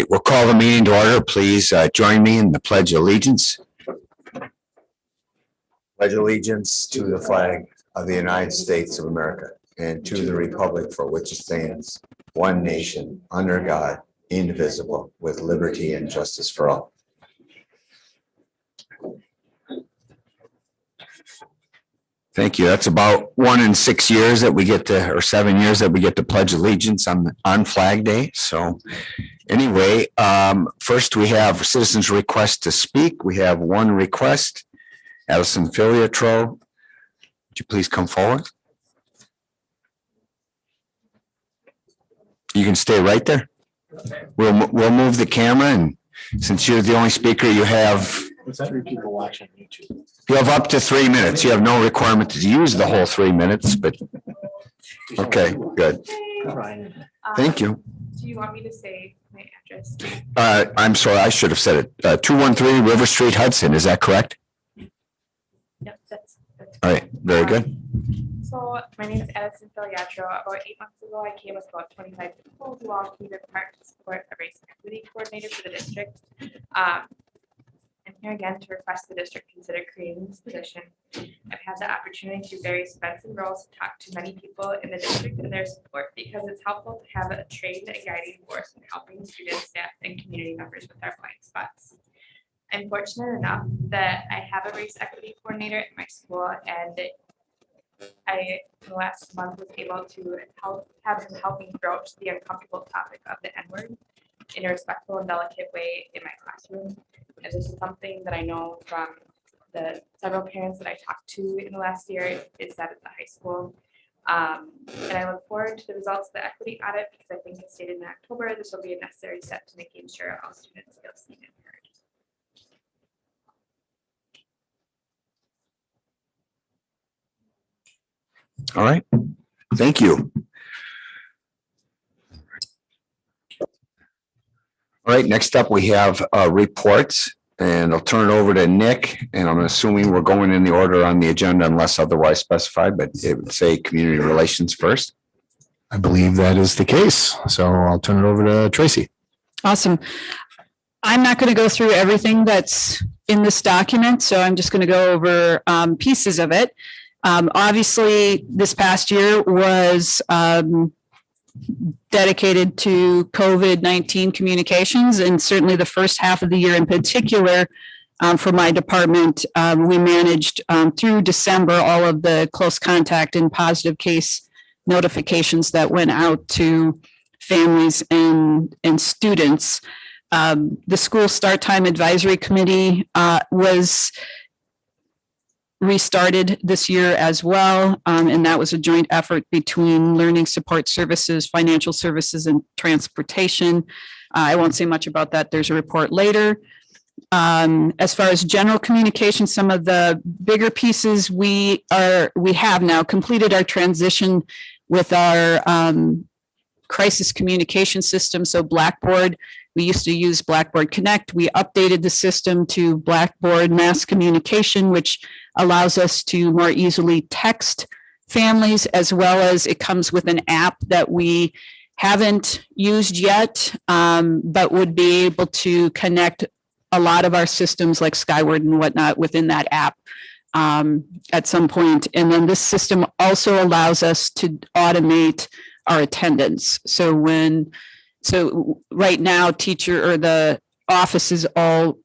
We'll call the meeting to order. Please join me in the Pledge of Allegiance. Pledge allegiance to the flag of the United States of America and to the republic for which it stands, one nation, under God, indivisible, with liberty and justice for all. Thank you. That's about 1 in 6 years that we get to, or 7 years that we get to pledge allegiance on Flag Day. So anyway, first we have citizens' request to speak. We have one request. Hudson, would you please come forward? You can stay right there. We'll move the camera, and since you're the only speaker, you have. What's that? People watching YouTube. You have up to 3 minutes. You have no requirement to use the whole 3 minutes, but okay, good. Thank you. Do you want me to say my address? I'm sorry, I should have said it. 213 River Street, Hudson. Is that correct? Yep, that's all right. Very good. So my name is Hudson. About 8 months ago, I came with about 25 people who all came to part to support a race equity coordinator for the district. I'm here again to request the district consider creating this position. I've had the opportunity through various events and roles to talk to many people in the district and their support because it's helpful to have a trained and guiding force in helping students, staff, and community members with our blind spots. I'm fortunate enough that I have a race equity coordinator at my school, and I, in the last month, was able to have him help me broach the uncomfortable topic of the N-word in a respectful and delicate way in my classroom. And this is something that I know from the several parents that I talked to in the last year is that at the high school. And I look forward to the results of the equity audit because I think as stated in October, this will be a necessary step to making sure all students feel seen and heard. All right. Thank you. All right, next up we have reports, and I'll turn it over to Nick, and I'm assuming we're going in the order on the agenda unless otherwise specified, but it would say community relations first. I believe that is the case. So I'll turn it over to Tracy. Awesome. I'm not going to go through everything that's in this document, so I'm just going to go over pieces of it. Obviously, this past year was dedicated to COVID-19 communications, and certainly the first half of the year in particular for my department, we managed through December all of the close contact and positive case notifications that went out to families and students. The School Start Time Advisory Committee was restarted this year as well, and that was a joint effort between learning support services, financial services, and transportation. I won't say much about that. There's a report later. As far as general communication, some of the bigger pieces, we have now completed our transition with our crisis communication system. So Blackboard, we used to use Blackboard Connect. We updated the system to Blackboard Mass Communication, which allows us to more easily text families, as well as it comes with an app that we haven't used yet, but would be able to connect a lot of our systems like Skyward and whatnot within that app at some point. And then this system also allows us to automate our attendance. So right now, teacher or the offices all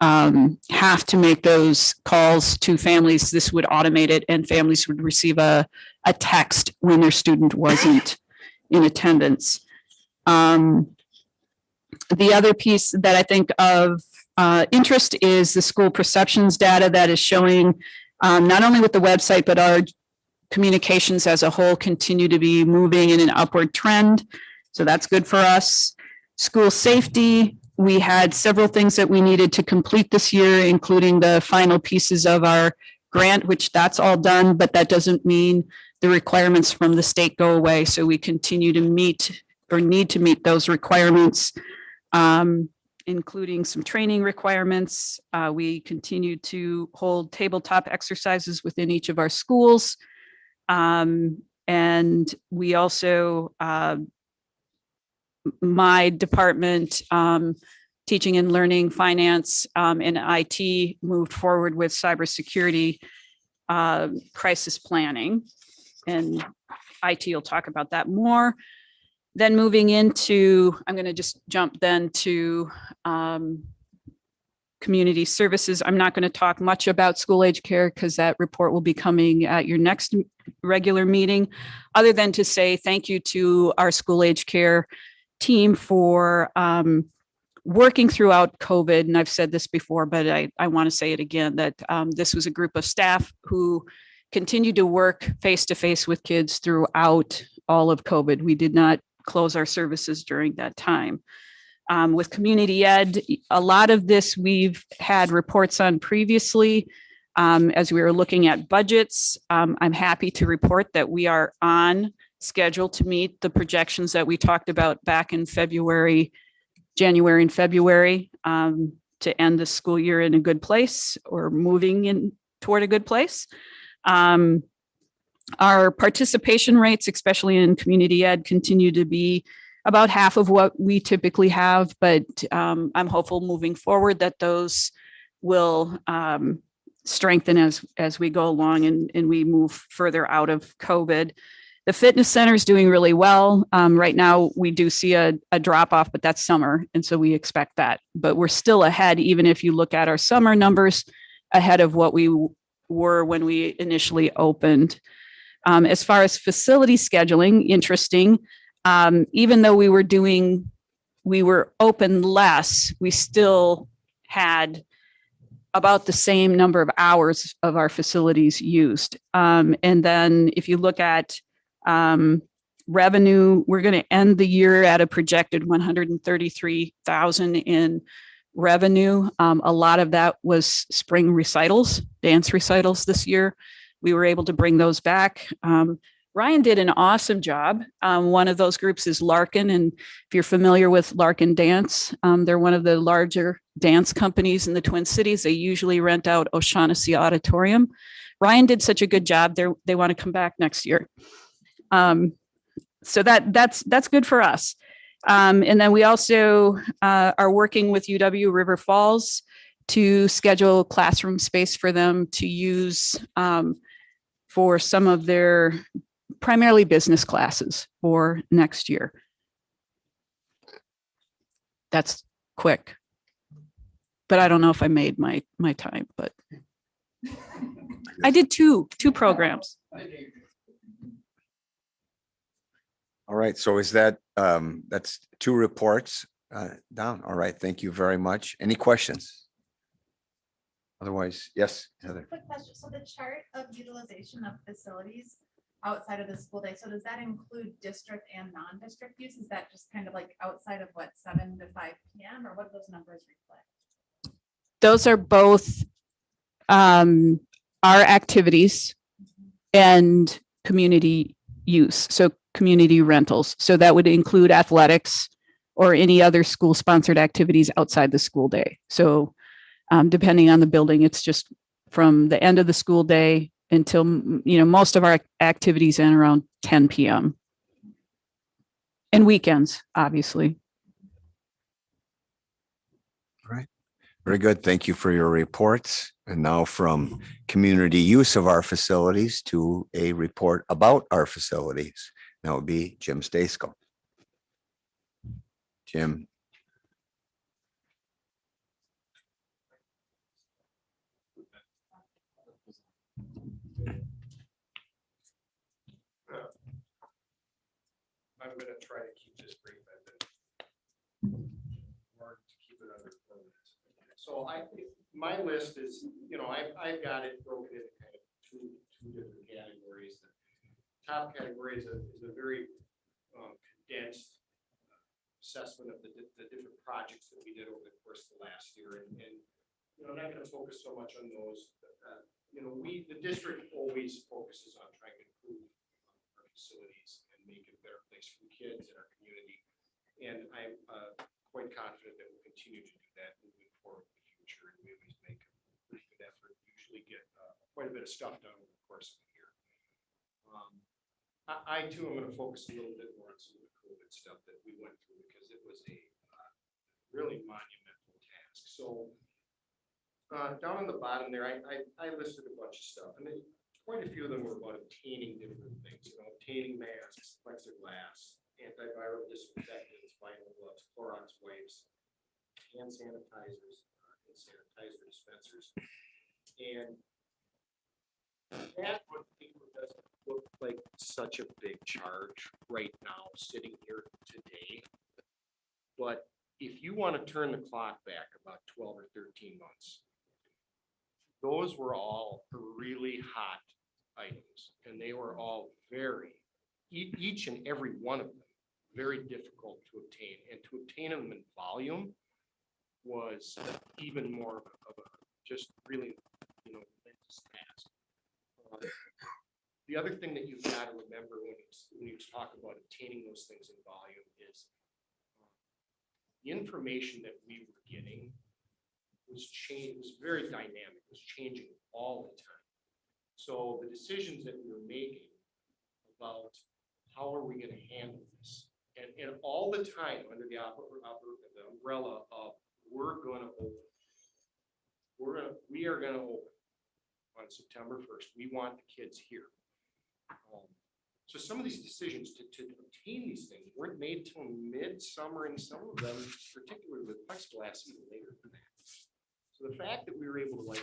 have to make those calls to families. This would automate it, and families would receive a text when their student wasn't in attendance. The other piece that I think of interest is the school perceptions data that is showing not only with the website, but our communications as a whole continue to be moving in an upward trend. So that's good for us. School safety, we had several things that we needed to complete this year, including the final pieces of our grant, which that's all done, but that doesn't mean the requirements from the state go away. So we continue to meet or need to meet those requirements, including some training requirements. We continue to hold tabletop exercises within each of our schools. And we also my department, teaching and learning, finance, and IT moved forward with cybersecurity crisis planning. And IT will talk about that more. Then moving into, I'm going to just jump then to community services. I'm not going to talk much about school age care because that report will be coming at your next regular meeting, other than to say thank you to our school age care team for working throughout COVID. And I've said this before, but I want to say it again, that this was a group of staff who continued to work face-to-face with kids throughout all of COVID. We did not close our services during that time. With community ed, a lot of this we've had reports on previously as we were looking at budgets. I'm happy to report that we are on schedule to meet the projections that we talked about back in January and February, to end the school year in a good place or moving in toward a good place. Our participation rates, especially in community ed, continue to be about half of what we typically have, but I'm hopeful moving forward that those will strengthen as we go along and we move further out of COVID. The fitness center is doing really well. Right now, we do see a drop off, but that's summer. And so we expect that. But we're still ahead, even if you look at our summer numbers, ahead of what we were when we initially opened. As far as facility scheduling, interesting. Even though we were open less, we still had about the same number of hours of our facilities used. And then if you look at revenue, we're going to end the year at a projected 133,000 in revenue. A lot of that was spring recitals, dance recitals this year. We were able to bring those back. Ryan did an awesome job. One of those groups is Larkin. And if you're familiar with Larkin Dance, they're one of the larger dance companies in the Twin Cities. They usually rent out O'Shaughnessy Auditorium. Ryan did such a good job. They want to come back next year. So that's good for us. And then we also are working with UW River Falls to schedule classroom space for them to use for some of their primarily business classes for next year. That's quick, but I don't know if I made my time, but I did two programs. All right, so is that, that's 2 reports down. All right, thank you very much. Any questions? Otherwise, yes, Heather. Quick question. So the chart of utilization of facilities outside of the school day, so does that include district and non-district use? Is that just kind of like outside of what, 7 to 5 p.m. or what do those numbers reflect? Those are both our activities and community use. So community rentals. So that would include athletics or any other school sponsored activities outside the school day. So depending on the building, it's just from the end of the school day until, most of our activities end around 10 p.m. and weekends, obviously. All right. Very good. Thank you for your reports. And now from community use of our facilities to a report about our facilities. That would be Jim Stasko. Jim. I'm going to try to keep this brief. Mark to keep it under 4 minutes. So my list is, I've got it broken into kind of two different categories. The top category is a very condensed assessment of the different projects that we did over the course of the last year, and I'm not going to focus so much on those. The district always focuses on trying to improve our facilities and make it a better place for kids in our community. And I'm quite confident that we'll continue to do that moving forward in the future. And we always make a pretty good effort, usually get quite a bit of stuff done over the course of the year. I too am going to focus a little bit more on some of the COVID COVID stuff that we went through because it was a really monumental task. So down on the bottom there, I listed a bunch of stuff, and quite a few of them were about obtaining different things, obtaining masks, plexiglass, antiviral disinfectants, vinyl gloves, Clorox wipes, hand sanitizers, and sanitizer dispensers. And that on paper doesn't look like such a big charge right now, sitting here today. But if you want to turn the clock back about 12 or 13 months, those were all really hot items, and they were all each and every one of them, very difficult to obtain. And to obtain them in volume was even more of a just really, momentous task. The other thing that you've got to remember when you talk about obtaining those things in volume is the information that we were getting was very dynamic, was changing all the time. So the decisions that we were making about how are we going to handle this, and all the time under the umbrella of we're going to open. We are going to open on September 1st. We want the kids here. So some of these decisions to obtain these things weren't made till midsummer, and some of them, particularly with plexiglass, even later than that. So the fact that we were able to,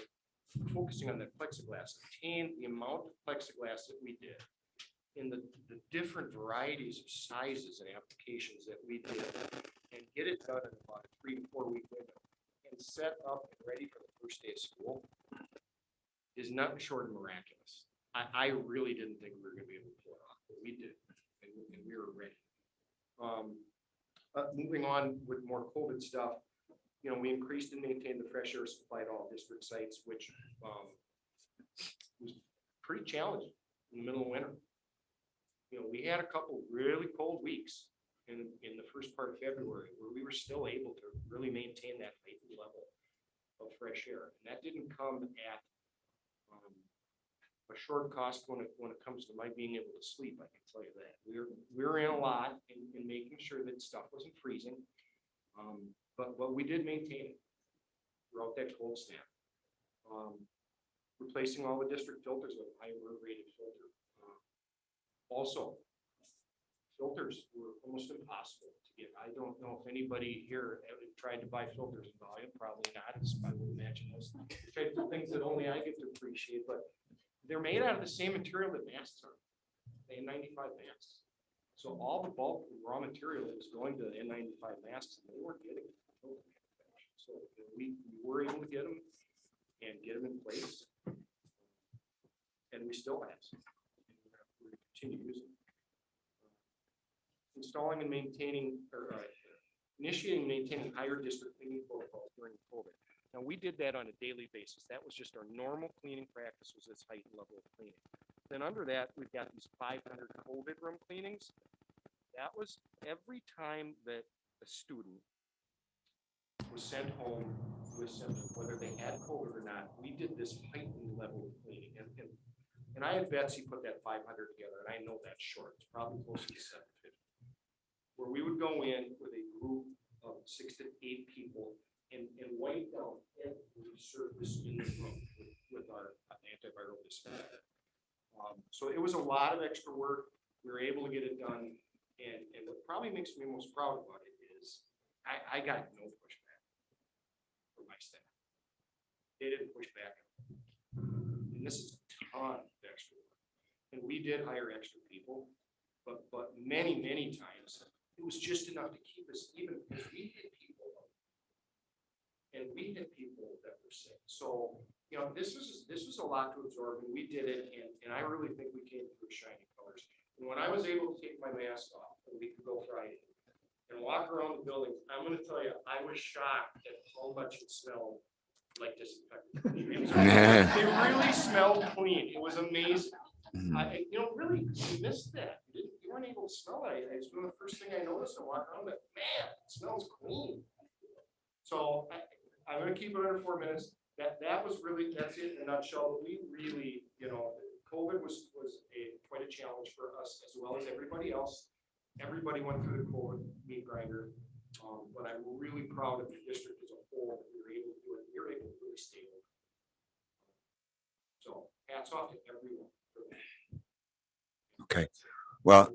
focusing on that plexiglass, obtain the amount of plexiglass that we did in the different varieties of sizes and applications that we did, and get it done in about a 3 to 4 week window and set up and ready for the first day of school is nothing short of miraculous. I really didn't think we were going to be able to pull it off, but we did, and we were ready. Moving on with more COVID stuff, we increased and maintained the fresh air supply at all district sites, which was pretty challenging in the middle of winter. We had a couple really cold weeks in the first part of February where we were still able to really maintain that heightened level of fresh air, and that didn't come at a short cost when it comes to my being able to sleep. I can tell you that we were in a lot in making sure that stuff wasn't freezing, but we did maintain it throughout that cold snap. Replacing all the district filters with high rated filter. Also, filters were almost impossible to get. I don't know if anybody here ever tried to buy filters in volume. Probably not. I would imagine those types of things that only I get to appreciate, but they're made out of the same material that masks are, the N95 masks. So all the bulk raw material was going to the N95 masks, and they weren't getting it. So we were able to get them and get them in place, and we still have some. We're going to continue using them. Installing and maintaining, or initiating and maintaining higher district cleaning protocols during COVID. Now, we did that on a daily basis. That was just our normal cleaning practice, was this heightened level of cleaning. Then under that, we've got these 500 COVID room cleanings. That was every time that a student was sent home with symptoms, whether they had COVID or not, we did this heightened level of cleaning. And I had Betsy put that 500 together, and I know that's short. It's probably close to 750. Where we would go in with a group of 6 to 8 people and wipe down every surface in the room with our antiviral disinfectant. So it was a lot of extra work. We were able to get it done. And what probably makes me most proud about it is I got no pushback from my staff. They didn't push back. And this is a ton of extra work. And we did hire extra people, but many, many times it was just enough to keep us even, because we had people and we had people that were sick. So, this was a lot to absorb, and we did it, and I really think we came through shining colors. And when I was able to take my mask off a week ago Friday and walk around the building, I'm going to tell you, I was shocked at how much it smelled like disinfectant. It really smelled clean. It was amazing. Really, you missed that. You weren't able to smell it. It's one of the first thing I noticed. I walked around, like, man, it smells clean. So I'm going to keep it under 4 minutes. That was really, that's it in a nutshell. We really, COVID was quite a challenge for us as well as everybody else. everybody went through the quote meat grinder. But I'm really proud of the district as a whole. We were able to do it. We were able to really stay open. So hats off to everyone. For that. Okay. Well,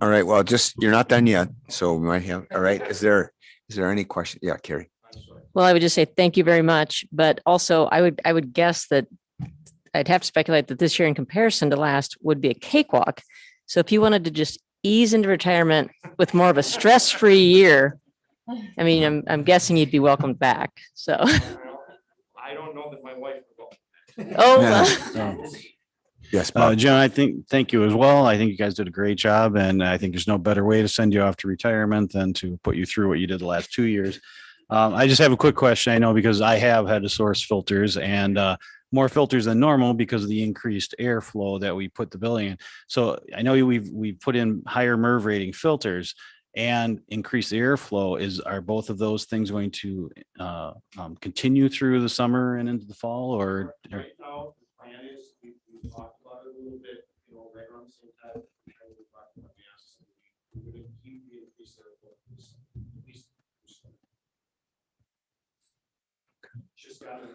all right. Well, just, you're not done yet. So we might have, all right. Is there any question? Yeah, Carrie. I'm sorry. Well, I would just say thank you very much, but also I would guess that I'd have to speculate that this year in comparison to last would be a cakewalk. So if you wanted to just ease into retirement with more of a stress-free year, I mean, I'm guessing you'd be welcomed back. So, I don't know that my wife will go. oh, Yeah. Yes, Bob. John, thank you as well. I think you guys did a great job, and I think there's no better way to send you off to retirement than to put you through what you did the last 2 years. I just have a quick question. I know because I have had to source filters and more filters than normal because of the increased airflow that we put the building in. So I know we've put in higher MERV rating filters and increase the airflow. Are both of those things going to continue through the summer and into the fall, or? Right now, the plan is, we talked about it a little bit, right around the same time. We talked about masks. We're going to keep the increase there. At least. Just got it.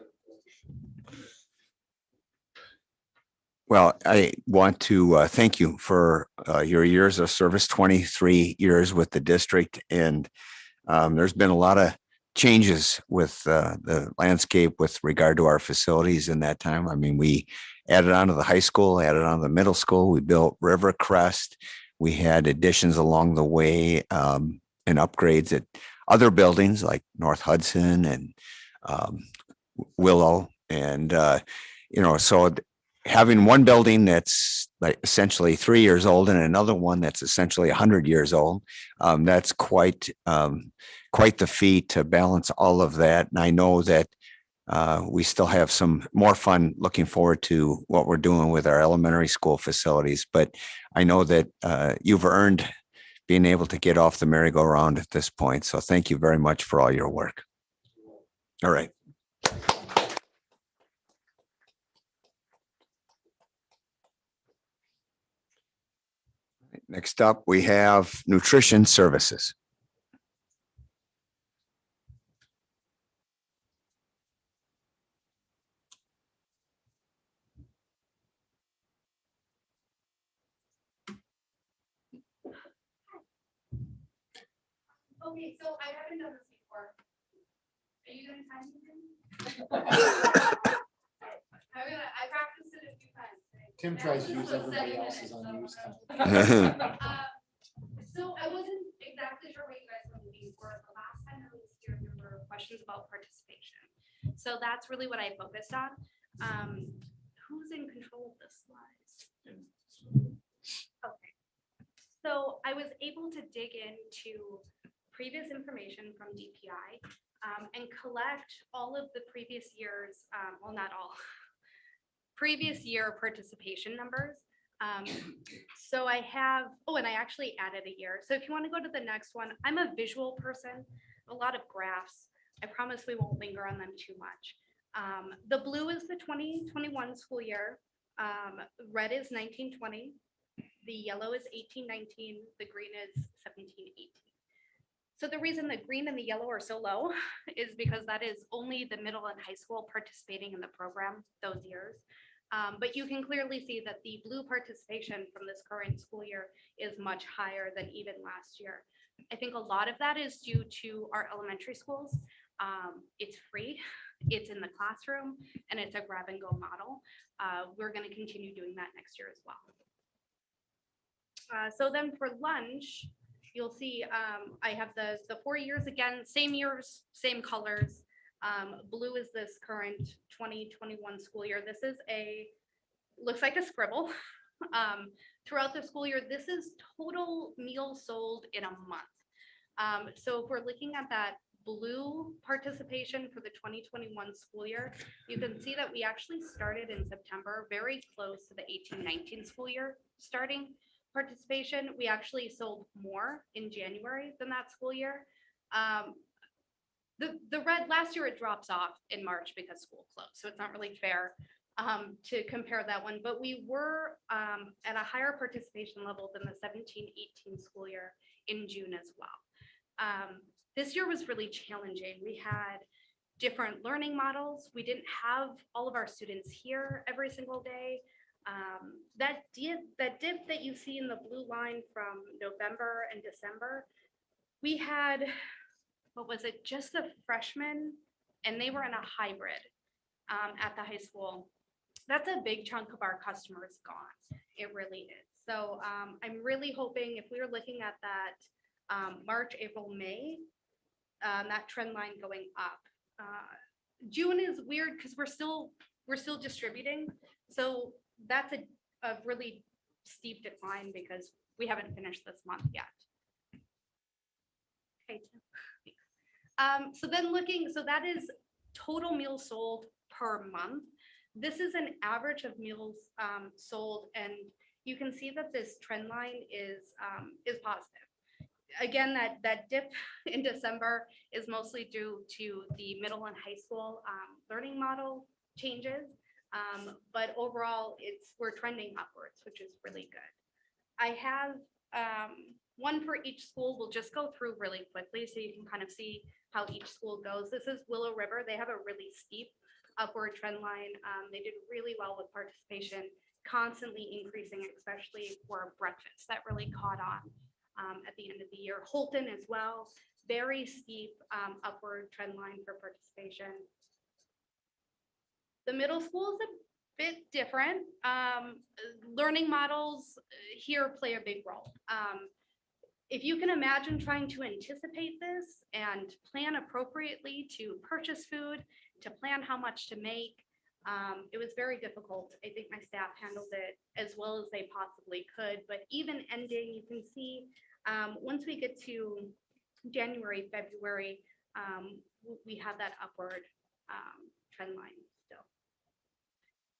Well, I want to thank you for your years of service, 23 years with the district. And there's been a lot of changes with the landscape with regard to our facilities in that time. I mean, we added on to the high school, added on to the middle school. We built Rivercrest. We had additions along the way and upgrades at other buildings like North Hudson and Willow. And, so having one building that's like essentially 3 years old and another one that's essentially 100 years old, that's quite the feat to balance all of that. And I know that we still have some more fun looking forward to what we're doing with our elementary school facilities. But I know that you've earned being able to get off the merry-go-round at this point. So thank you very much for all your work. All right. Next up, we have nutrition services. Okay, so I haven't done this before. Are you gonna time me? I practiced it a few times. Tim tries to use everybody else's unused time. So I wasn't exactly sure what you guys were looking for. The last time I was here, there were questions about participation. So that's really what I focused on. Who's in control of this slide? Okay. So I was able to dig into previous information from DPI and collect all of the previous years, well, not all, previous year participation numbers. So I have, and I actually added a year. So if you want to go to the next one, I'm a visual person, a lot of graphs. I promise we won't linger on them too much. The blue is the 2021 school year. Red is 1920. The yellow is 1819. The green is 1718. So the reason the green and the yellow are so low is because that is only the middle and high school participating in the program those years. But you can clearly see that the blue participation from this current school year is much higher than even last year. I think a lot of that is due to our elementary schools. It's free, it's in the classroom, and it's a grab and go model. We're going to continue doing that next year as well. So then for lunch, you'll see I have the 4 years again, same years, same colors. Blue is this current 2021 school year. This is looks like a scribble. Throughout the school year, this is total meals sold in a month. So if we're looking at that blue participation for the 2021 school year, you can see that we actually started in September, very close to the 18-19 school year starting participation. We actually sold more in January than that school year. The red last year, it drops off in March because school closed, so it's not really fair. to compare that one, but we were at a higher participation level than the 17-18 school year in June as well. This year was really challenging. We had different learning models. We didn't have all of our students here every single day. That dip that you see in the blue line from November and December, we had, what was it, just the freshmen, and they were in a hybrid at the high school. That's a big chunk of our customers gone. It really is. So I'm really hoping if we were looking at that March, April, May, that trend line going up. June is weird because we're still distributing. So that's a really steep decline because we haven't finished this month yet. Okay. So then so that is total meals sold per month. This is an average of meals sold, and you can see that this trend line is positive. Again, that dip in December is mostly due to the middle and high school learning model changes. But overall, we're trending upwards, which is really good. I have one for each school. We'll just go through really quickly so you can kind of see how each school goes. This is Willow River. They have a really steep upward trend line. They did really well with participation, constantly increasing, especially for breakfast. That really caught on at the end of the year. Holton as well, very steep upward trend line for participation. The middle school is a bit different. Learning models here play a big role. If you can imagine trying to anticipate this and plan appropriately to purchase food, to plan how much to make, it was very difficult. I think my staff handled it as well as they possibly could, but even ending, you can see once we get to January, February, we have that upward trend line still.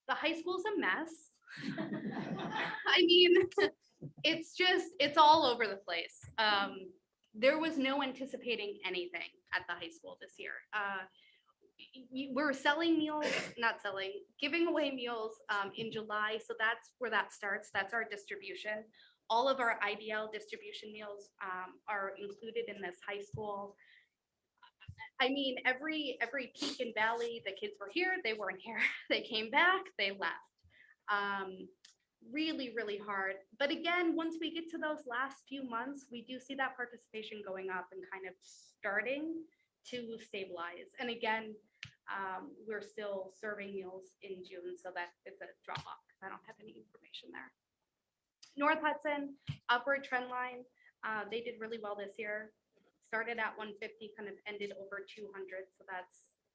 The high school's a mess. I mean, it's all over the place. There was no anticipating anything at the high school this year. We're selling meals, giving away meals in July. So that's where that starts. That's our distribution. All of our IDL distribution meals are included in this high school. I mean, every peak and valley, the kids were here, they weren't here. They came back, they left. Really, really hard. But again, once we get to those last few months, we do see that participation going up and kind of starting to stabilize. And again, we're still serving meals in June, so that it's a drop off because I don't have any information there. North Hudson, upward trend line. They did really well this year. Started at 150, kind of ended over 200, so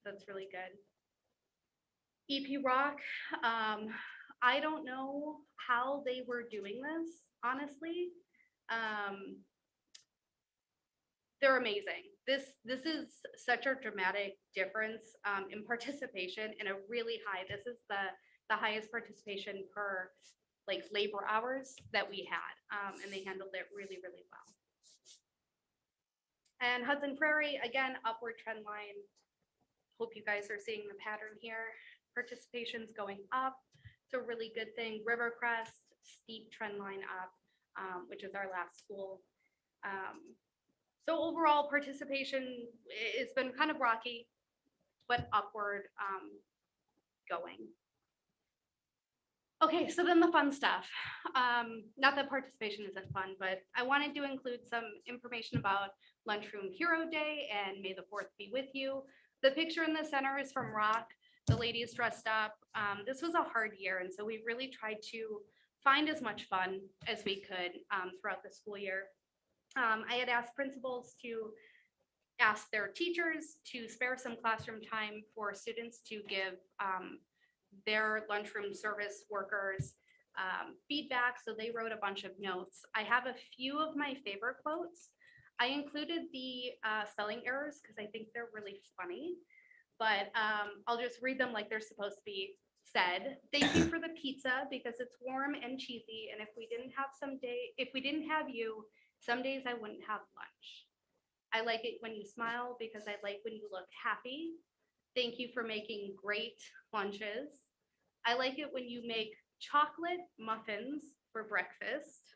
that's really good. EP Rock, I don't know how they were doing this, honestly. They're amazing. This is such a dramatic difference in participation and a really high. This is the highest participation per like labor hours that we had, and they handled it really, really well. And Hudson Prairie, again, upward trend line. Hope you guys are seeing the pattern here. Participation's going up. It's a really good thing. Rivercrest, steep trend line up, which is our last school. So overall participation, it's been kind of rocky, but upward going. Okay, so then the fun stuff. Not that participation isn't fun, but I wanted to include some information about Lunchroom Hero Day and May the 4th be with you. The picture in the center is from Rock. The ladies dressed up. This was a hard year, and so we really tried to find as much fun as we could throughout the school year. I had asked principals to ask their teachers to spare some classroom time for students to give their lunchroom service workers feedback. So they wrote a bunch of notes. I have a few of my favorite quotes. I included the spelling errors because I think they're really funny, but I'll just read them like they're supposed to be said. Thank you for the pizza because it's warm and cheesy. And if we didn't have you, some days I wouldn't have lunch. I like it when you smile because I like when you look happy. Thank you for making great lunches. I like it when you make chocolate muffins for breakfast.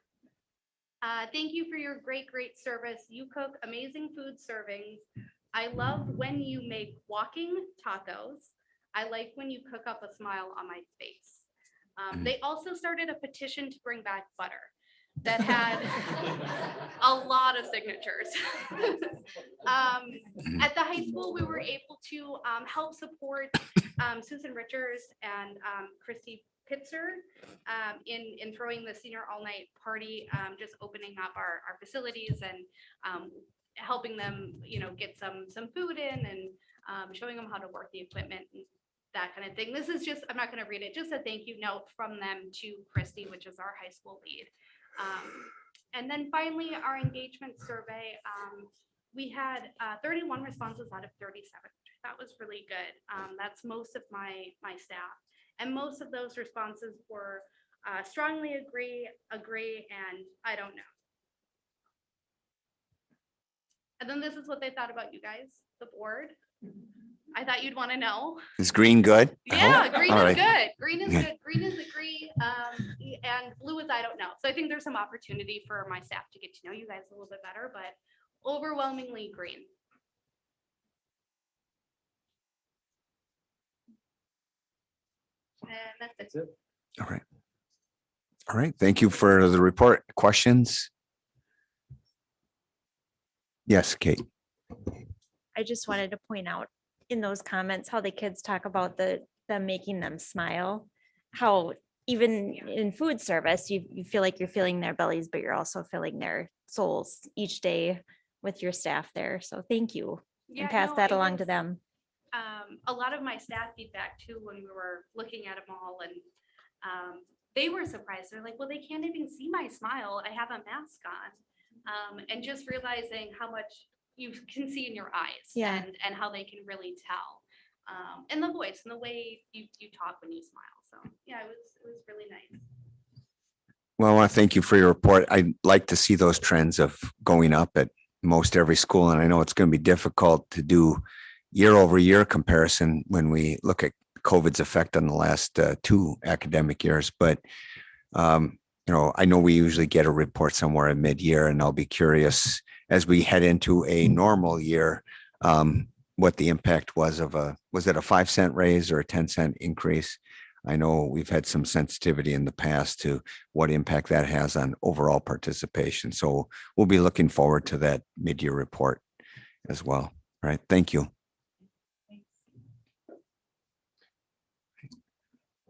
Thank you for your great service. You cook amazing food servings. I love when you make walking tacos. I like when you cook up a smile on my face. They also started a petition to bring back butter that had a lot of signatures. At the high school, we were able to help support Susan Richards and Christy Pitzer in throwing the senior all-night party, just opening up our facilities and helping them, get some food in and showing them how to work the equipment and that kind of thing. This is just, I'm not going to read it, just a thank you note from them to Christy, which is our high school lead. And then finally, our engagement survey, we had 31 responses out of 37. That was really good. That's most of my staff. And most of those responses were strongly agree, and I don't know. And then this is what they thought about you guys, the board. I thought you'd want to know. Is green good? I Yeah, hope. green All is right. good. Green is good. Green is agree. And blue is I don't know. So I think there's some opportunity for my staff to get to know you guys a little bit better, but overwhelmingly green. And that's it. All right. All right. Thank you for the report. Questions? Yes, Kate. I just wanted to point out in those comments how the kids talk about them making them smile. How even in food service, you feel like you're filling their bellies, but you're also filling their souls each day with your staff there. So thank you, Yeah, and pass no, that it along to was, them. A lot of my staff feedback too, when we were looking at them all, and they were surprised. They're like, well, they can't even see my smile. I have a mask on. And just realizing how much you can see in your eyes, Yeah. and how they can really tell. And the voice and the way you talk when you smile. So yeah, it was really nice. Well, I want to thank you for your report. I'd like to see those trends of going up at most every school. And I know it's going to be difficult to do year over year comparison when we look at COVID's effect on the last 2 academic years. But, I know we usually get a report somewhere in mid-year, and I'll be curious as we head into a normal year, what the impact was was it a 5-cent raise or a 10-cent increase? I know we've had some sensitivity in the past to what impact that has on overall participation. So we'll be looking forward to that mid-year report as well. All right. Thank you.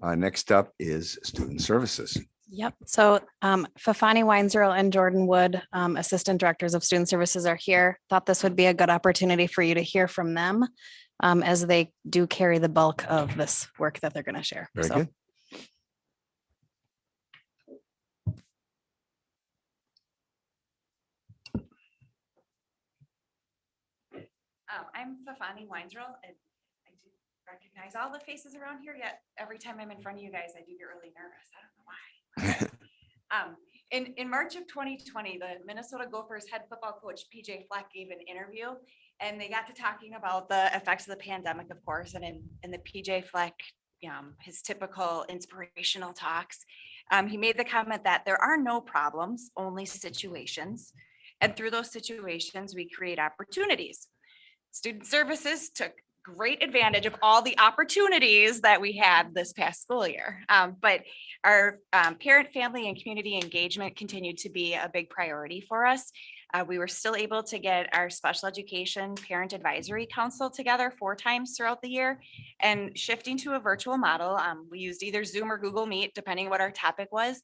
Next up is student services. Yep. So Fafani Weinzerl and Jordan Wood, Assistant Directors of Student Services, are here. Thought this would be a good opportunity for you to hear from them as they do carry the bulk of this work that they're going to share. Very good. I'm Fafani Weinzerl, and I do recognize all the faces around here, yet every time I'm in front of you guys, I do get really nervous. I don't know why. In March of 2020, the Minnesota Gophers head football coach PJ Fleck gave an interview, and they got to talking about the effects of the pandemic, of course. And in the PJ Fleck, his typical inspirational talks, he made the comment that there are no problems, only situations. And through those situations, we create opportunities. Student services took great advantage of all the opportunities that we had this past school year. But our parent, family, and community engagement continued to be a big priority for us. We were still able to get our special education parent advisory council together 4 times throughout the year, and shifting to a virtual model. We used either Zoom or Google Meet, depending what our topic was.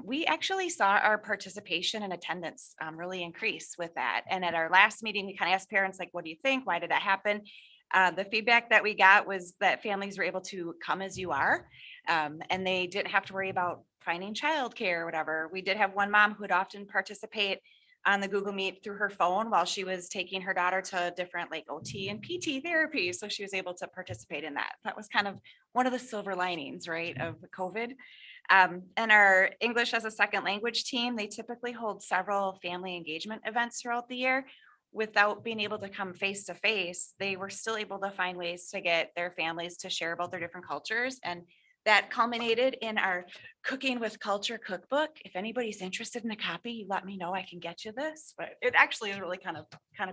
We actually saw our participation and attendance really increase with that. And at our last meeting, we kind of asked parents, like, what do you think? Why did that happen? The feedback that we got was that families were able to come as you are, and they didn't have to worry about finding childcare or whatever. We did have one mom who would often participate on the Google Meet through her phone while she was taking her daughter to different like OT and PT therapy. So she was able to participate in that. That was kind of one of the silver linings, right, of COVID. And our English as a second language team, they typically hold several family engagement events throughout the year. Without being able to come face to face, they were still able to find ways to get their families to share about their different cultures. And that culminated in our Cooking with Culture cookbook. If anybody's interested in a copy, you let me know. I can get you this, but it actually is really kind of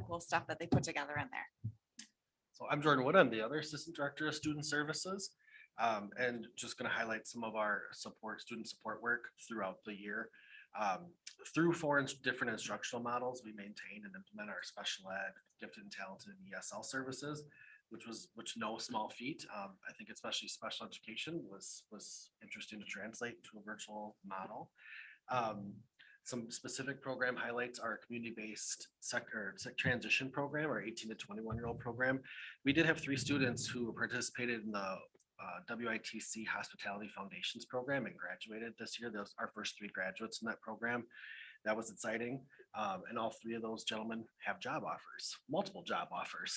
cool stuff that they put together in there. So I'm Jordan Wood. I'm the other Assistant Director of Student Services. And just going to highlight some of our student support work throughout the year. Through four different instructional models, we maintain and implement our special ed, gifted and talented ESL services, which no small feat. I think especially special education was interesting to translate to a virtual model. Some specific program highlights are community-based transition program, or 18 to 21-year-old program. We did have 3 students who participated in the WITC Hospitality Foundations program and graduated this year. Those are our first 3 graduates in that program. That was exciting. And all 3 of those gentlemen have job offers, multiple job offers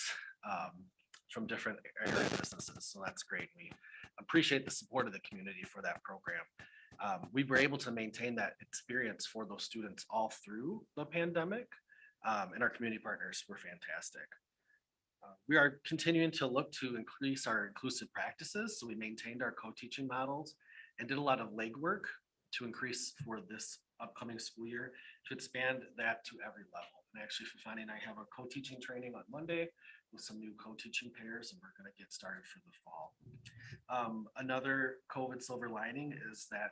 from different area businesses. So that's great. We appreciate the support of the community for that program. We were able to maintain that experience for those students all through the pandemic, and our community partners were fantastic. We are continuing to look to increase our inclusive practices. So we maintained our co-teaching models and did a lot of legwork to increase for this upcoming school year to expand that to every level. And actually, Fafani and I have a co-teaching training on Monday with some new co-teaching pairs, and we're going to get started for the fall. Another COVID silver lining is that,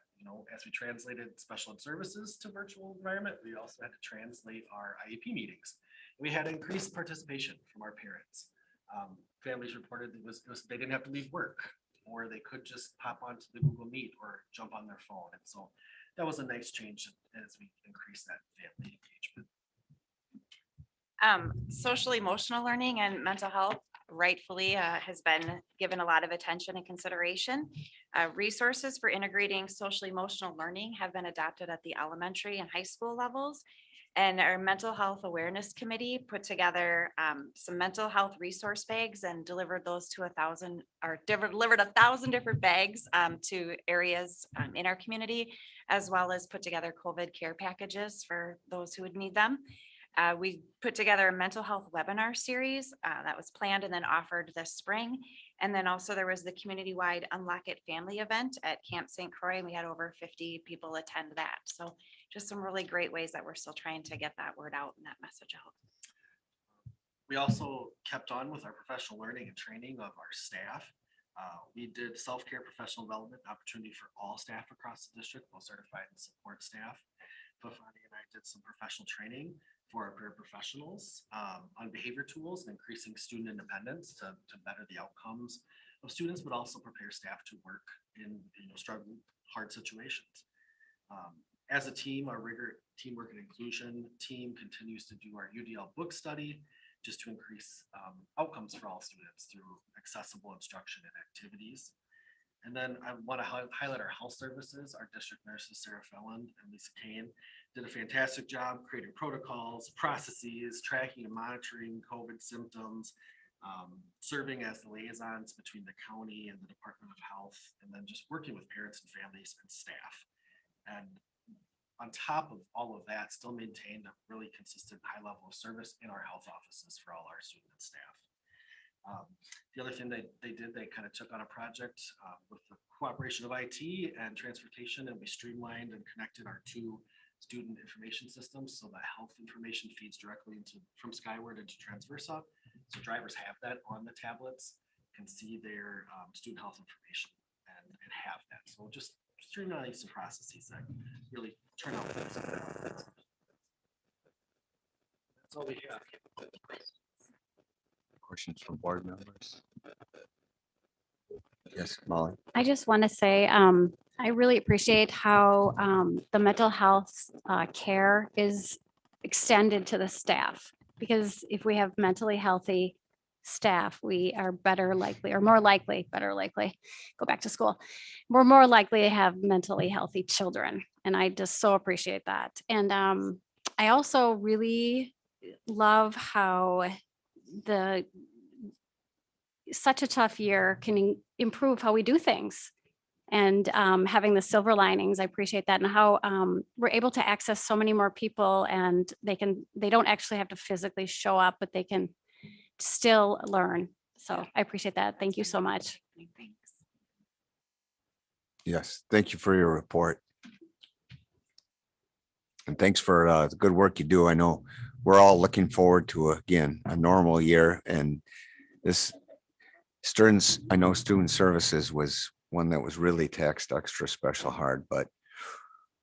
as we translated special ed services to virtual environment, we also had to translate our IEP meetings. We had increased participation from our parents. Families reported they didn't have to leave work, or they could just pop onto the Google Meet or jump on their phone. And so that was a nice change as we increased that family engagement. Social emotional learning and mental health rightfully has been given a lot of attention and consideration. Resources for integrating social emotional learning have been adopted at the elementary and high school levels. And our mental health awareness committee put together some mental health resource bags and delivered those to 1,000 different bags to areas in our community, as well as put together COVID care packages for those who would need them. We put together a mental health webinar series that was planned and then offered this spring. And then also there was the community-wide Unlock It family event at Camp St. Croix, and we had over 50 people attend that. So just some really great ways that we're still trying to get that word out and that message out. We also kept on with our professional learning and training of our staff. We did self-care professional development opportunity for all staff across the district, both certified and support staff. Fafani and I did some professional training for our paraprofessionals on behavior tools and increasing student independence to better the outcomes of students, but also prepare staff to work in struggling, hard situations. As a team, our teamwork and inclusion team continues to do our UDL book study just to increase outcomes for all students through accessible instruction and activities. And then I want to highlight our health services. Our district nurses, Sarah Felland and Lisa Kane, did a fantastic job creating protocols, processes, tracking and monitoring COVID symptoms, serving as the liaisons between the county and the Department of Health, and then just working with parents and families and staff. And on top of all of that, still maintained a really consistent high level of service in our health offices for all our student and staff. The other thing they did, they kind of took on a project with the cooperation of IT and transportation, and we streamlined and connected our 2 student information systems so that health information feeds directly from Skyward into Transversa. So drivers have that on the tablets, can see their student health information and have that. So just streamlining some processes that really turn out. That's all we have. Questions from board members? Yes, Molly. I just want to say, I really appreciate how the mental health care is extended to the staff. Because if we have mentally healthy staff, we are more likely, go back to school. We're more likely to have mentally healthy children. And I just so appreciate that. And I also really love how such a tough year can improve how we do things. And having the silver linings, I appreciate that, and how we're able to access so many more people, and they don't actually have to physically show up, but they can still learn. So I appreciate that. Thank you so much. Thanks. Yes, thank you for your report. And thanks for the good work you do. I know we're all looking forward to, again, a normal year, and this students, I know student services was one that was really taxed extra special hard, but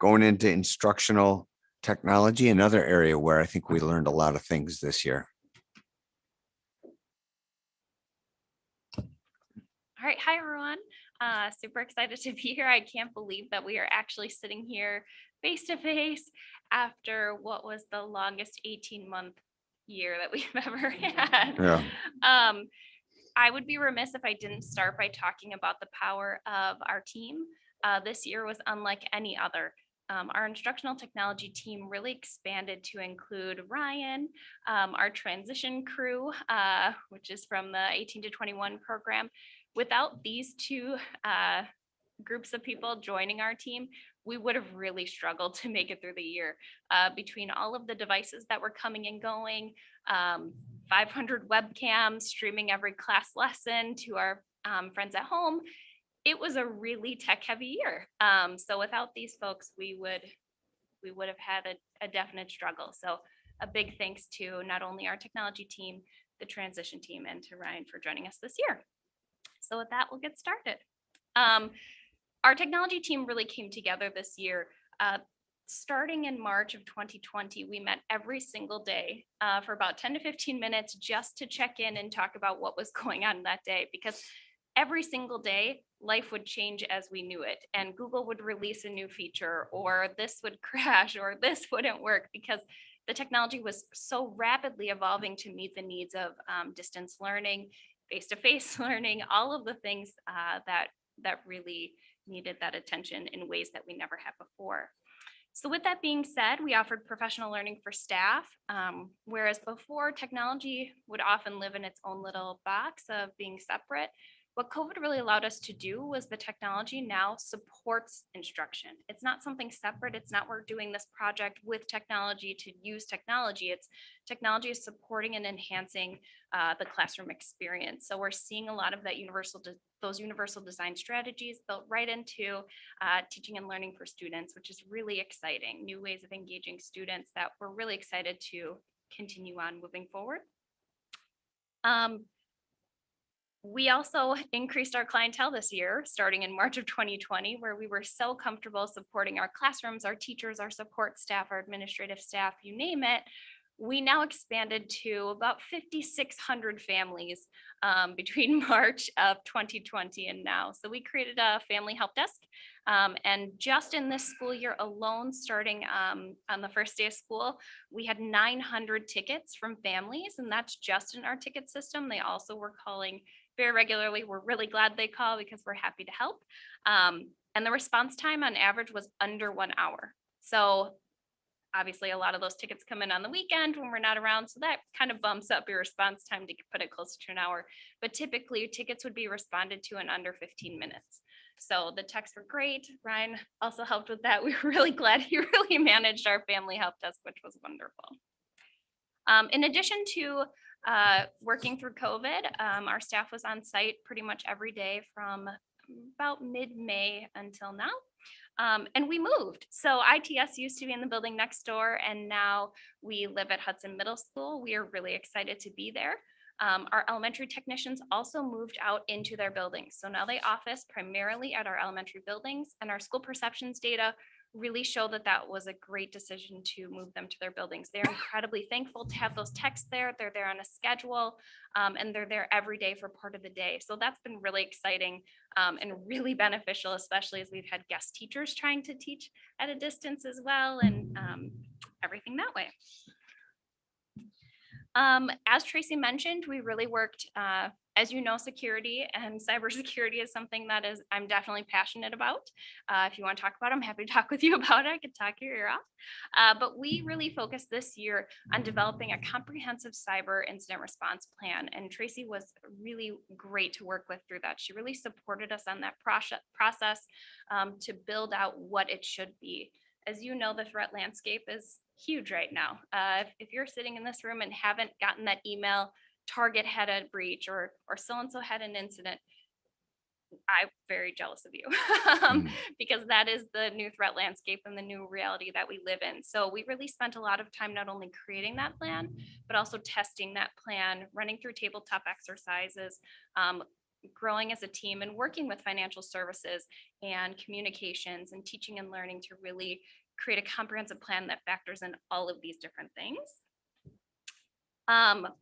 going into instructional technology, another area where I think we learned a lot of things this year. All right, hi everyone. Super excited to be here. I can't believe that we are actually sitting here face to face after what was the longest 18-month year that we've ever had. Yeah. I would be remiss if I didn't start by talking about the power of our team. This year was unlike any other. Our instructional technology team really expanded to include Ryan, our transition crew, which is from the 18 to 21 program. Without these two groups of people joining our team, we would have really struggled to make it through the year. Between all of the devices that were coming and going, 500 webcams streaming every class lesson to our friends at home, it was a really tech heavy year. So without these folks, we would have had a definite struggle. So a big thanks to not only our technology team, the transition team, and to Ryan for joining us this year. So with that, we'll get started. Our technology team really came together this year. Starting in March of 2020, we met every single day for about 10 to 15 minutes just to check in and talk about what was going on that day, because every single day life would change as we knew it, and Google would release a new feature, or this would crash, or this wouldn't work, because the technology was so rapidly evolving to meet the needs of distance learning, face-to-face learning, all of the things that really needed that attention in ways that we never had before. So with that being said, we offered professional learning for staff, whereas before technology would often live in its own little box of being separate. What COVID really allowed us to do was the technology now supports instruction. It's not something separate. It's not we're doing this project with technology to use technology. It's technology is supporting and enhancing the classroom experience. So we're seeing a lot of that those universal design strategies built right into teaching and learning for students, which is really exciting. New ways of engaging students that we're really excited to continue on moving forward. We also increased our clientele this year, starting in March of 2020, where we were so comfortable supporting our classrooms, our teachers, our support staff, our administrative staff, you name it. We now expanded to about 5,600 families between March of 2020 and now. So we created a family help desk. And just in this school year alone, starting on the first day of school, we had 900 tickets from families, and that's just in our ticket system. They also were calling very regularly. We're really glad they call because we're happy to help. And the response time on average was under 1 hour. So obviously a lot of those tickets come in on the weekend when we're not around. So that kind of bumps up your response time to put it closer to 1 hour. But typically tickets would be responded to in under 15 minutes. So the texts were great. Ryan also helped with that. We were really glad he really managed our family help desk, which was wonderful. In addition to working through COVID, our staff was on site pretty much every day from about mid-May until now. And we moved. So ITS used to be in the building next door, and now we live at Hudson Middle School. We are really excited to be there. Our elementary technicians also moved out into their buildings. So now they office primarily at our elementary buildings, and our school perceptions data really show that that was a great decision to move them to their buildings. They're incredibly thankful to have those techs there. They're there on a schedule, and they're there every day for part of the day. So that's been really exciting and really beneficial, especially as we've had guest teachers trying to teach at a distance as well, and everything that way. As Tracy mentioned, we really worked, as you know, security and cybersecurity is something that I'm definitely passionate about. If you want to talk about it, I'm happy to talk with you about it. I could talk your ear off. But we really focused this year on developing a comprehensive cyber incident response plan. And Tracy was really great to work with through that. She really supported us on that process to build out what it should be. As you know, the threat landscape is huge right now. If you're sitting in this room and haven't gotten that email, Target had a breach or so-and-so had an incident, I'm very jealous of you because that is the new threat landscape and the new reality that we live in. So we really spent a lot of time not only creating that plan, but also testing that plan, running through tabletop exercises, growing as a team and working with financial services and communications and teaching and learning to really create a comprehensive plan that factors in all of these different things.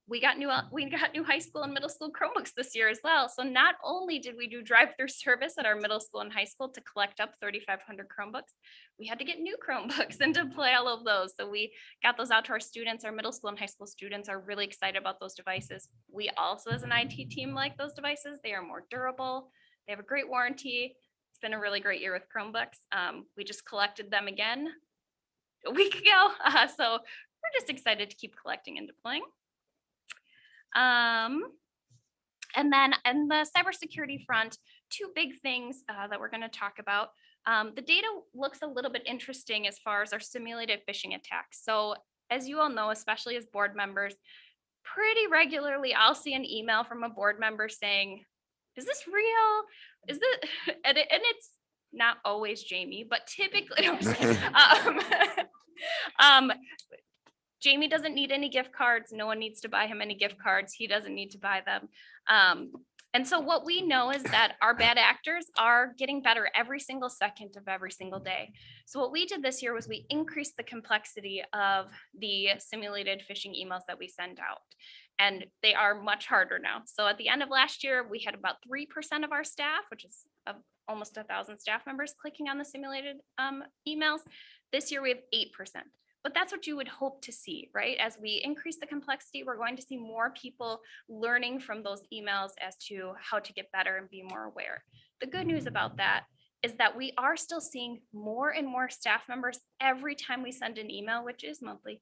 We got new high school and middle school Chromebooks this year as well. So not only did we do drive-through service at our middle school and high school to collect up 3,500 Chromebooks, we had to get new Chromebooks and deploy all of those. So we got those out to our students. Our middle school and high school students are really excited about those devices. We also, as an IT team, like those devices. They are more durable. They have a great warranty. It's been a really great year with Chromebooks. We just collected them again a week ago. So we're just excited to keep collecting and deploying. And then on the cybersecurity front, two big things that we're going to talk about. The data looks a little bit interesting as far as our simulated phishing attacks. So as you all know, especially as board members, pretty regularly I'll see an email from a board member saying, is this real? Is this, and it's not always Jamie, but typically, no, I'm just kidding. Jamie doesn't need any gift cards. No one needs to buy him any gift cards. He doesn't need to buy them. And so what we know is that our bad actors are getting better every single second of every single day. So what we did this year was we increased the complexity of the simulated phishing emails that we send out. And they are much harder now. So at the end of last year, we had about 3% of our staff, which is almost 1,000 staff members, clicking on the simulated emails. This year we have 8%. But that's what you would hope to see, right? As we increase the complexity, we're going to see more people learning from those emails as to how to get better and be more aware. The good news about that is that we are still seeing more and more staff members every time we send an email, which is monthly,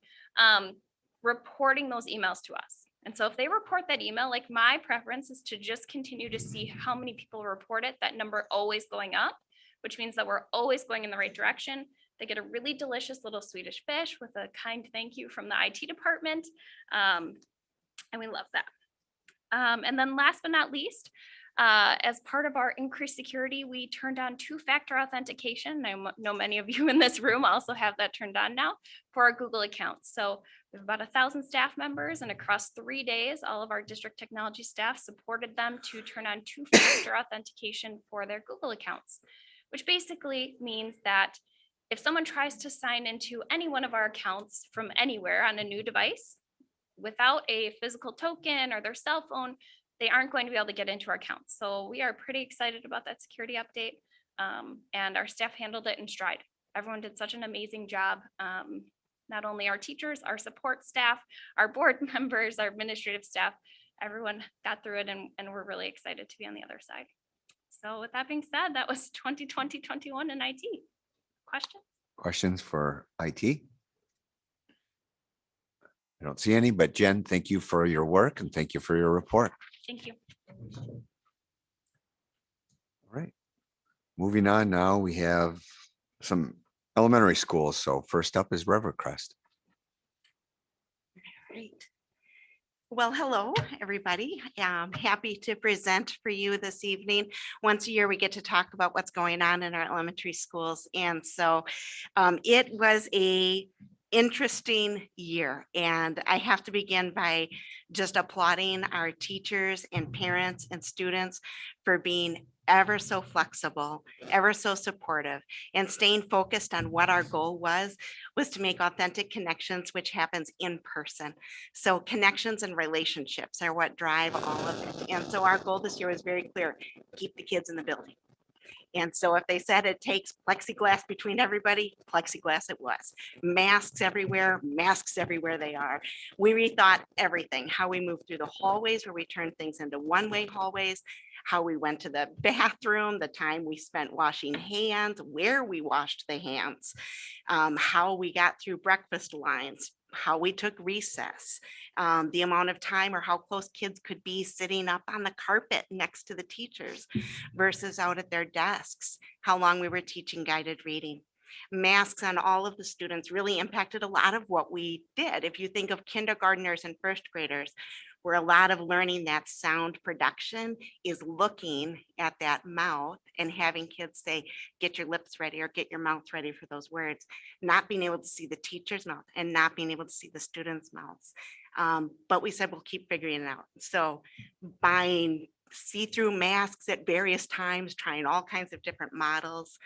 reporting those emails to us. And so if they report that email, like my preference is to just continue to see how many people report it, that number always going up, which means that we're always going in the right direction. They get a really delicious little Swedish fish with a kind thank you from the IT department. And we love that. And then last but not least, as part of our increased security, we turned on two-factor authentication. I know many of you in this room also have that turned on now for our Google accounts. So we have about 1,000 staff members, and across 3 days, all of our district technology staff supported them to turn on two-factor authentication for their Google accounts, which basically means that if someone tries to sign into any one of our accounts from anywhere on a new device without a physical token or their cell phone, they aren't going to be able to get into our accounts. So we are pretty excited about that security update, and our staff handled it in stride. Everyone did such an amazing job. Not only our teachers, our support staff, our board members, our administrative staff, everyone got through it, and we're really excited to be on the other side. So with that being said, that was 2020-21 in IT. Questions? Questions for IT? I don't see any, but Jen, thank you for your work and thank you for your report. Thank you. All right. Moving on now, we have some elementary schools. So first up is Rivercrest. Great. Well, hello, everybody. I'm happy to present for you this evening. Once a year, we get to talk about what's going on in our elementary schools. And so it was a interesting year. And I have to begin by just applauding our teachers and parents and students for being ever so flexible, ever so supportive, and staying focused on what our goal was to make authentic connections, which happens in person. So connections and relationships are what drive all of it. And so our goal this year was very clear: keep the kids in the building. And so if they said it takes plexiglass between everybody, plexiglass it was. Masks everywhere they are. We rethought everything, how we moved through the hallways, where we turned things into one-way hallways, how we went to the bathroom, the time we spent washing hands, where we washed the hands, how we got through breakfast lines, how we took recess, the amount of time or how close kids could be sitting up on the carpet next to the teachers versus out at their desks, how long we were teaching guided reading. Masks on all of the students really impacted a lot of what we did. If you think of kindergartners and first graders, where a lot of learning that sound production is looking at that mouth and having kids say, get your lips ready or get your mouth ready for those words, not being able to see the teacher's mouth and not being able to see the students' mouths. But we said, we'll keep figuring it out. So buying see-through masks at various times, trying all kinds of different models,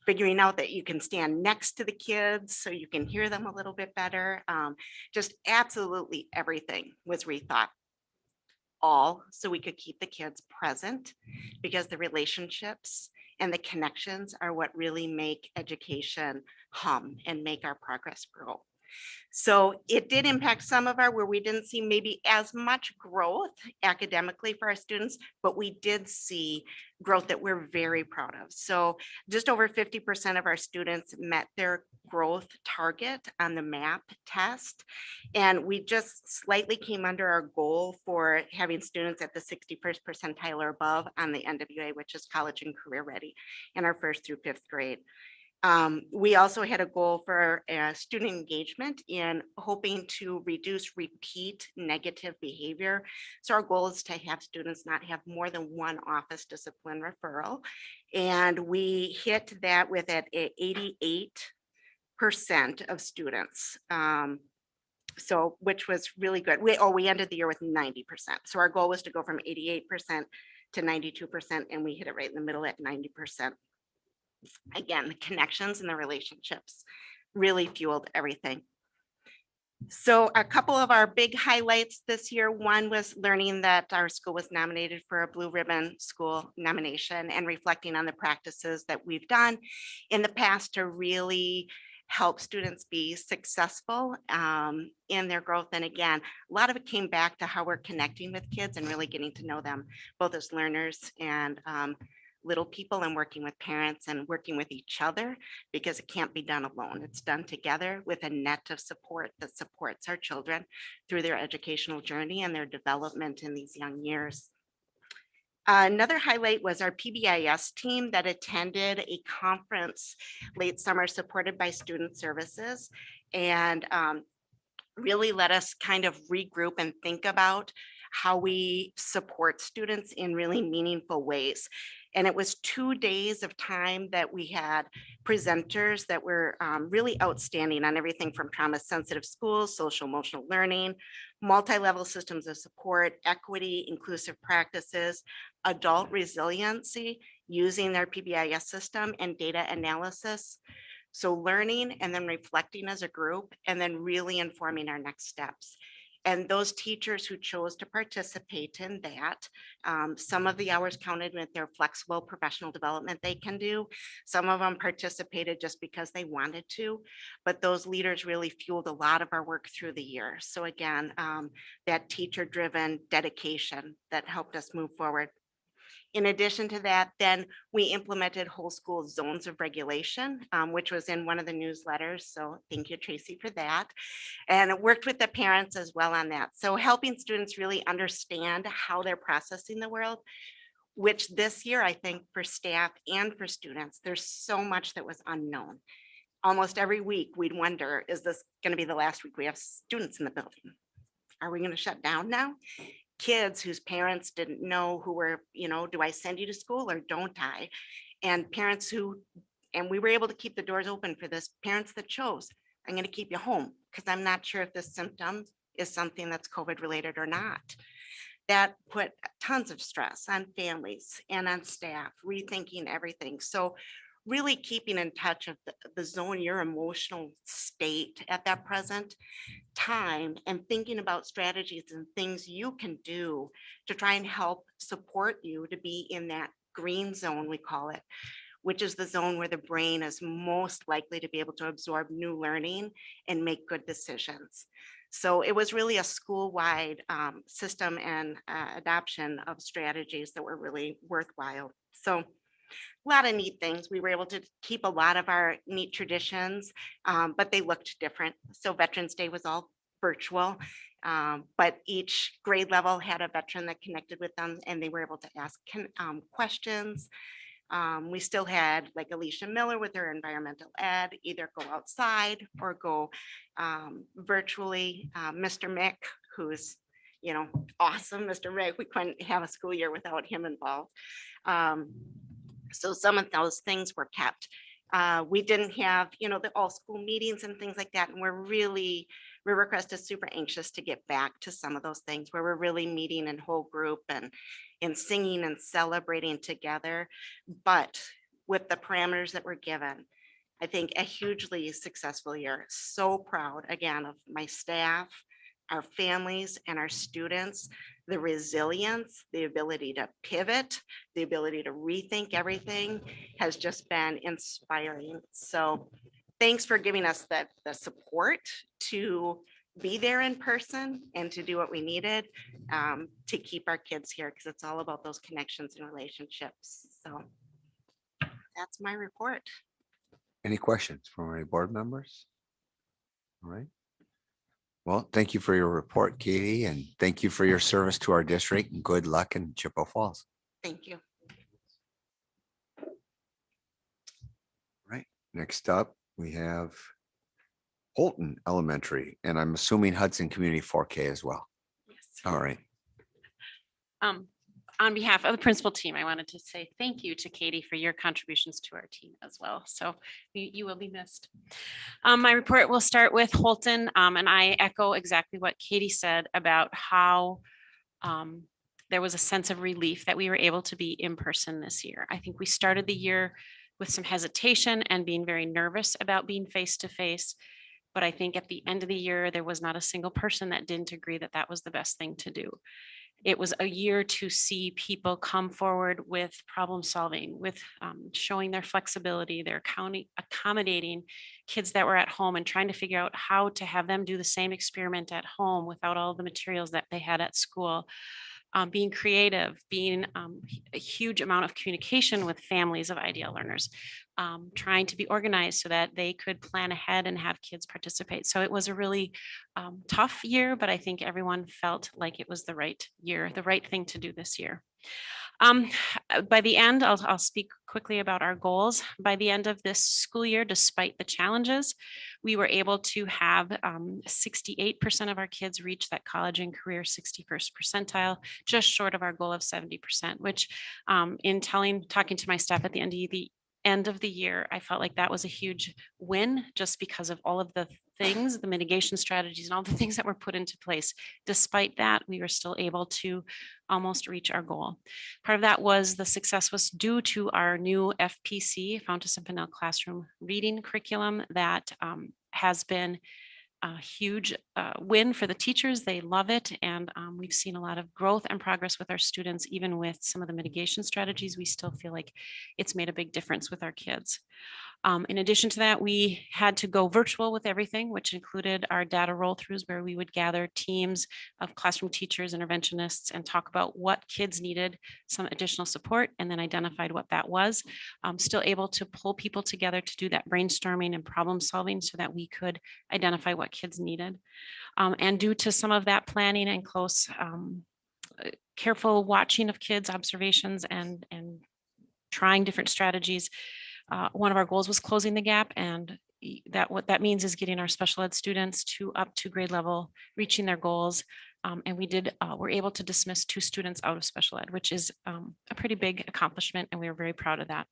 figuring out that you can stand next to the kids so you can hear them a little bit better. Just absolutely everything was rethought. All so we could keep the kids present, because the relationships and the connections are what really make education hum and make our progress grow. So it did impact some of our where we didn't see maybe as much growth academically for our students, but we did see growth that we're very proud of. So just over 50% of our students met their growth target on the MAP test. And we just slightly came under our goal for having students at the 61st percentile or above on the NWA, which is college and career ready, in our 1st through 5th grade. We also had a goal for student engagement in hoping to reduce repeat negative behavior. So our goal is to have students not have more than one office discipline referral. And we hit that with at 88% of students. So which was really good. We ended the year with 90%. So our goal was to go from 88% to 92%, and we hit it right in the middle at 90%. Again, the connections and the relationships really fueled everything. So a couple of our big highlights this year, one was learning that our school was nominated for a Blue Ribbon School nomination and reflecting on the practices that we've done in the past to really help students be successful in their growth. And again, a lot of it came back to how we're connecting with kids and really getting to know them, both as learners and little people, and working with parents and working with each other, because it can't be done alone. It's done together with a net of support that supports our children through their educational journey and their development in these young years. Another highlight was our PBIS team that attended a conference late summer supported by Student Services, and really let us kind of regroup and think about how we support students in really meaningful ways. And it was 2 days of time that we had presenters that were really outstanding on everything from trauma sensitive schools, social emotional learning, multi-level systems of support, equity, inclusive practices, adult resiliency using their PBIS system, and data analysis. So learning and then reflecting as a group, and then really informing our next steps. And those teachers who chose to participate in that, some of the hours counted with their flexible professional development they can do. Some of them participated just because they wanted to, but those leaders really fueled a lot of our work through the year. So again, that teacher-driven dedication that helped us move forward. In addition to that, then we implemented whole school zones of regulation, which was in one of the newsletters. So thank you, Tracy, for that. And it worked with the parents as well on that. So helping students really understand how they're processing the world, which this year, I think for staff and for students, there's so much that was unknown. Almost every week we'd wonder, is this going to be the last week we have students in the building? Are we going to shut down now? Kids whose parents didn't know who were, do I send you to school or don't I? And parents who, and we were able to keep the doors open for this, parents that chose, I'm going to keep you home because I'm not sure if this symptom is something that's COVID related or not. That put tons of stress on families and on staff, rethinking everything. So really keeping in touch of the zone, your emotional state at that present time, and thinking about strategies and things you can do to try and help support you to be in that green zone, we call it, which is the zone where the brain is most likely to be able to absorb new learning and make good decisions. So it was really a school-wide system and adoption of strategies that were really worthwhile. So a lot of neat things. We were able to keep a lot of our neat traditions, but they looked different. So Veterans Day was all virtual, but each grade level had a veteran that connected with them, and they were able to ask questions. We still had like Alicia Miller with her environmental ed, either go outside or go virtually. Mr. Mick, who's awesome. Mr. Rick, we couldn't have a school year without him involved. So some of those things were kept. We didn't have, the all school meetings and things like that. And Rivercrest is super anxious to get back to some of those things where we're really meeting in whole group and singing and celebrating together. But with the parameters that were given, I think a hugely successful year. So proud again of my staff, our families and our students, the resilience, the ability to pivot, the ability to rethink everything has just been inspiring. So thanks for giving us the support to be there in person and to do what we needed to keep our kids here, because it's all about those connections and relationships. So that's my report. Any questions from any board members? All right. Well, thank you for your report, Katie, and thank you for your service to our district, and good luck in Chippewa Falls. Thank you. Right. Next up, we have Holton Elementary, and I'm assuming Hudson Community 4K as well. Yes. All right. On behalf of the principal team, I wanted to say thank you to Katie for your contributions to our team as well. So you will be missed. My report will start with Holton, and I echo exactly what Katie said about how there was a sense of relief that we were able to be in person this year. I think we started the year with some hesitation and being very nervous about being face to face. But I think at the end of the year, there was not a single person that didn't agree that that was the best thing to do. It was a year to see people come forward with problem solving, with showing their flexibility, their accommodating kids that were at home and trying to figure out how to have them do the same experiment at home without all the materials that they had at school. Being creative, being a huge amount of communication with families of IDL learners, trying to be organized so that they could plan ahead and have kids participate. So it was a really tough year, but I think everyone felt like it was the right year, the right thing to do this year. By the end, I'll speak quickly about our goals. By the end of this school year, despite the challenges, we were able to have 68% of our kids reach that college and career 61st percentile, just short of our goal of 70%, which in talking to my staff at the end of the year, I felt like that was a huge win just because of all of the things, the mitigation strategies and all the things that were put into place. Despite that, we were still able to almost reach our goal. Part of that was the success was due to our new FPC, Fountas and Pinnell Classroom Reading Curriculum that has been a huge win for the teachers. They love it. And we've seen a lot of growth and progress with our students. Even with some of the mitigation strategies, we still feel like it's made a big difference with our kids. In addition to that, we had to go virtual with everything, which included our data roll throughs where we would gather teams of classroom teachers, interventionists, and talk about what kids needed some additional support and then identified what that was. Still able to pull people together to do that brainstorming and problem solving so that we could identify what kids needed. And due to some of that planning and close, careful watching of kids' observations and trying different strategies, one of our goals was closing the gap, and what that means is getting our special ed students up to grade level, reaching their goals. And we're able to dismiss 2 students out of special ed, which is a pretty big accomplishment, and we were very proud of that.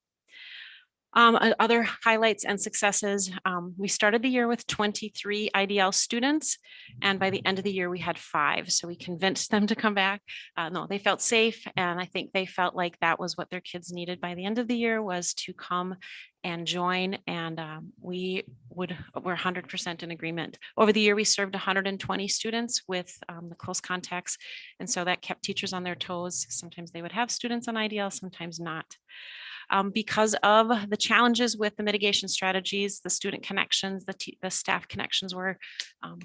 Other highlights and successes, we started the year with 23 IDL students, and by the end of the year, we had 5. So we convinced them to come back. No, they felt safe, and I think they felt like that was what their kids needed by the end of the year, was to come and join, and we're 100% in agreement. Over the year, we served 120 students with the close contacts, and so that kept teachers on their toes. Sometimes they would have students on IDL, sometimes not. Because of the challenges with the mitigation strategies, the student connections, the staff connections were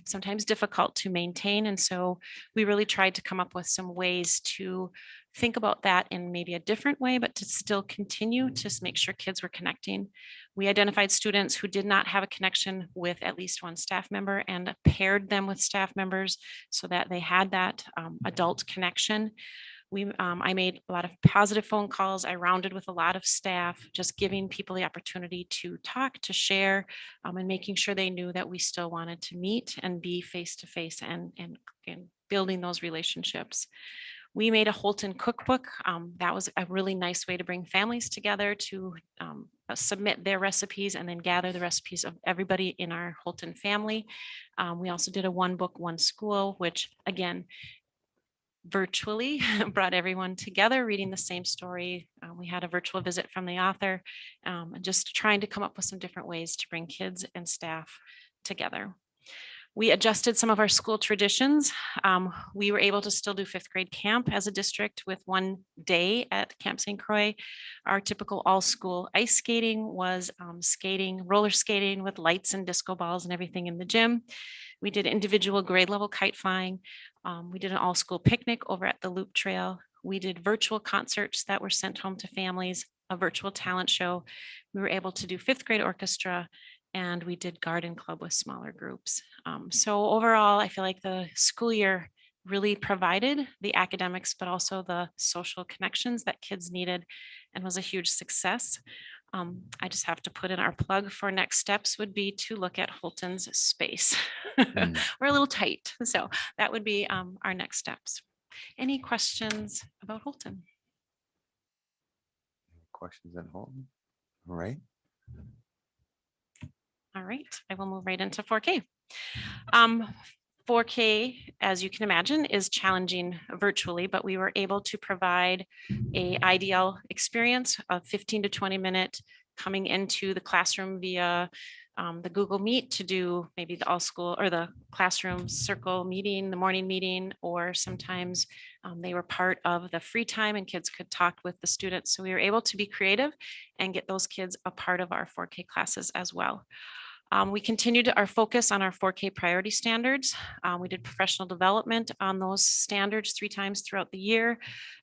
sometimes difficult to maintain. And so we really tried to come up with some ways to think about that in maybe a different way, but to still continue to make sure kids were connecting. We identified students who did not have a connection with at least one staff member and paired them with staff members so that they had that adult connection. I made a lot of positive phone calls. I rounded with a lot of staff, just giving people the opportunity to talk, to share, and making sure they knew that we still wanted to meet and be face to face and building those relationships. We made a Holton cookbook. That was a really nice way to bring families together to submit their recipes and then gather the recipes of everybody in our Holton family. We also did a one book, one school, which again, virtually brought everyone together reading the same story. We had a virtual visit from the author, and just trying to come up with some different ways to bring kids and staff together. We adjusted some of our school traditions. We were able to still do fifth grade camp as a district with one day at Camp St. Croix. Our typical all school ice skating was skating, roller skating with lights and disco balls and everything in the gym. We did individual grade level kite flying. We did an all school picnic over at the Loop Trail. We did virtual concerts that were sent home to families, a virtual talent show. We were able to do fifth grade orchestra, and we did garden club with smaller groups. So overall, I feel like the school year really provided the academics, but also the social connections that kids needed, and was a huge success. I just have to put in our plug for next steps would be to look at Holton's space. We're a little tight, so that would be our next steps. Any questions about Holton? Questions at home? All right. All right, I will move right into 4K. 4K, as you can imagine, is challenging virtually, but we were able to provide a IDL experience of 15 to 20 minute coming into the classroom via the Google Meet to do maybe the all school or the classroom circle meeting, the morning meeting, or sometimes they were part of the free time and kids could talk with the students. So we were able to be creative and get those kids a part of our 4K classes as well. We continued our focus on our 4K priority standards. We did professional development on those standards 3 times throughout the year,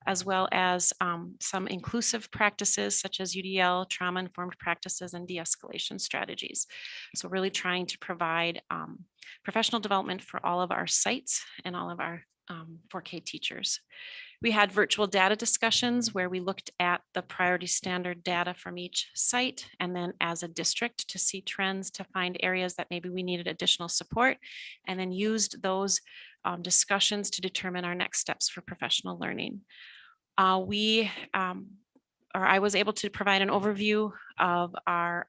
as well as some inclusive practices such as UDL, trauma-informed practices, and de-escalation strategies. So really trying to provide professional development for all of our sites and all of our 4K teachers. We had virtual data discussions where we looked at the priority standard data from each site and then as a district to see trends, to find areas that maybe we needed additional support, and then used those discussions to determine our next steps for professional learning. I was able to provide an overview of our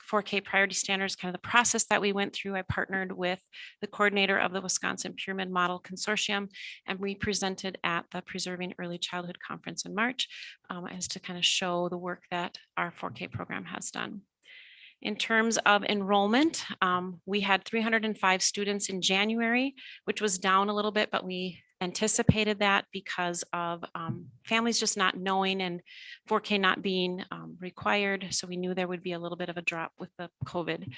4K priority standards, kind of the process that we went through. I partnered with the coordinator of the Wisconsin Pyramid Model Consortium, and we presented at the Preserving Early Childhood Conference in March as to kind of show the work that our 4K program has done. In terms of enrollment, we had 305 students in January, which was down a little bit, but we anticipated that because of families just not knowing and 4K not being required. So we knew there would be a little bit of a drop with the COVID.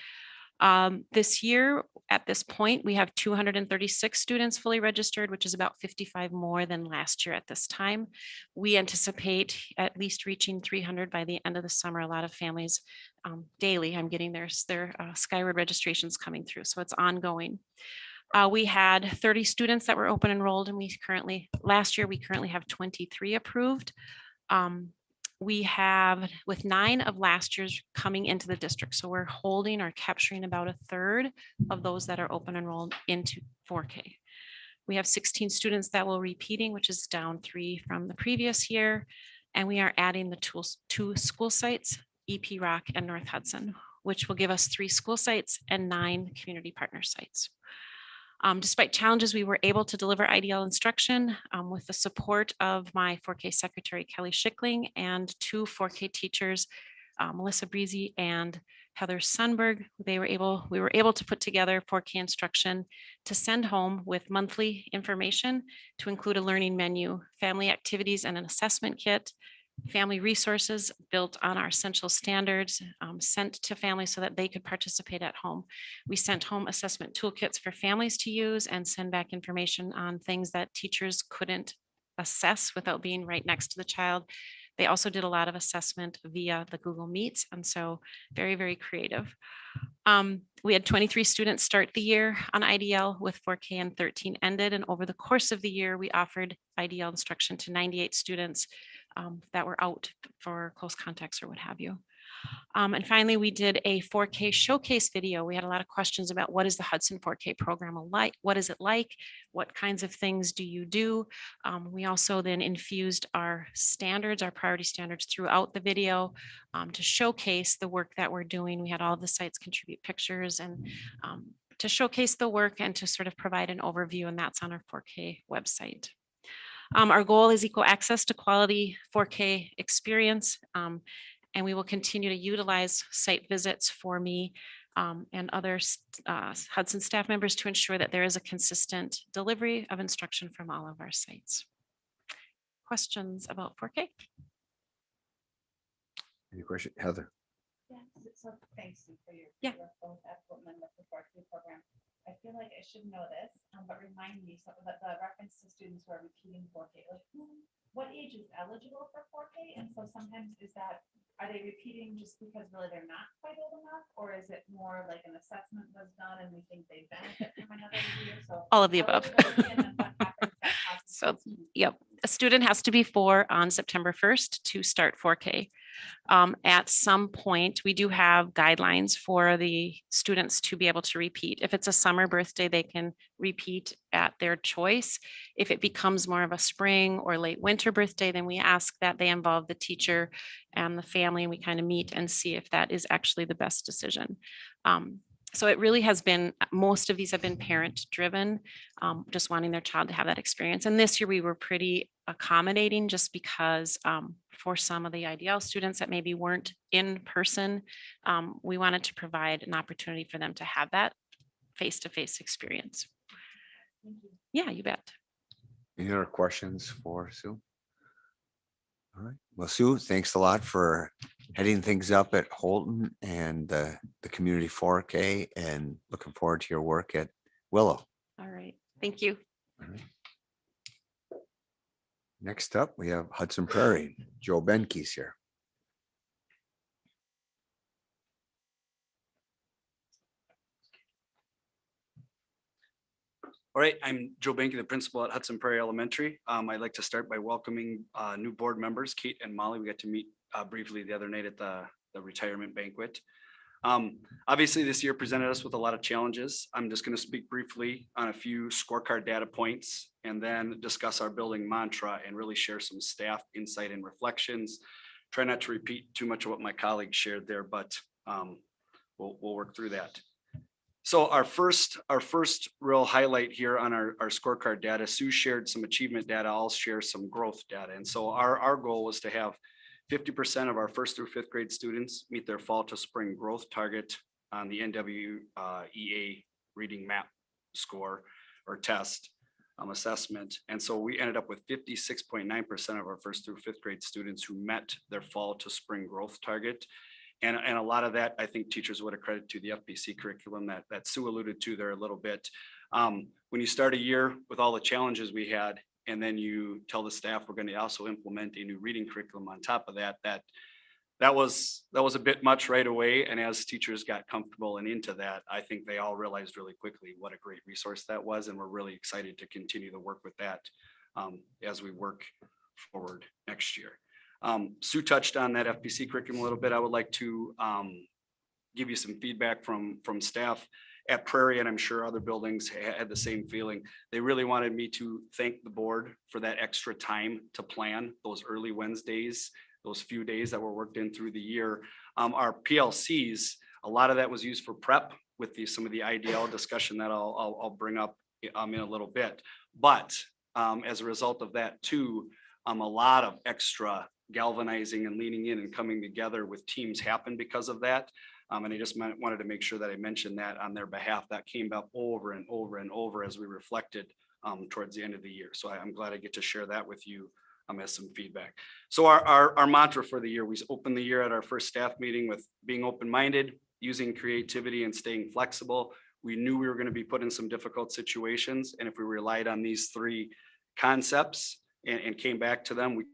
This year, at this point, we have 236 students fully registered, which is about 55 more than last year at this time. We anticipate at least reaching 300 by the end of the summer. A lot of families daily, I'm getting their Skyward registrations coming through, so it's ongoing. We had 30 students that were open enrolled, and last year, we currently have 23 approved. We have with 9 of last year's coming into the district. So we're holding or capturing about a third of those that are open enrolled into 4K. We have 16 students that will repeating, which is down 3 from the previous year. And we are adding the 2 school sites, EP Rock and North Hudson, which will give us 3 school sites and 9 community partner sites. Despite challenges, we were able to deliver IDL instruction with the support of my 4K secretary, Kelly Schickling, and 2 4K teachers, Melissa Breezy and Heather Sunberg. We were able to put together 4K instruction to send home with monthly information to include a learning menu, family activities, and an assessment kit, family resources built on our essential standards sent to families so that they could participate at home. We sent home assessment toolkits for families to use and send back information on things that teachers couldn't assess without being right next to the child. They also did a lot of assessment via the Google Meets, and so very, very creative. We had 23 students start the year on IDL with 4K and 13 ended. And over the course of the year, we offered IDL instruction to 98 students that were out for close contacts or what have you. And finally, we did a 4K showcase video. We had a lot of questions about what is the Hudson 4K program like? What is it like? What kinds of things do you do? We also then infused our standards, our priority standards throughout the video to showcase the work that we're doing. We had all the sites contribute pictures and to showcase the work and to sort of provide an overview, and that's on our 4K website. Our goal is equal access to quality 4K experience. And we will continue to utilize site visits for me and other Hudson staff members to ensure that there is a consistent delivery of instruction from all of our sites. Questions about 4K? Any question, Heather? So thanks for your. Yeah. Both excellent and the support to the program. I feel like I should know this, but remind me, so the reference to students who are repeating 4K, like what age is eligible for 4K? And so sometimes are they repeating just because really they're not quite old enough? Or is it more like an assessment was done and we think they benefit from another year? So All of the above. eligibility and then what happens that causes So, students to yep, a student has to be 4 on September 1st to start 4K. At some point, we do have guidelines for the students to be able to repeat. If it's a summer birthday, they can repeat at their choice. If it becomes more of a spring or late winter birthday, then we ask that they involve the teacher and the family, and we kind of meet and see if that is actually the best decision. So it really has been, most of these have been parent driven, just wanting their child to have that experience. And this year we were pretty accommodating just because for some of the IDL students that maybe weren't in person, we wanted to provide an opportunity for them to have that face-to-face experience. Yeah, you bet. Any other questions for Sue? All right. Well, Sue, thanks a lot for heading things up at Holton and the community 4K, and looking forward to your work at Willow. All right. Thank you. All right. Next up, we have Hudson Prairie. Joe Benke's here. All right, I'm Joe Benke, the principal at Hudson Prairie Elementary. I'd like to start by welcoming new board members, Kate and Molly. We got to meet briefly the other night at the retirement banquet. Obviously, this year presented us with a lot of challenges. I'm just going to speak briefly on a few scorecard data points and then discuss our building mantra and really share some staff insight and reflections. Try not to repeat too much of what my colleagues shared there, but we'll work through that. So our first real highlight here on our scorecard data, Sue shared some achievement data, I'll share some growth data. And so our goal was to have 50% of our 1st through 5th grade students meet their fall to spring growth target on the NWEA reading map score or test assessment. And so we ended up with 56.9% of our 1st through 5th grade students who met their fall to spring growth target. And a lot of that, I think teachers would accredit to the FPC curriculum that Sue alluded to there a little bit. When you start a year with all the challenges we had, and then you tell the staff we're going to also implement a new reading curriculum on top of that, that was a bit much right away. And as teachers got comfortable and into that, I think they all realized really quickly what a great resource that was. And we're really excited to continue to work with that as we work forward next year. Sue touched on that FPC curriculum a little bit. I would like to give you some feedback from staff at Prairie, and I'm sure other buildings had the same feeling. They really wanted me to thank the board for that extra time to plan those early Wednesdays, those few days that were worked in through the year. Our PLCs, a lot of that was used for prep with some of the IDL discussion that I'll bring up in a little bit. But as a result of that too, a lot of extra galvanizing and leaning in and coming together with teams happened because of that. And I just wanted to make sure that I mentioned that on their behalf. That came up over and over and over as we reflected towards the end of the year. So I'm glad I get to share that with you as some feedback. So our mantra for the year, we opened the year at our first staff meeting with being open-minded, using creativity and staying flexible. We knew we were going to be put in some difficult situations. And if we relied on these 3 concepts and came back to them, we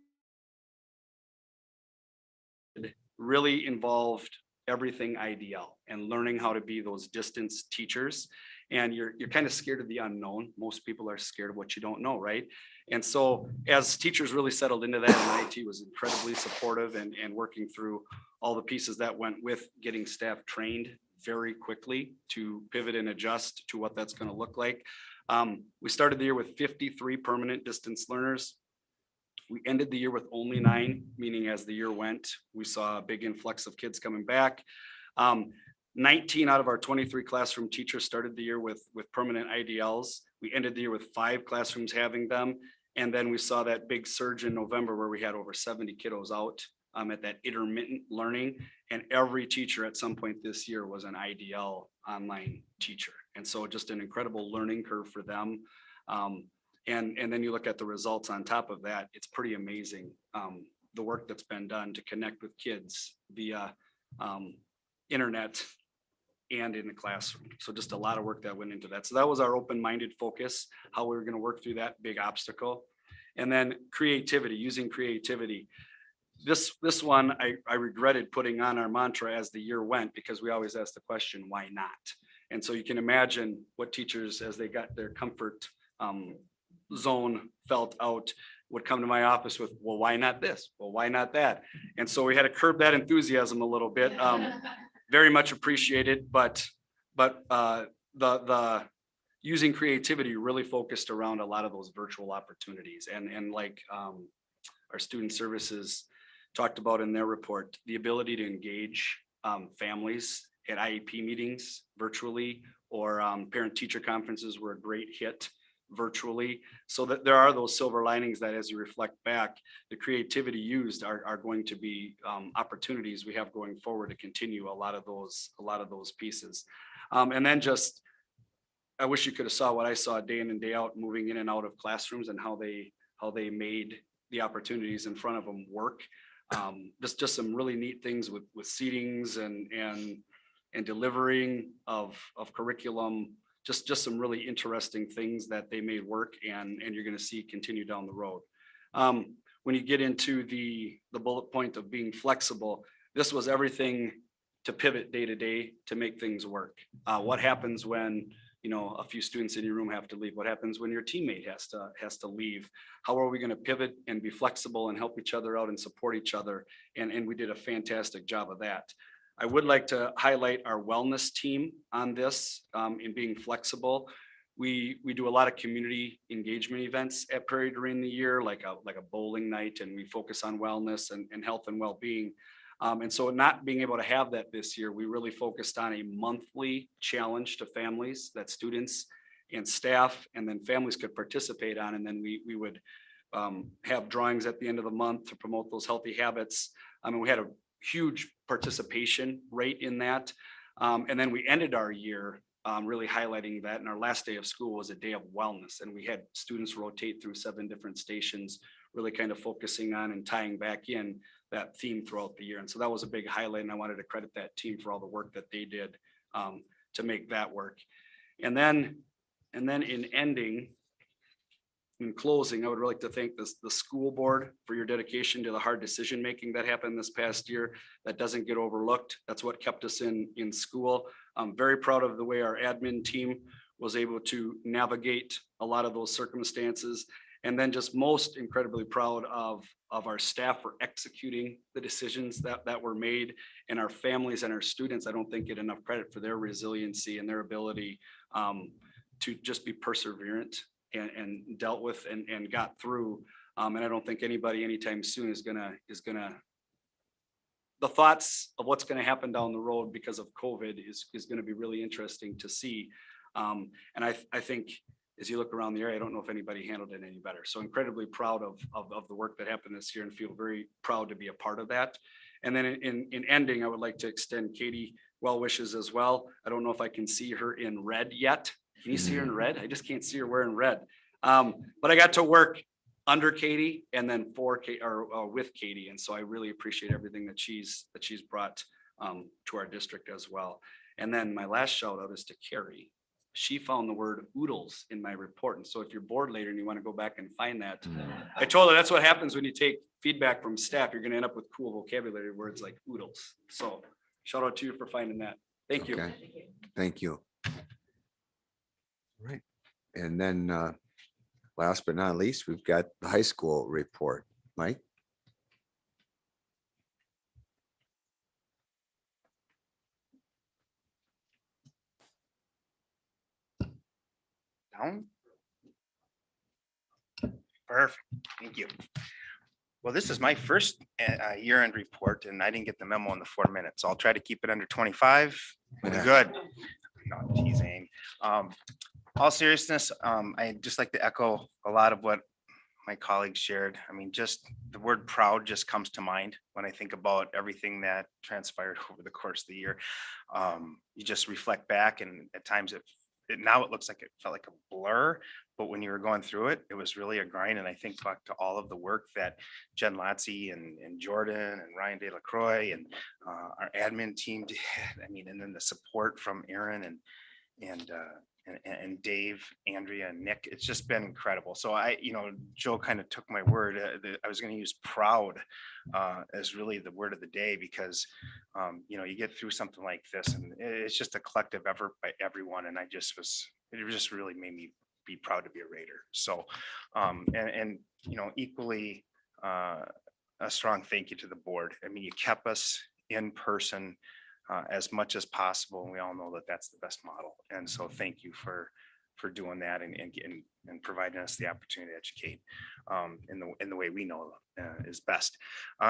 really involved everything IDL and learning how to be those distance teachers and you're kind of scared of the unknown. Most people are scared of what you don't know, right? And so as teachers really settled into that, and IT was incredibly supportive and working through all the pieces that went with getting staff trained very quickly to pivot and adjust to what that's going to look like. We started the year with 53 permanent distance learners. We ended the year with only 9, meaning as the year went, we saw a big influx of kids coming back. 19 out of our 23 classroom teachers started the year with permanent IDLs. We ended the year with 5 classrooms having them. And then we saw that big surge in November where we had over 70 kiddos out at that intermittent learning. And every teacher at some point this year was an IDL online teacher. And so just an incredible learning curve for them. And then you look at the results on top of that, it's pretty amazing. The work that's been done to connect with kids via internet and in the classroom. So just a lot of work that went into that. So that was our open-minded focus, how we were going to work through that big obstacle. And then creativity, using creativity. This one, I regretted putting on our mantra as the year went, because we always ask the question, why not? And so you can imagine what teachers, as they got their comfort zone felt out, would come to my office with, well, why not this? Well, why not that? And so we had to curb that enthusiasm a little bit. Very much appreciated, but the using creativity really focused around a lot of those virtual opportunities. And like our student services talked about in their report, the ability to engage families at IEP meetings virtually, or parent-teacher conferences were a great hit virtually. So that there are those silver linings that as you reflect back, the creativity used are going to be opportunities we have going forward to continue a lot of those pieces. And then just, I wish you could have saw what I saw day in and day out, moving in and out of classrooms, and how they made the opportunities in front of them work. Just some really neat things with seatings and delivering of curriculum. Just some really interesting things that they made work, and you're going to see continue down the road. When you get into the bullet point of being flexible, this was everything to pivot day to day to make things work. What happens when a few students in your room have to leave? What happens when your teammate has to leave? How are we going to pivot and be flexible and help each other out and support each other? And we did a fantastic job of that. I would like to highlight our wellness team on this in being flexible. We do a lot of community engagement events at Prairie during the year, like a bowling night, and we focus on wellness and health and well-being. And so not being able to have that this year, we really focused on a monthly challenge to families that students and staff and then families could participate on. And then we would have drawings at the end of the month to promote those healthy habits. And we had a huge participation rate in that. And then we ended our year really highlighting that. And our last day of school was a day of wellness. And we had students rotate through 7 different stations, really kind of focusing on and tying back in that theme throughout the year. And so that was a big highlight. And I wanted to credit that team for all the work that they did to make that work. And then in ending, in closing, I would really like to thank the school board for your dedication to the hard decision making that happened this past year. That doesn't get overlooked. That's what kept us in school. I'm very proud of the way our admin team was able to navigate a lot of those circumstances. And then just most incredibly proud of our staff for executing the decisions that were made, and our families and our students. I don't think get enough credit for their resiliency and their ability to just be perseverant and dealt with and got through. And I don't think anybody anytime soon is gonna, the thoughts of what's gonna happen down the road because of COVID is gonna be really interesting to see. And I think as you look around the area, I don't know if anybody handled it any better. So incredibly proud of the work that happened this year and feel very proud to be a part of that. And then in ending, I would like to extend Katie well wishes as well. I don't know if I can see her in red yet. Can you see her in red? I just can't see her wearing red. But I got to work under Katie and then for Katie or with Katie. And so I really appreciate everything that she's brought to our district as well. And then my last shout out is to Carrie. She found the word oodles in my report. And so if you're bored later and you want to go back and find that, I told her that's what happens when you take feedback from staff. You're going to end up with cool vocabulary words like oodles. So shout out to you for finding that. Thank you. Okay. Thank you. Right. And then last but not least, we've got the high school report. Mike? Down? Perfect, thank you. Well, this is my first year-end report and I didn't get the memo in the 4 minutes. I'll try to keep it under 25. Yeah. Good. Not teasing. All seriousness, I'd just like to echo a lot of what my colleagues shared. I mean, just the word proud just comes to mind when I think about everything that transpired over the course of the year. You just reflect back and at times now it looks like it felt like a blur, but when you were going through it, it was really a grind. And I think back to all of the work that Jen Lotzie and Jordan and Ryan De La Croix and our admin team did. I mean, and then the support from Aaron and Dave, Andrea, and Nick. It's just been incredible. So Joe kind of took my word. I was going to use proud as really the word of the day because, you get through something like this and it's just a collective effort by everyone. And it just really made me be proud to be a Raider. So, equally a strong thank you to the board. I mean, you kept us in person as much as possible. And we all know that that's the best model. And so thank you for doing that and providing us the opportunity to educate in the way we know is best.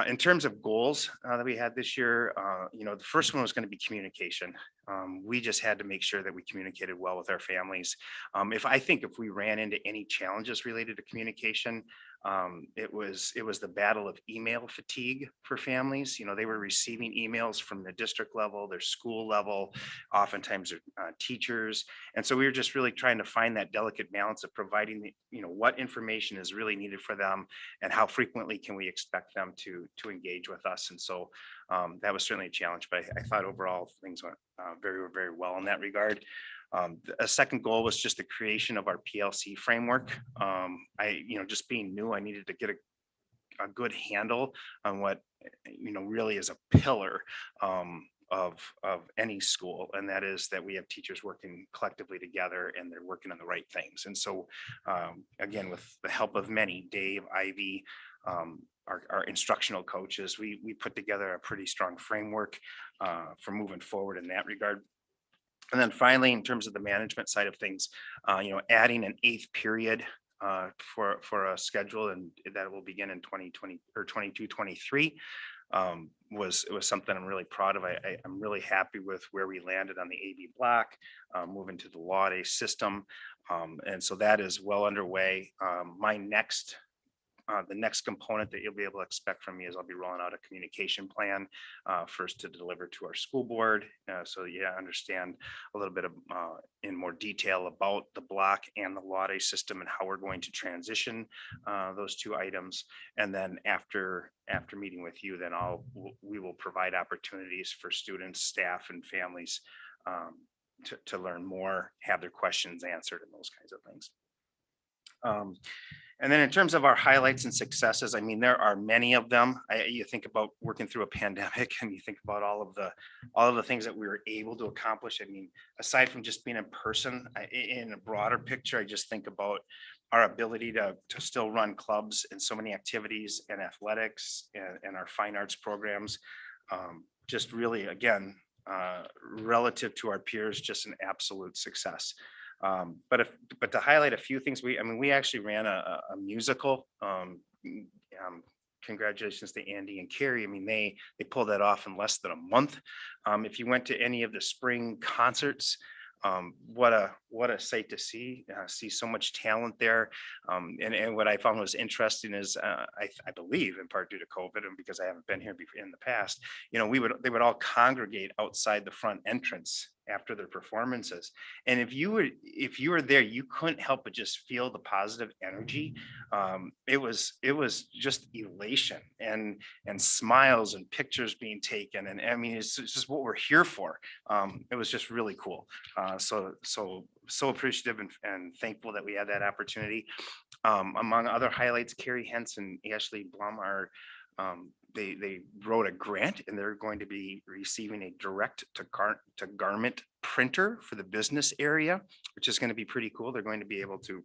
In terms of goals that we had this year, the first one was going to be communication. We just had to make sure that we communicated well with our families. If we ran into any challenges related to communication, it was the battle of email fatigue for families. They were receiving emails from the district level, their school level, oftentimes their teachers. And so we were just really trying to find that delicate balance of providing what information is really needed for them and how frequently can we expect them to engage with us. And so that was certainly a challenge, but I thought overall things went very, very well in that regard. A second goal was just the creation of our PLC framework. Just being new, I needed to get a good handle on what, really is a pillar of any school. And that is that we have teachers working collectively together and they're working on the right things. And so, again, with the help of many, Dave, Ivy, our instructional coaches, we put together a pretty strong framework for moving forward in that regard. And then finally, in terms of the management side of things, adding an 8th period for a schedule and that will begin in 2020 or 22-23 was something I'm really proud of. I'm really happy with where we landed on the AB block, moving to the Law Day system. And so that is well underway. The next component that you'll be able to expect from me is I'll be rolling out a communication plan first to deliver to our school board. So you understand a little bit of in more detail about the block and the Law Day system and how we're going to transition those two items. And then after meeting with you, then we will provide opportunities for students, staff, and families to learn more, have their questions answered, and those kinds of things. And then in terms of our highlights and successes, I mean, there are many of them. You think about working through a pandemic and you think about all of the things that we were able to accomplish. I mean, aside from just being in person, in a broader picture, I just think about our ability to still run clubs and so many activities and athletics and our fine arts programs. Just really, again, relative to our peers, just an absolute success. But to highlight a few things, we actually ran a musical. Congratulations to Andy and Carrie. I mean, they pulled that off in less than a month. If you went to any of the spring concerts, what a sight to see so much talent there. And what I found was interesting is I believe in part due to COVID and because I haven't been here before in the past, they would all congregate outside the front entrance after their performances. And if you were there, you couldn't help but just feel the positive energy. It was just elation and smiles and pictures being taken. And I mean, it's just what we're here for. It was just really cool. So appreciative and thankful that we had that opportunity. Among other highlights, Carrie Hentz and Ashley Blum are they wrote a grant and they're going to be receiving a direct to garment printer for the business area, which is going to be pretty cool. They're going to be able to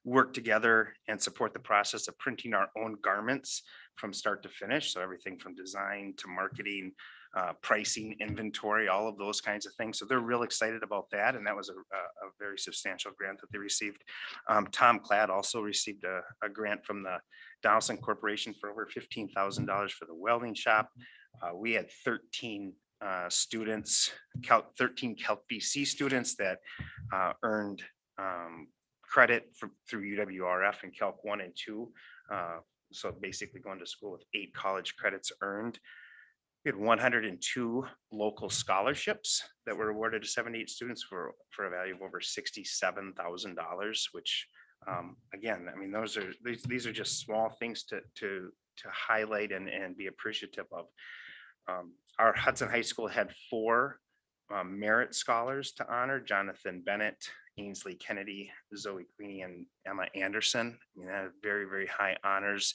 work together and support the process of printing our own garments from start to finish. So everything from design to marketing, pricing, inventory, all of those kinds of things. So they're real excited about that. And that was a very substantial grant that they received. Tom Cladd also received a grant from the Donaldson Corporation for over $15,000 for the welding shop. We had 13 students, 13 Calc BC students that earned credit through UWRF and Calc 1 and 2. So basically going to school with 8 college credits earned. We had 102 local scholarships that were awarded to 78 students for a value of over $67,000, which again, I mean, these are just small things to highlight and be appreciative of. Our Hudson High School had 4 merit scholars to honor: Jonathan Bennett, Ainsley Kennedy, Zoe Queenie, and Emma Anderson. I mean, that had very, very high honors.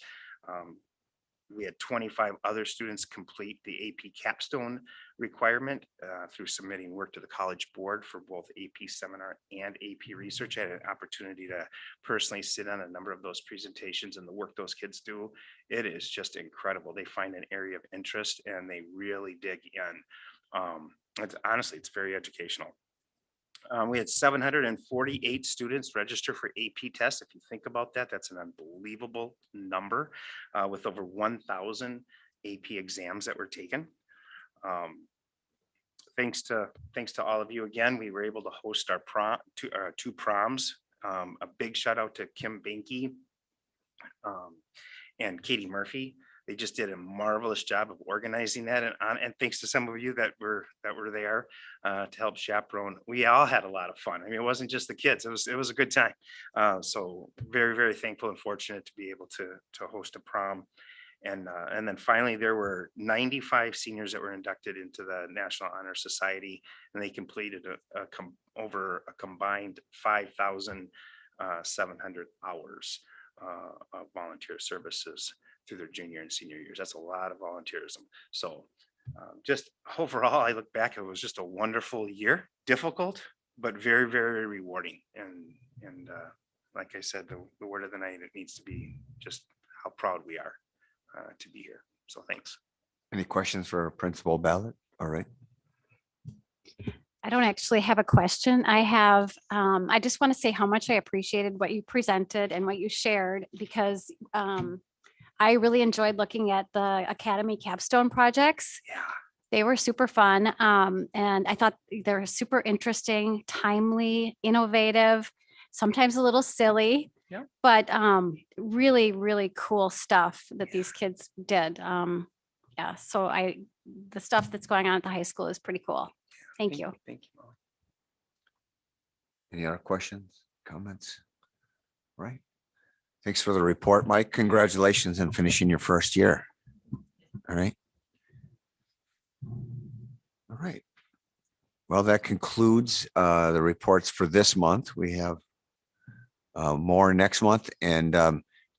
We had 25 other students complete the AP capstone requirement through submitting work to the College Board for both AP seminar and AP research. I had an opportunity to personally sit on a number of those presentations, and the work those kids do, it is just incredible. They find an area of interest and they really dig in. Honestly, it's very educational. We had 748 students register for AP tests. If you think about that, that's an unbelievable number with over 1,000 AP exams that were taken. Thanks to all of you again, we were able to host our two proms. A big shout out to Kim Banky and Katie Murphy. They just did a marvelous job of organizing that, and thanks to some of you that were there to help chaperone. We all had a lot of fun. I mean, it wasn't just the kids; it was a good time. So very, very thankful and fortunate to be able to host a prom, and then finally there were 95 seniors that were inducted into the National Honor Society, and they completed over a combined 5,700 hours of volunteer services through their junior and senior years. That's a lot of volunteerism. So just overall, I look back, it was just a wonderful year, difficult, but very, very rewarding. And like I said, the word of the night, it needs to be just how proud we are to be here. So thanks. Any questions for Principal Ballard? All right. I don't actually have a question. I just want to say how much I appreciated what you presented and what you shared, because I really enjoyed looking at the Academy capstone projects. Yeah. They were super fun. And I thought they were super interesting, timely, innovative, sometimes a little silly, yeah, but really, really cool stuff that these kids did. Yeah. So the stuff that's going on at the high school is pretty cool. Thank you. Thank you, Molly. Any other questions, comments? Right. Thanks for the report, Mike. Congratulations on finishing your first year. All right. All right. Well, that concludes the reports for this month. We have more next month, and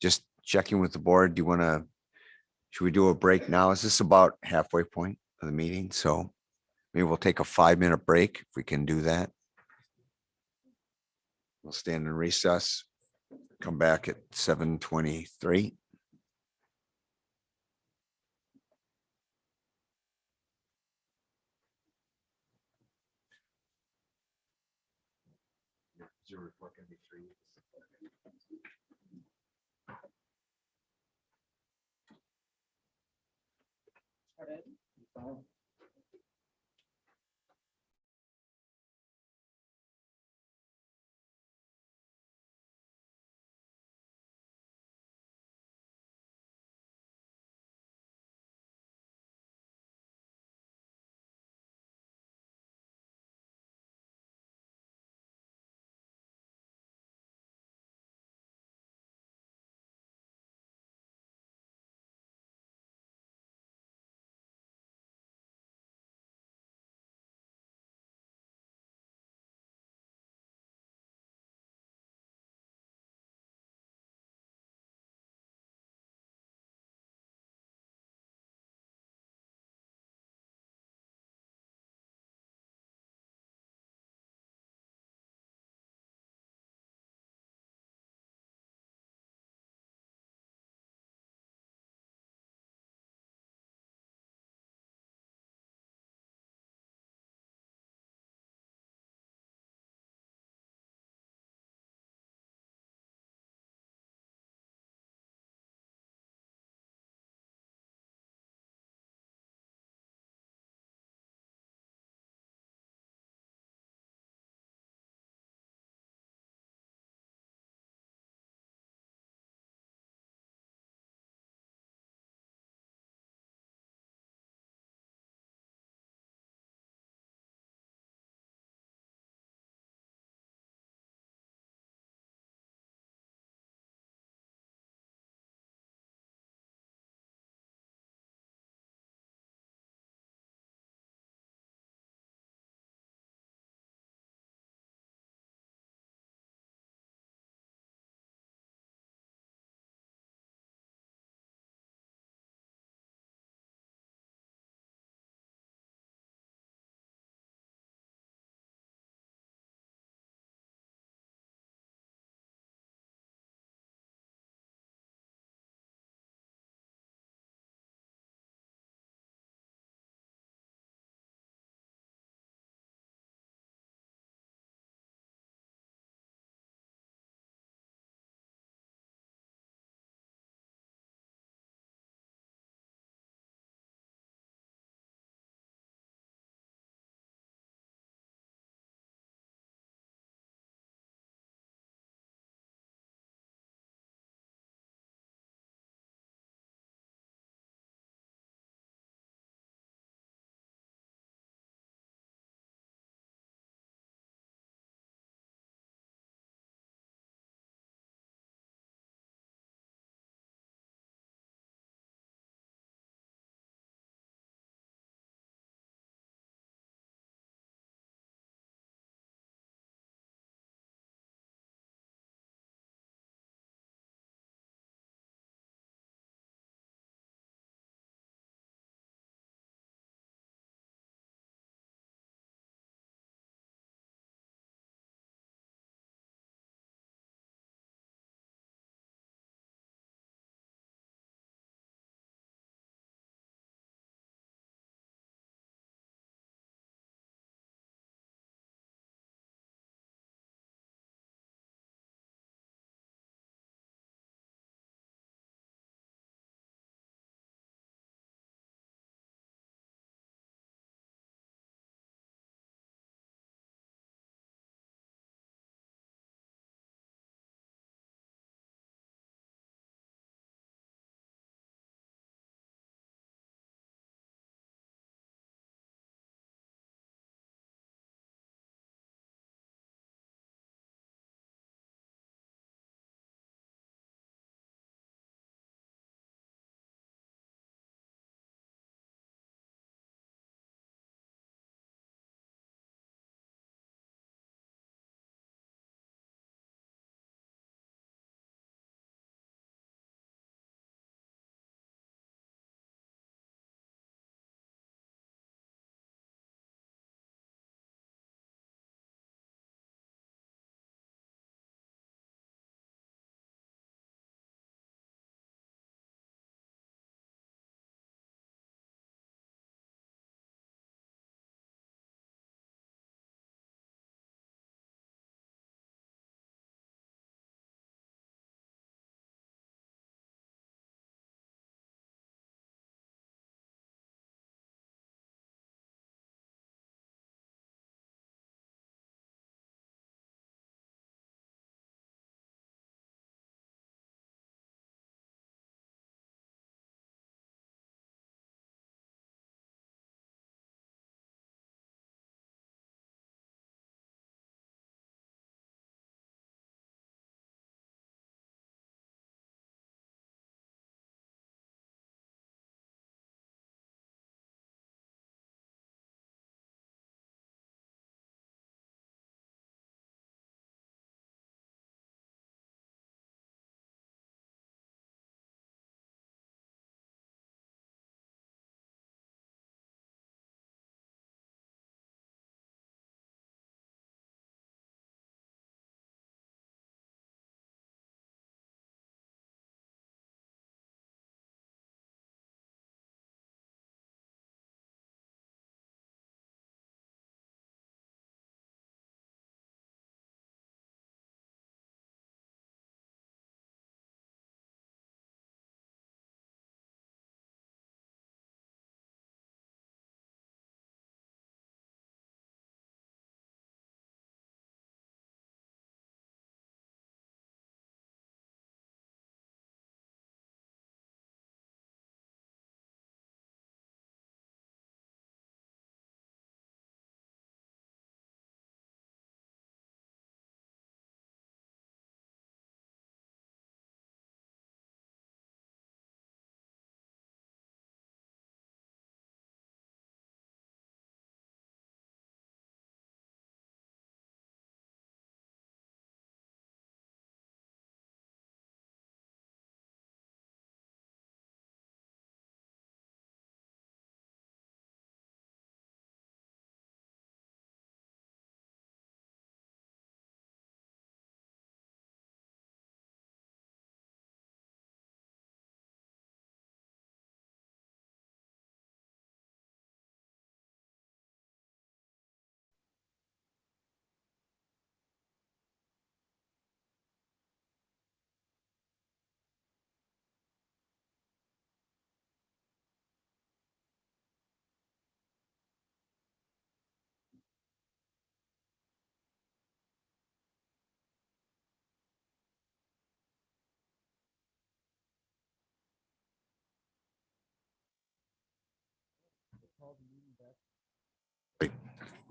just checking with the board. Should we do a break now? Is this about halfway point of the meeting? So maybe we'll take a 5-minute break if we can do that. We'll stand in recess. Come back at 7:23. Is your report going to be 3 weeks?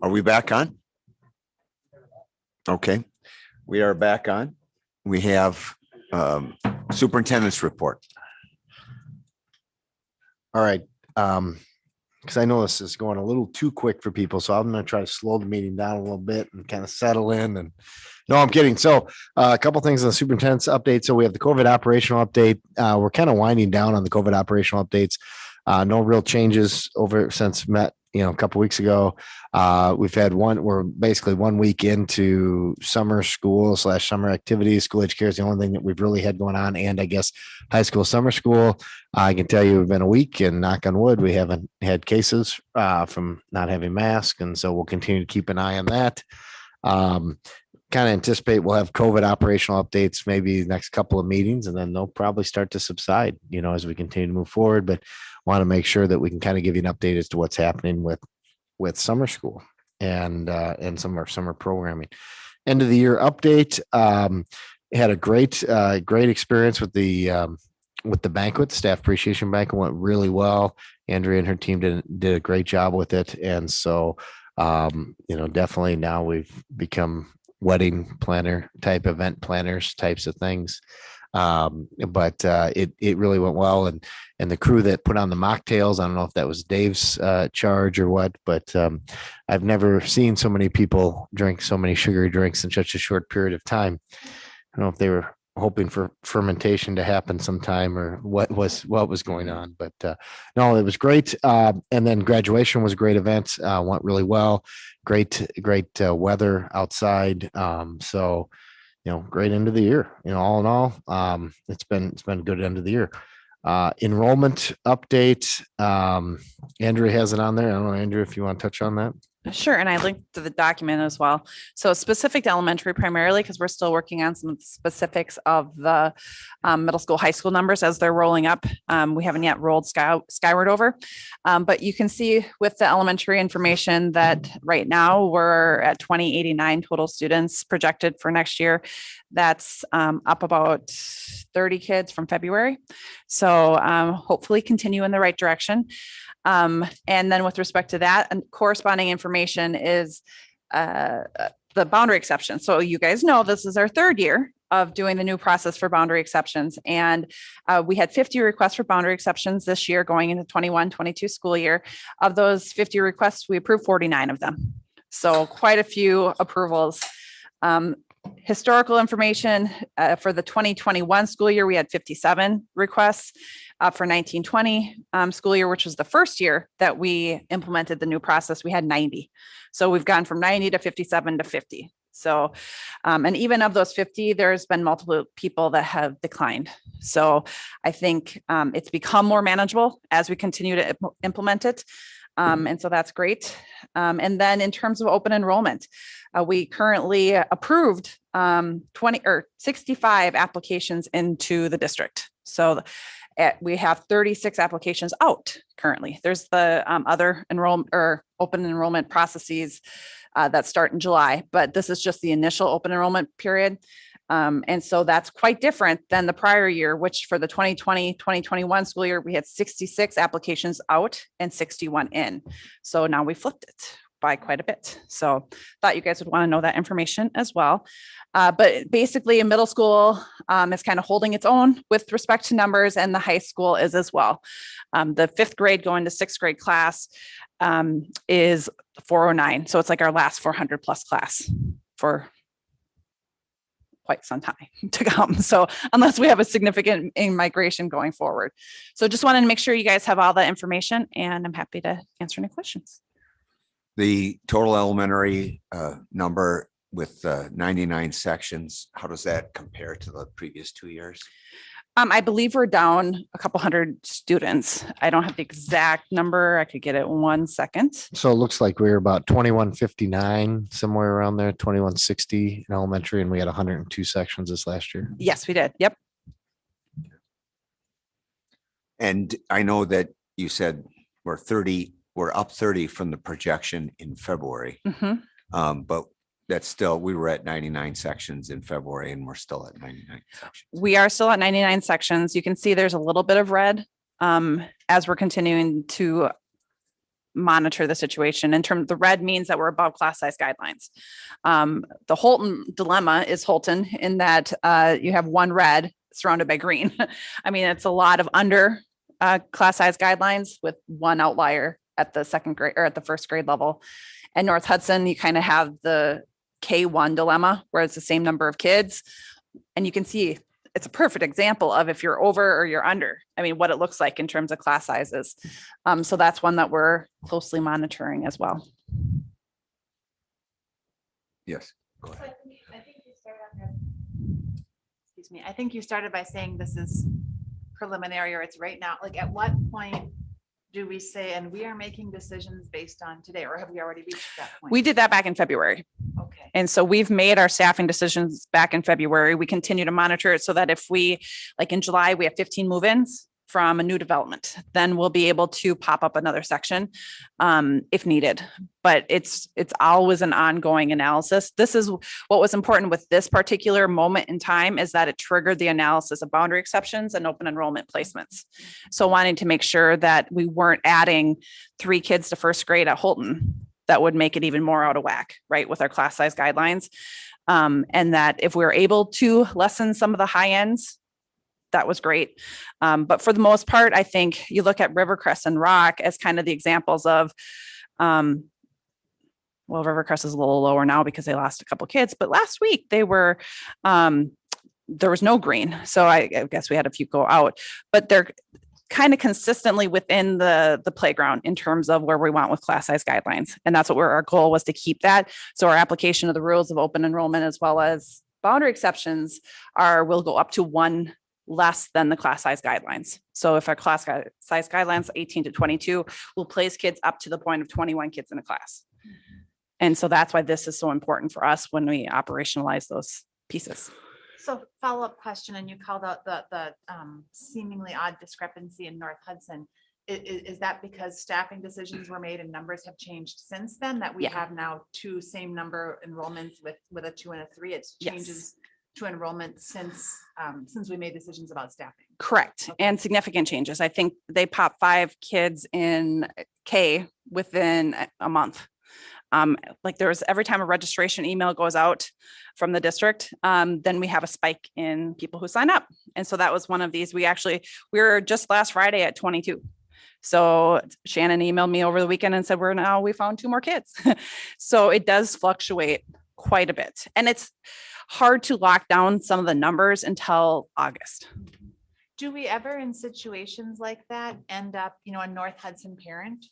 Are we back on? Okay, we are back on. We have superintendent's report. All right. Because I know this is going a little too quick for people, so I'm going to try to slow the meeting down a little bit and kind of settle in. And no, I'm kidding. So a couple things on the superintendent's update. So we have the COVID operational update. We're kind of winding down on the COVID operational updates. No real changes over since met, a couple weeks ago. We've had we're basically 1 week into summer school / summer activities. School age care is the only thing that we've really had going on. And I guess high school, summer school, I can tell you we've been a week, and knock on wood, we haven't had cases from not having masks. And so we'll continue to keep an eye on that. Kind of anticipate we'll have COVID operational updates maybe the next couple of meetings, and then they'll probably start to subside, as we continue to move forward. But want to make sure that we can kind of give you an update as to what's happening with summer school and some of our summer programming. End of the year update. Had a great experience with the banquet. Staff appreciation banquet went really well. Andrea and her team did a great job with it. And so, definitely now we've become wedding planner type, event planners types of things. But it really went well. And the crew that put on the mocktails, I don't know if that was Dave's charge or what, but I've never seen so many people drink so many sugary drinks in such a short period of time. I don't know if they were hoping for fermentation to happen sometime or what was going on, but no, it was great. And then graduation was a great event, went really well. Great weather outside. So, great end of the year, all in all, it's been a good end of the year. Enrollment update. Andrea has it on there. I don't know, Andrea, if you want to touch on that. Sure. And I linked to the document as well. So specific to elementary primarily, because we're still working on some of the specifics of the middle school, high school numbers as they're rolling up. We haven't yet rolled skyward over. But you can see with the elementary information that right now we're at 2089 total students projected for next year. That's up about 30 kids from February. So hopefully continue in the right direction. And then with respect to that, and corresponding information is the boundary exception. So you guys know this is our third year of doing the new process for boundary exceptions. And we had 50 requests for boundary exceptions this year going into 21-22 school year. Of those 50 requests, we approved 49 of them. So quite a few approvals. Historical information for the 2021 school year, we had 57 requests. For 1920 school year, which was the first year that we implemented the new process, we had 90. So we've gone from 90 to 57 to 50. So, and even of those 50, there's been multiple people that have declined. So I think it's become more manageable as we continue to implement it. And so that's great. And then in terms of open enrollment, we currently approved 65 applications into the district. So we have 36 applications out currently. There's the other enrollment or open enrollment processes that start in July, but this is just the initial open enrollment period. And so that's quite different than the prior year, which for the 2020-2021 school year, we had 66 applications out and 61 in. So now we flipped it by quite a bit. So thought you guys would want to know that information as well. But basically in middle school is kind of holding its own with respect to numbers, and the high school is as well. The 5th grade going to 6th grade class is 409. So it's like our last 400 plus class for quite some time to come. So unless we have a significant migration going forward. So just wanted to make sure you guys have all the information, and I'm happy to answer any questions. The total elementary number with 99 sections, how does that compare to the previous 2 years? I believe we're down a couple hundred students. I don't have the exact number. I could get it 1 second. So it looks like we were about 2159, somewhere around there, 2160 in elementary, and we had 102 sections this last year. Yes, we did. Yep. And I know that you said we're up 30 from the projection in February. Mm-hmm. But that's still, we were at 99 sections in February, and we're still at 99 sections. We are still at 99 sections. You can see there's a little bit of red as we're continuing to monitor the situation. In terms, the red means that we're above class size guidelines. The Holton dilemma is Holton in that you have one red surrounded by green. I mean, it's a lot of under class size guidelines with one outlier at the second grade or at the first grade level. And North Hudson, you kind of have the K1 dilemma where it's the same number of kids. And you can see it's a perfect example of if you're over or you're under, I mean, what it looks like in terms of class sizes. So that's one that we're closely monitoring as well. Yes. Go ahead. Excuse me, I think you started by saying this is preliminary or it's right now. Like at what point do we say, and we are making decisions based on today, or have we already reached that point? We did that back in February. Okay. And so we've made our staffing decisions back in February. We continue to monitor it so that if we, like in July, we have 15 move-ins from a new development, then we'll be able to pop up another section if needed. But it's always an ongoing analysis. This is what was important with this particular moment in time is that it triggered the analysis of boundary exceptions and open enrollment placements. So wanting to make sure that we weren't adding 3 kids to first grade at Holton, that would make it even more out of whack, right, with our class size guidelines. And that if we're able to lessen some of the high ends, that was great. But for the most part, I think you look at Rivercrest and Rock as kind of the examples of, well, Rivercrest is a little lower now because they lost a couple kids, but last week they were, there was no green. So I guess we had a few go out, but they're kind of consistently within the playground in terms of where we want with class size guidelines. And that's what our goal was to keep that. So our application of the rules of open enrollment as well as boundary exceptions will go up to 1 less than the class size guidelines. So if our class size guidelines 18 to 22, we'll place kids up to the point of 21 kids in a class. And so that's why this is so important for us when we operationalize those pieces. So follow-up question, and you called out the seemingly odd discrepancy in North Hudson. Is that because staffing decisions were made and numbers have changed since then, that we Yeah. have now 2 same number enrollments with a 2 and a 3? It's changes to enrollment since we made decisions about staffing. Correct. And significant changes. I think they popped 5 kids in K within a month. Like there was every time a registration email goes out from the district, then we have a spike in people who sign up. And so that was one of these. We were just last Friday at 22. So Shannon emailed me over the weekend and said, we found 2 more kids. So it does fluctuate quite a bit. And it's hard to lock down some of the numbers until August. Do we ever in situations like that end up, a North Hudson parent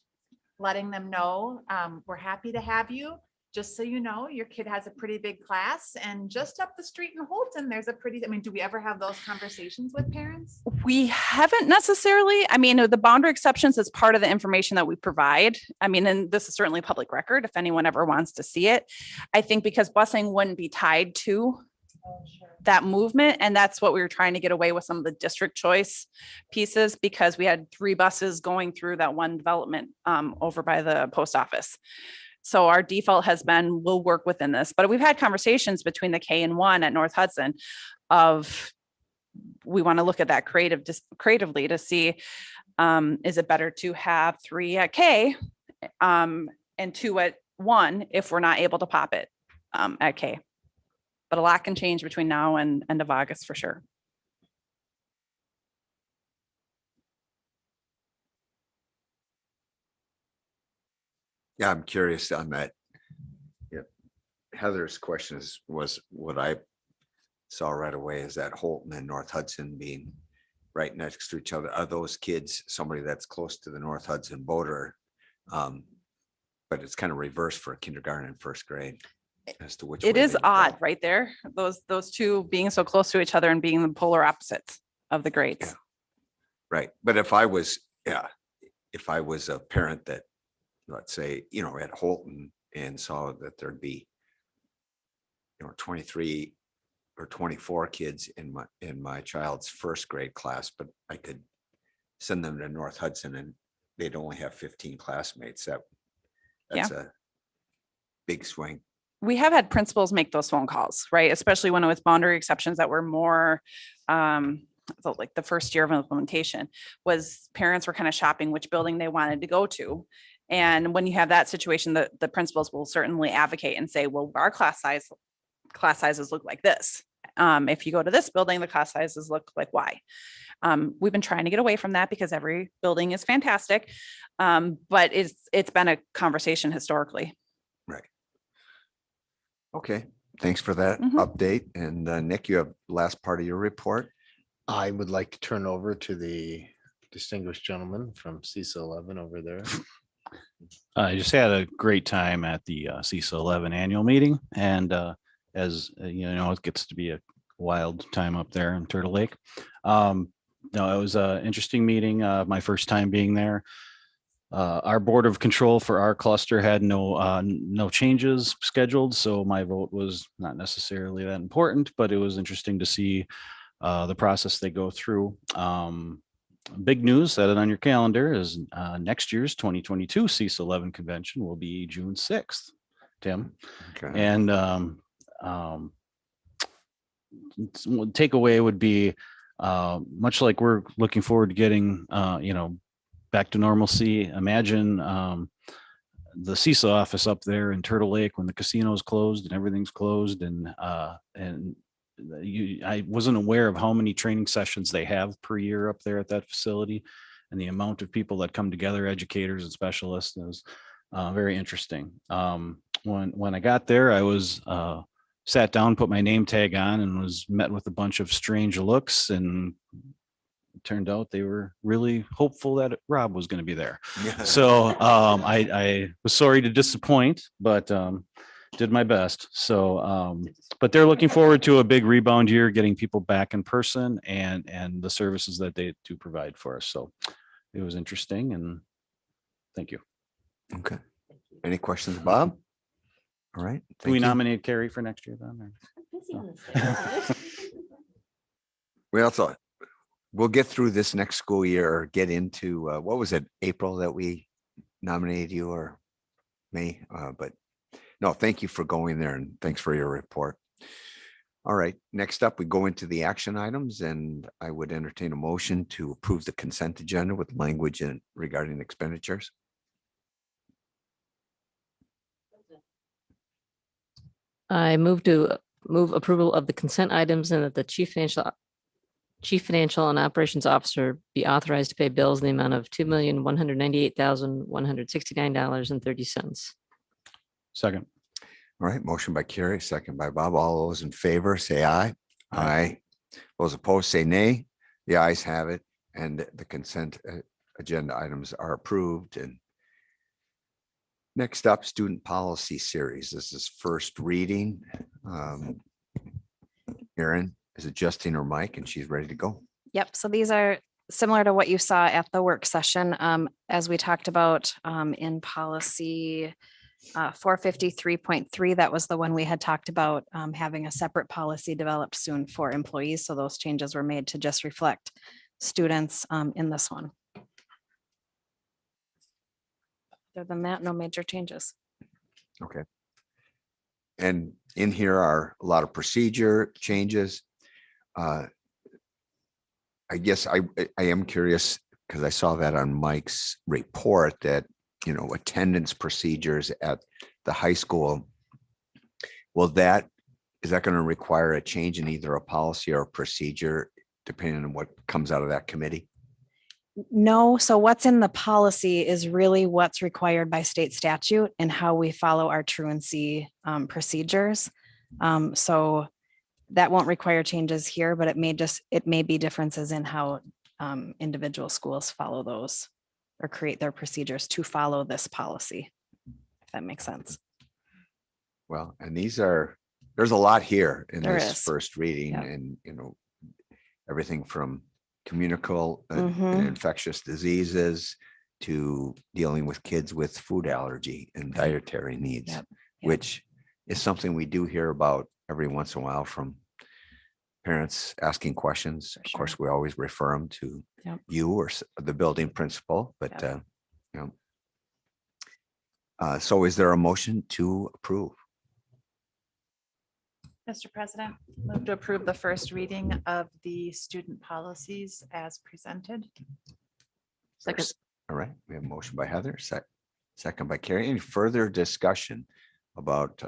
letting them know, we're happy to have you, just so you know, your kid has a pretty big class, and just up the street in Holton, there's do we ever have those conversations with parents? We haven't necessarily. I mean, the boundary exceptions is part of the information that we provide. I mean, and this is certainly public record if anyone ever wants to see it. I think because busing wouldn't be tied to that movement. And that's what we were trying to get away with some of the district choice pieces, because we had 3 buses going through that one development over by the post office. So our default has been, we'll work within this, but we've had conversations between the K and 1 at North Hudson of, we want to look at that creatively to see, is it better to have 3 at K and 2 at 1 if we're not able to pop it at K. But a lot can change between now and end of August for sure. Yeah, I'm curious on that. Yeah. Heather's question was what I saw right away is that Holton and North Hudson being right next to each other. Are those kids somebody that's close to the North Hudson border? But it's kind of reversed for kindergarten and first grade as to which it way is they odd go. right there. Those 2 being so close to each other and being the polar opposites of the grades. Yeah. Right. But if I was a parent that, let's say, at Holton and saw that there'd be, 23 or 24 kids in my child's first grade class, but I could send them to North Hudson and they'd only have 15 classmates. That's a big swing. We have had principals make those phone calls, right? Especially when it was boundary exceptions that were more like the first year of implementation, was parents were kind of shopping which building they wanted to go to. And when you have that situation, the principals will certainly advocate and say, well, our class sizes look like this. If you go to this building, the class sizes look like Y. We've been trying to get away from that because every building is fantastic. But it's been a conversation historically. Right. Okay, thanks for that Mhm. update. And Nick, you have last part of your report. I would like to turn over to the distinguished gentleman from CISA 11 over there. I just had a great time at the CISA 11 annual meeting, and as you know, it gets to be a wild time up there in Turtle Lake. No, it was an interesting meeting. My first time being there. Our board of control for our cluster had no changes scheduled, so my vote was not necessarily that important, but it was interesting to see the process they go through. Big news, set it on your calendar, is next year's 2022 CISA 11 convention will be June 6th, Tim. Okay. And takeaway would be much like we're looking forward to getting, back to normalcy. Imagine the CISA office up there in Turtle Lake when the casino's closed and everything's closed, and I wasn't aware of how many training sessions they have per year up there at that facility, and the amount of people that come together, educators and specialists. It was very interesting. When I got there, I was sat down, put my name tag on, and was met with a bunch of strange looks, and it turned out they were really hopeful that Rob was going to be there. So I was sorry to disappoint, but did my best. So, but they're looking forward to a big rebound year, getting people back in person and the services that they do provide for us. So it was interesting, and thank you. Okay. Any questions, Bob? All right. Do we thank you. nominate Carrie for next year then? So we'll get through this next school year, or get into, what was it, April that we nominated you, or May? But no, thank you for going there, and thanks for your report. All right, next up, we go into the action items, and I would entertain a motion to approve the consent agenda with language regarding expenditures. I move approval of the consent items, and that the chief financial and operations officer be authorized to pay bills in the amount of $2,198,169.30. Second. All right, motion by Carrie, second by Bob. All those in favor, say aye. Aye. Those opposed, say nay. The ayes have it, and the consent agenda items are approved. And next up, student policy series. This is first reading. Erin is adjusting her mic, and she's ready to go. Yep. So these are similar to what you saw at the work session. As we talked about in policy 453.3, that was the one we had talked about having a separate policy developed soon for employees. So those changes were made to just reflect students in this one. Other than that, no major changes. Okay. And in here are a lot of procedure changes. I guess I am curious, because I saw that on Mike's report, that, attendance procedures at the high school. Is that going to require a change in either a policy or a procedure, depending on what comes out of that committee? No. So what's in the policy is really what's required by state statute and how we follow our truancy procedures. So that won't require changes here, but it may be differences in how individual schools follow those or create their procedures to follow this policy, if that makes sense. Well, and there's a lot here in There this is. first reading, Yep. and, everything from communicable and Mhm. infectious diseases to dealing with kids with food allergy and dietary needs, Yep. which is something we do hear about every once in a while from parents asking questions. Of course, we always refer them to Yep. you or the building principal, but, so is there a motion to approve? Mr. President, move to approve the first reading of the student policies as presented. Second. All right, we have a motion by Heather, second by Carrie. Any further discussion about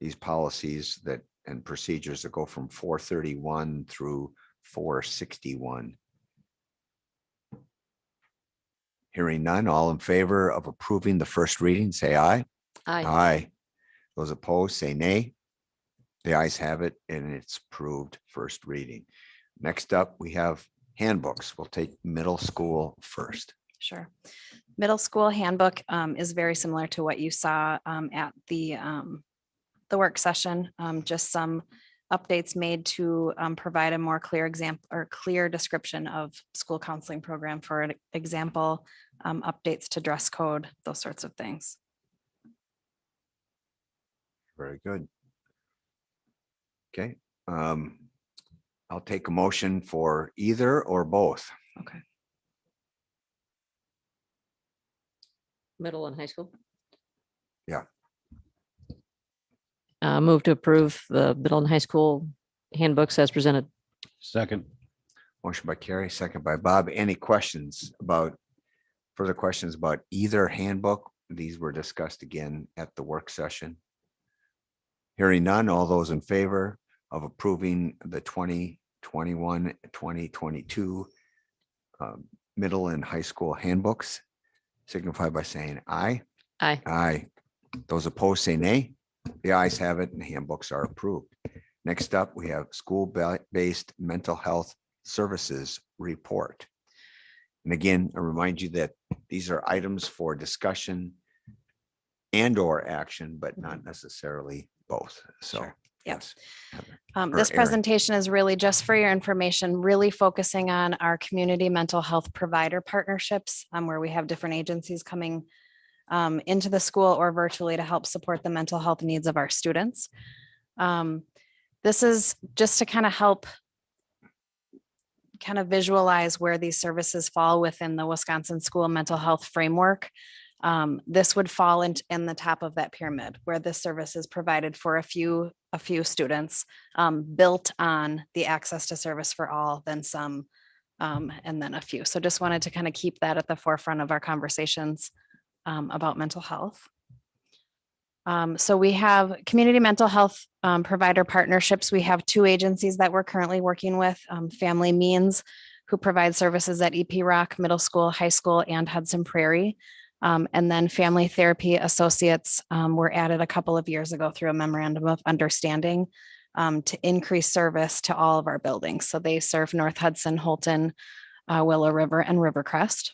these policies that and procedures that go from 431 through 461? Hearing none, all in favor of approving the first reading, say aye. Aye. Aye. Those opposed, say nay. The ayes have it, and it's approved first reading. Next up, we have handbooks. We'll take middle school first. Sure. Middle school handbook is very similar to what you saw at the work session. Just some updates made to provide a more clear example or clear description of school counseling program, for an example, updates to dress code, those sorts of things. Very good. Okay. I'll take a motion for either or both. Okay. Middle and high school. Yeah. Move to approve the middle and high school handbooks as presented. Second. Motion by Carrie, second by Bob. Any further questions about either handbook? These were discussed again at the work session. Hearing none, all those in favor of approving the 2021-2022 middle and high school handbooks signify by saying aye. Aye. Aye. Those opposed say nay. The ayes have it and the handbooks are approved. Next up, we have school-based mental health services report. And again, I remind you that these are items for discussion and or action, but not necessarily both. So, Sure. Yep. yes. This Erin. presentation is really just for your information, really focusing on our community mental health provider partnerships, where we have different agencies coming into the school or virtually to help support the mental health needs of our students. This is just to kind of help visualize where these services fall within the Wisconsin School Mental Health Framework. This would fall in the top of that pyramid, where this service is provided for a few students, built on the access to service for all, then some, and then a few. So just wanted to kind of keep that at the forefront of our conversations about mental health. So we have community mental health provider partnerships. We have two agencies that we're currently working with, Family Means, who provide services at EP Rock Middle School, High School, and Hudson Prairie. And then Family Therapy Associates were added a couple of years ago through a memorandum of understanding to increase service to all of our buildings. So they serve North Hudson, Holton, Willow River, and Rivercrest.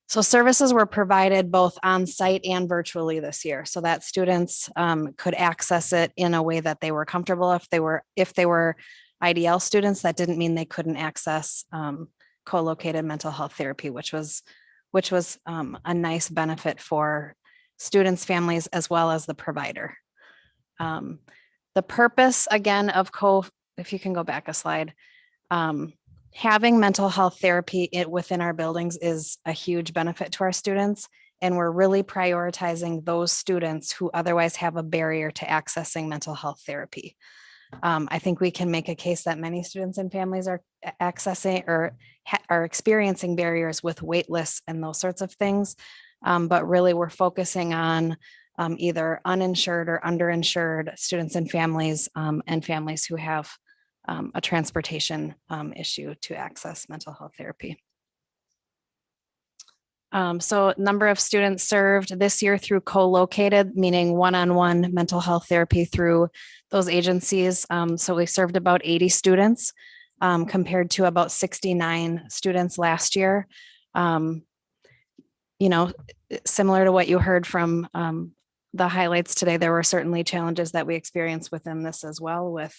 So services were provided both on site and virtually this year, so that students could access it in a way that they were comfortable. If they were IDL students, that didn't mean they couldn't access co-located mental health therapy, which was a nice benefit for students, families, as well as the provider. The purpose, again, of if you can go back a slide, having mental health therapy within our buildings is a huge benefit to our students, and we're really prioritizing those students who otherwise have a barrier to accessing mental health therapy. I think we can make a case that many students and families are accessing or are experiencing barriers with wait lists and those sorts of things. But really we're focusing on either uninsured or underinsured students and families who have a transportation issue to access mental health therapy. So number of students served this year through co-located, meaning one-on-one mental health therapy through those agencies. So we served about 80 students compared to about 69 students last year. Similar to what you heard from the highlights today, there were certainly challenges that we experienced within this as well, with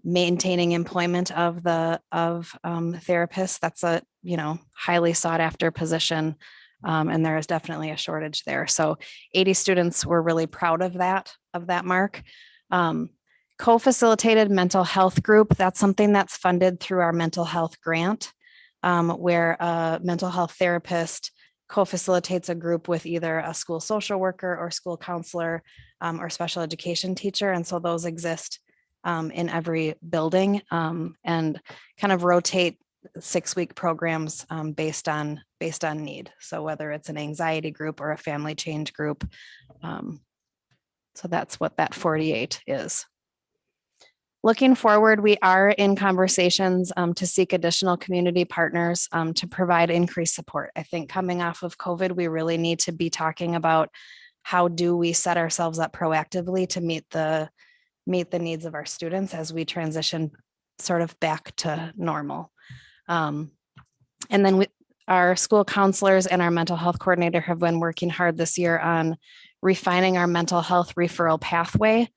maintaining employment of therapists. That's a highly sought after position, and there is definitely a shortage there. So 80 students were really proud of that mark. Co-facilitated mental health group, that's something that's funded through our mental health grant, where a mental health therapist co-facilitates a group with either a school social worker or school counselor or special education teacher. And so those exist in every building and kind of rotate 6-week programs based on based on need. So whether it's an anxiety group or a family change group. So that's what that 48 is. Looking forward, we are in conversations to seek additional community partners to provide increased support. I think coming off of COVID, we really need to be talking about how do we set ourselves up proactively to meet the needs of our students as we transition sort of back to normal. And then our school counselors and our mental health coordinator have been working hard this year on refining our mental health referral pathway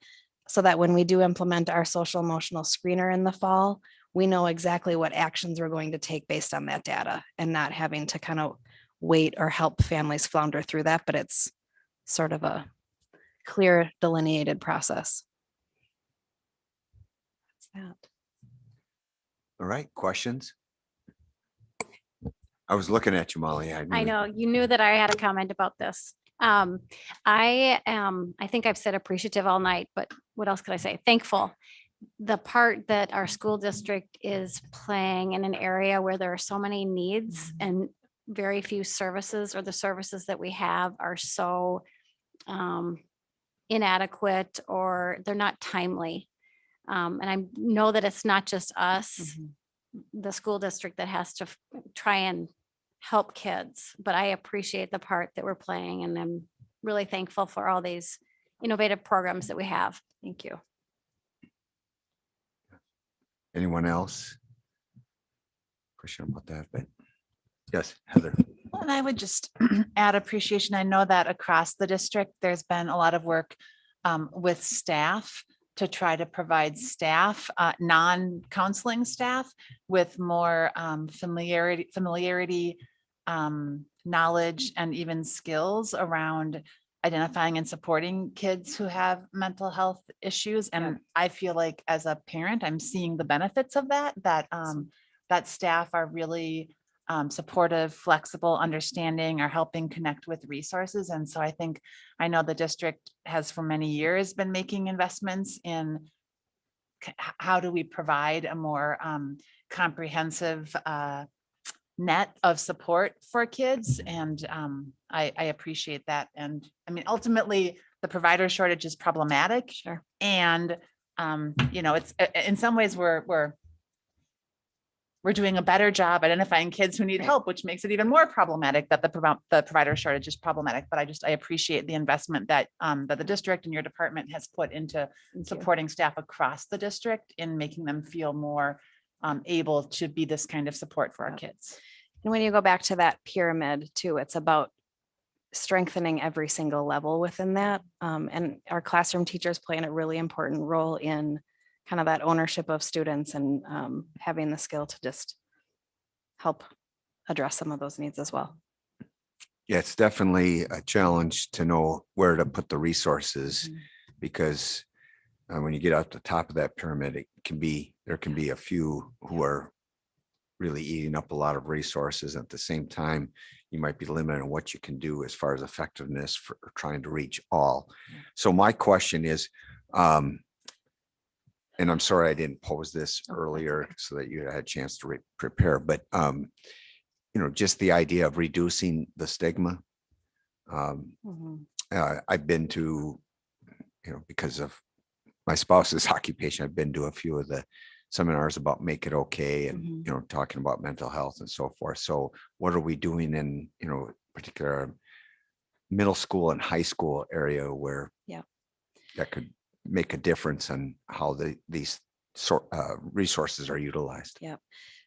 so that when we do implement our social emotional screener in the fall, we know exactly what actions we're going to take based on that data and not having to kind of wait or help families flounder through that, but it's sort of a clear delineated process. That's that. All right, questions? I was looking at you, Molly. I know you knew that I had a comment about this. I think I've said appreciative all night, but what else could I say? Thankful. The part that our school district is playing in an area where there are so many needs and very few services, or the services that we have are so inadequate or they're not timely. And I know that it's not just us, the school district, that has to try and help kids, but I appreciate the part that we're playing, and I'm really thankful for all these innovative programs that we have. Thank you. Anyone else? Question about that, but yes, Heather. And I would just add appreciation. I know that across the district, there's been a lot of work with staff to try to provide staff, non-counseling staff, with more familiarity, knowledge, and even skills around identifying and supporting kids who have mental health issues. And I feel like as a parent, I'm seeing the benefits of that staff are really supportive, flexible, understanding, are helping connect with resources. And so I know the district has for many years been making investments in how do we provide a more comprehensive net of support for kids. And I appreciate that. And I mean, ultimately, the provider shortage is problematic. Sure. And it's in some ways we're doing a better job identifying kids who need help, which makes it even more problematic that the provider shortage is problematic. But I appreciate the investment that the district and your department has put into supporting staff across the district in making them feel more able to be this kind of support for our kids. And when you go back to that pyramid too, it's about strengthening every single level within that. And our classroom teachers play a really important role in kind of that ownership of students and having the skill to just help address some of those needs as well. Yeah, it's definitely a challenge to know where to put the resources, because when you get out the top of that pyramid, there can be a few who are really eating up a lot of resources. At the same time, you might be limited on what you can do as far as effectiveness for trying to reach all. So my question is, and I'm sorry I didn't pose this earlier so that you had a chance to prepare, but just the idea of reducing the stigma. I've been to, because of my spouse's occupation, I've been to a few of the seminars about Make It Okay and, talking about mental health and so forth. So what are we doing in, particular middle school and high school area where that could make a difference in how these resources are utilized? Yeah.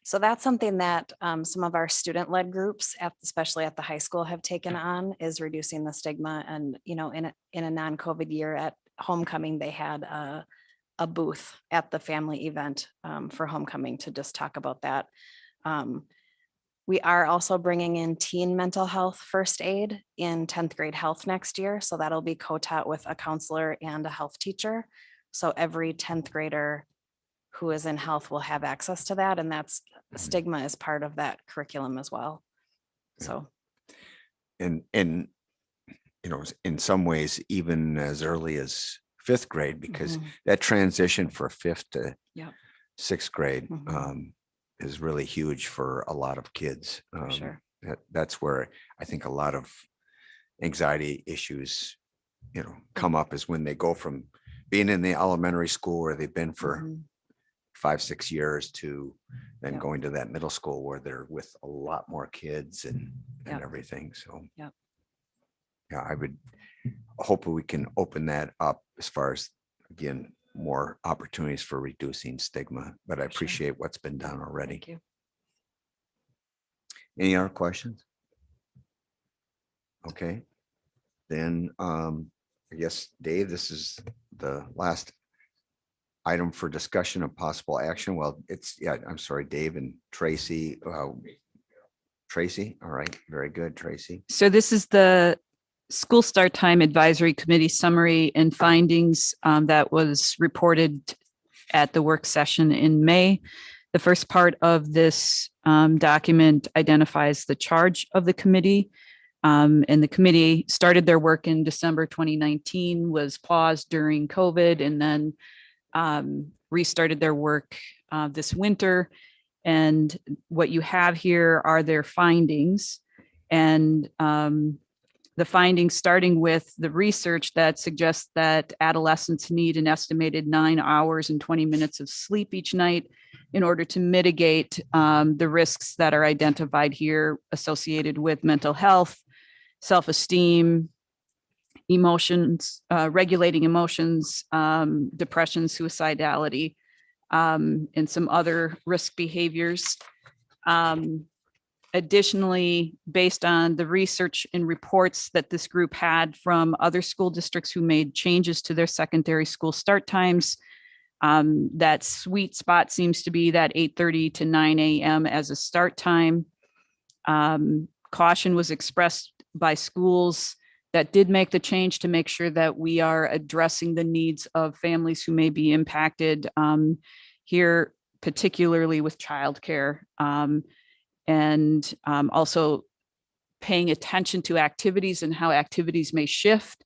So that's something that some of our student-led groups, especially at the high school, have taken on, is reducing the stigma. And, in a non-COVID year at homecoming, they had a booth at the family event for homecoming to just talk about that. We are also bringing in teen mental health first aid in 10th grade health next year. So that'll be co-taught with a counselor and a health teacher. So every 10th grader who is in health will have access to that. And that's stigma is part of that curriculum as well. So. And in some ways, even as early as 5th grade, because that transition for 5th to 6th grade is really huge for a lot of kids. Sure. That's where I think a lot of anxiety issues, come up, is when they go from being in the elementary school where they've been for Mhm. 5, 6 years to then Yep. going to that middle school where they're with a lot more kids and Yep. everything. So. Yep. Yeah, I would hope we can open that up as far as, again, more opportunities for reducing stigma, but I appreciate what's been done already. Thank you. Any other questions? Okay, then I guess, Dave, this is the last item for discussion of possible action. Well, I'm sorry, Dave and Tracy. Tracy, all right, very good, Tracy. So this is the School Start Time Advisory Committee summary and findings that was reported at the work session in May. The first part of this document identifies the charge of the committee. And the committee started their work in December 2019, was paused during COVID, and then restarted their work this winter. And what you have here are their findings. And the findings, starting with the research that suggests that adolescents need an estimated 9 hours and 20 minutes of sleep each night in order to mitigate the risks that are identified here associated with mental health, self-esteem, emotions, regulating emotions, depression, suicidality, and some other risk behaviors. Additionally, based on the research and reports that this group had from other school districts who made changes to their secondary school start times, that sweet spot seems to be that 8:30 to 9 a.m. as a start time. Caution was expressed by schools that did make the change to make sure that we are addressing the needs of families who may be impacted here, particularly with childcare. And also paying attention to activities and how activities may shift.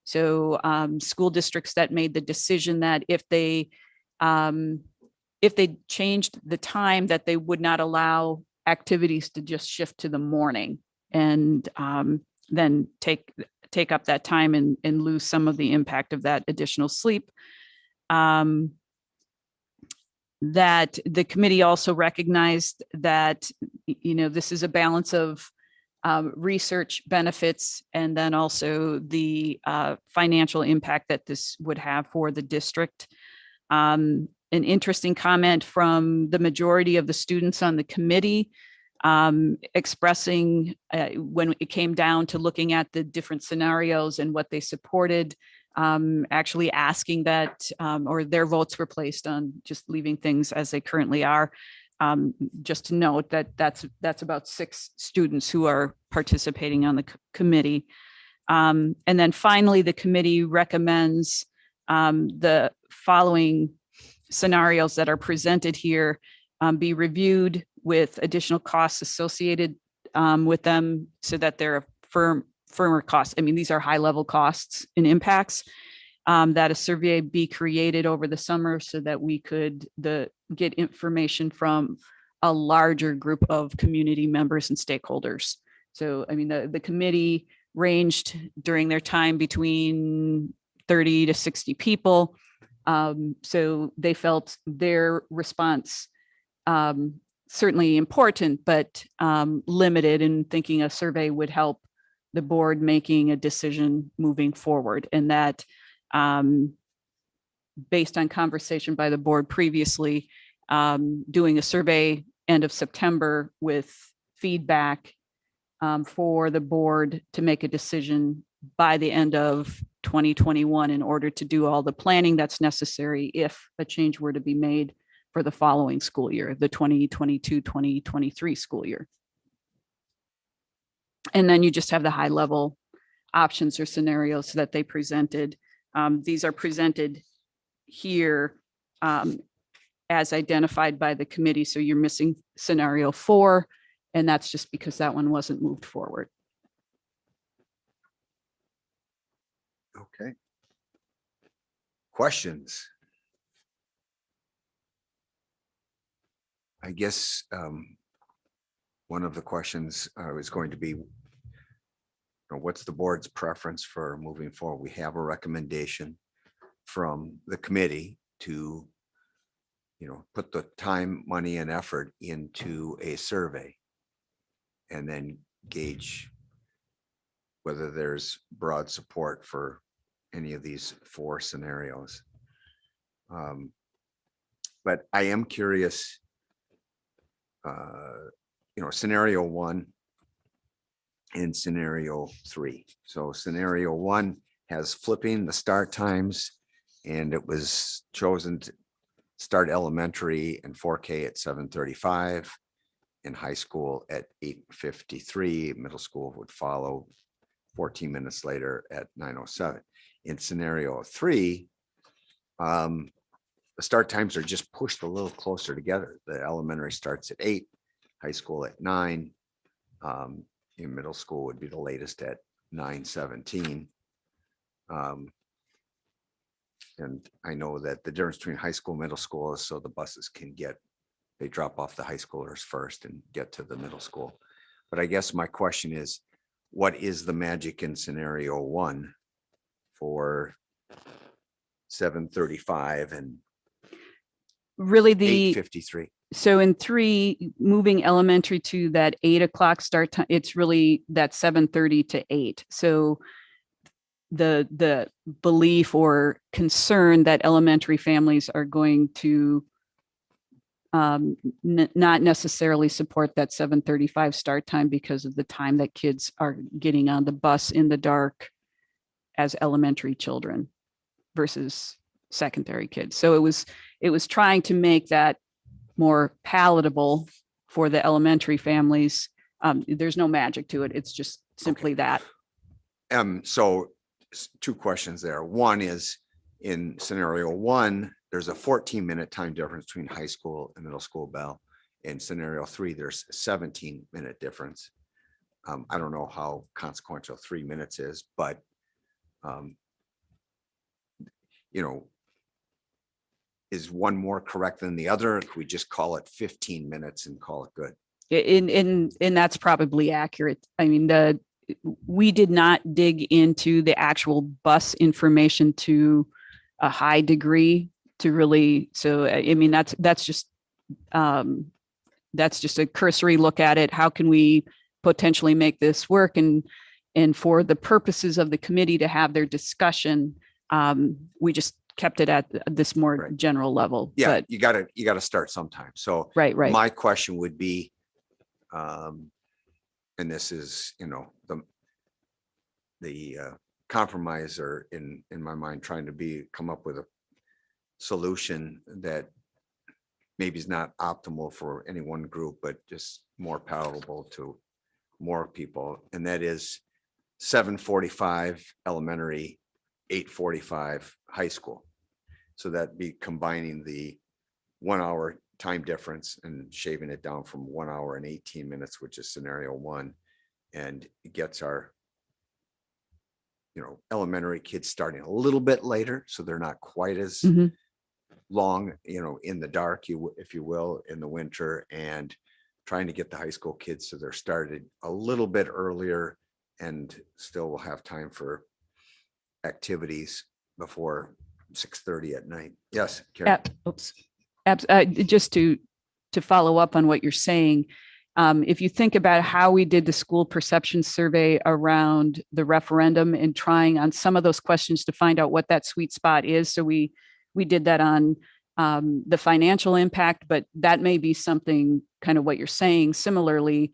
So school districts that made the decision that if they changed the time, that they would not allow activities to just shift to the morning and then take up that time and lose some of the impact of that additional sleep. That the committee also recognized that, this is a balance of research benefits and then also the financial impact that this would have for the district. An interesting comment from the majority of the students on the committee expressing when it came down to looking at the different scenarios and what they supported, actually asking that, or their votes were placed on just leaving things as they currently are. Just to note that that's about 6 students who are participating on the committee. And then finally, the committee recommends the following scenarios that are presented here be reviewed with additional costs associated with them so that they're firmer costs. I mean, these are high level costs and impacts. That a survey be created over the summer so that we could get information from a larger group of community members and stakeholders. So, I mean, the committee ranged during their time between 30 to 60 people. So they felt their response certainly important, but limited, in thinking a survey would help the board making a decision moving forward. And that based on conversation by the board previously, doing a survey end of September with feedback for the board to make a decision by the end of 2021 in order to do all the planning that's necessary if a change were to be made for the following school year, the 2022-2023 school year. And then you just have the high level options or scenarios that they presented. These are presented here as identified by the committee. So you're missing scenario 4, and that's just because that one wasn't moved forward. Okay. Questions? I guess one of the questions is going to be, what's the board's preference for moving forward? We have a recommendation from the committee to, put the time, money, and effort into a survey and then gauge whether there's broad support for any of these 4 scenarios. But I am curious, scenario 1 and scenario 3. So scenario 1 has flipping the start times, and it was chosen to start elementary and 4K at 7:35 and high school at 8:53. Middle school would follow 14 minutes later at 9:07. In scenario 3, the start times are just pushed a little closer together. The elementary starts at 8, high school at 9. In middle school would be the latest at 9:17. And I know that the difference between high school, middle school is so the buses they drop off the high schoolers first and get to the middle school. But I guess my question is, what is the magic in scenario 1 for 7:35 and Really the 8:53? So in 3, moving elementary to that 8 o'clock start time, it's really that 7:30 to 8. So the belief or concern that elementary families are going to not necessarily support that 7:35 start time because of the time that kids are getting on the bus in the dark as elementary children versus secondary kids. So it was trying to make that more palatable for the elementary families. There's no magic to it. It's just simply that. So 2 questions there. One is, in scenario 1, there's a 14-minute time difference between high school and middle school bell. In scenario 3, there's a 17-minute difference. I don't know how consequential 3 minutes is, but is one more correct than the other? Or could we just call it 15 minutes and call it good? And that's probably accurate. I mean, we did not dig into the actual bus information to a high degree to really. So I mean, that's just a cursory look at it. How can we potentially make this work? And for the purposes of the committee to have their discussion, we just kept it at this more general level. Yeah, But you gotta start sometime. So right. my question would be, and this is, the compromiser in my mind, trying to come up with a solution that maybe is not optimal for any one group, but just more palatable to more people. And that is 7:45 elementary, 8:45 high school. So that'd be combining the 1 hour time difference and shaving it down from 1 hour and 18 minutes, which is scenario 1. And it gets our, elementary kids starting a little bit later, so they're not quite as long, in the dark, if you will, in the winter, and trying to get the high school kids so they're started a little bit earlier and still will have time for activities before 6:30 at night. Yes, Karen? Just to follow up on what you're saying, if you think about how we did the school perception survey around the referendum and trying on some of those questions to find out what that sweet spot is. So we did that on the financial impact, but that may be something kind of what you're saying. Similarly,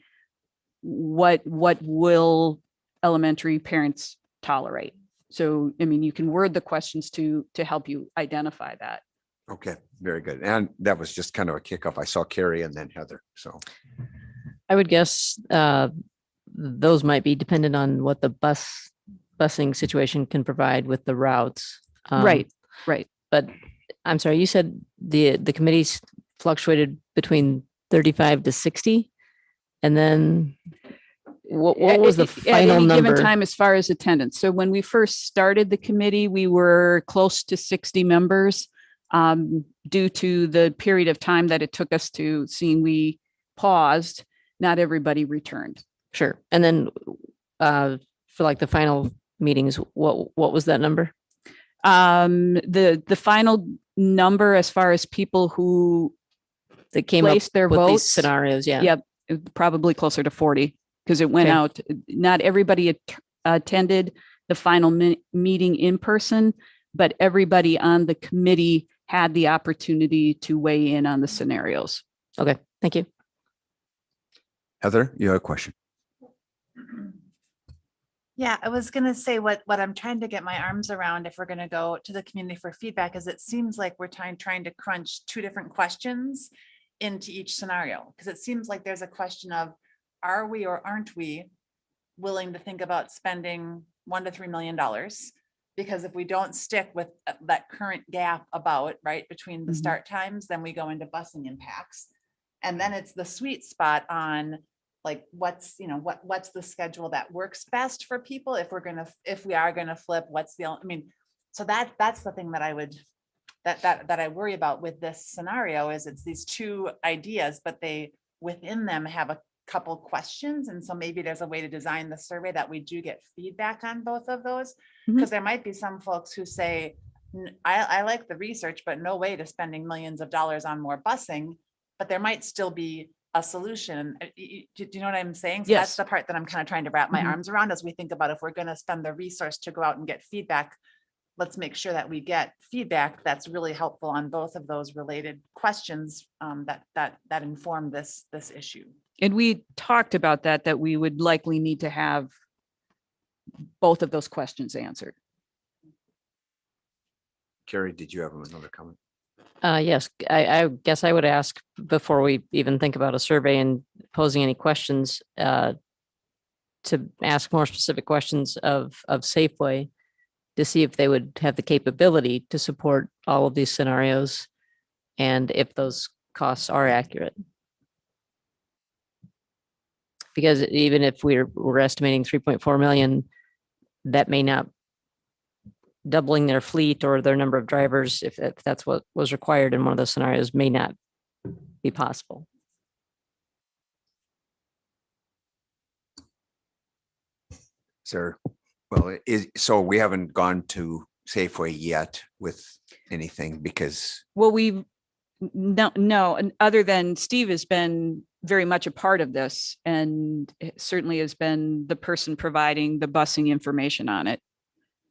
what will elementary parents tolerate? So, I mean, you can word the questions to help you identify that. Okay, very good. And that was just kind of a kickoff. I saw Carrie and then Heather. So I would guess those might be dependent on what the busing situation can provide with the routes. Right. But I'm sorry, you said the committees fluctuated between 35 to 60, and then what was the final any number? given time as far as attendance? So when we first started the committee, we were close to 60 members. Due to the period of time that it took us to seeing, we paused. not everybody returned. Sure. And then for like the final meetings, what was that number? The final number as far as people who That came up placed their with these votes. scenarios, yeah. Yep, probably closer to 40 because it went Okay. out. Not everybody attended the final meeting in person, but everybody on the committee had the opportunity to weigh in on the scenarios. Okay, thank you. Heather, you have a question? Yeah, I was gonna say what I'm trying to get my arms around if we're gonna go to the community for feedback is it seems like we're trying to crunch two different questions into each scenario. Because it seems like there's a question of, are we or aren't we willing to think about spending $1 to $3 million? Because if we don't stick with that current gap about, right, between the Mhm. start times, then we go into busing impacts. And then it's the sweet spot on like what's, what's the schedule that works best for people if we are gonna flip, what's the, so that's the thing that I would, that I worry about with this scenario is it's these two ideas, but they within them have a couple questions. And so maybe there's a way to design the survey that we do get feedback on both of those. Because there might be some folks who say, I like the research, but no way to spending millions of dollars on more busing. But there might still be a solution. Do you know what I'm saying? So that's Yes. the part that I'm kind of trying to wrap my Mhm. arms around as we think about if we're going to spend the resource to go out and get feedback. Let's make sure that we get feedback that's really helpful on both of those related questions that inform this issue. And we talked about that we would likely need to have both of those questions answered. Carrie, did you have another comment? Yes, I guess I would ask before we even think about a survey and posing any questions, to ask more specific questions of Safeway to see if they would have the capability to support all of these scenarios and if those costs are accurate. Because even if we're estimating 3.4 million, that may not doubling their fleet or their number of drivers, if that's what was required in one of those scenarios, may not be possible. Sir, well, so we haven't gone to Safeway yet with anything because. Well, no, and other than Steve has been very much a part of this and certainly has been the person providing the busing information on it.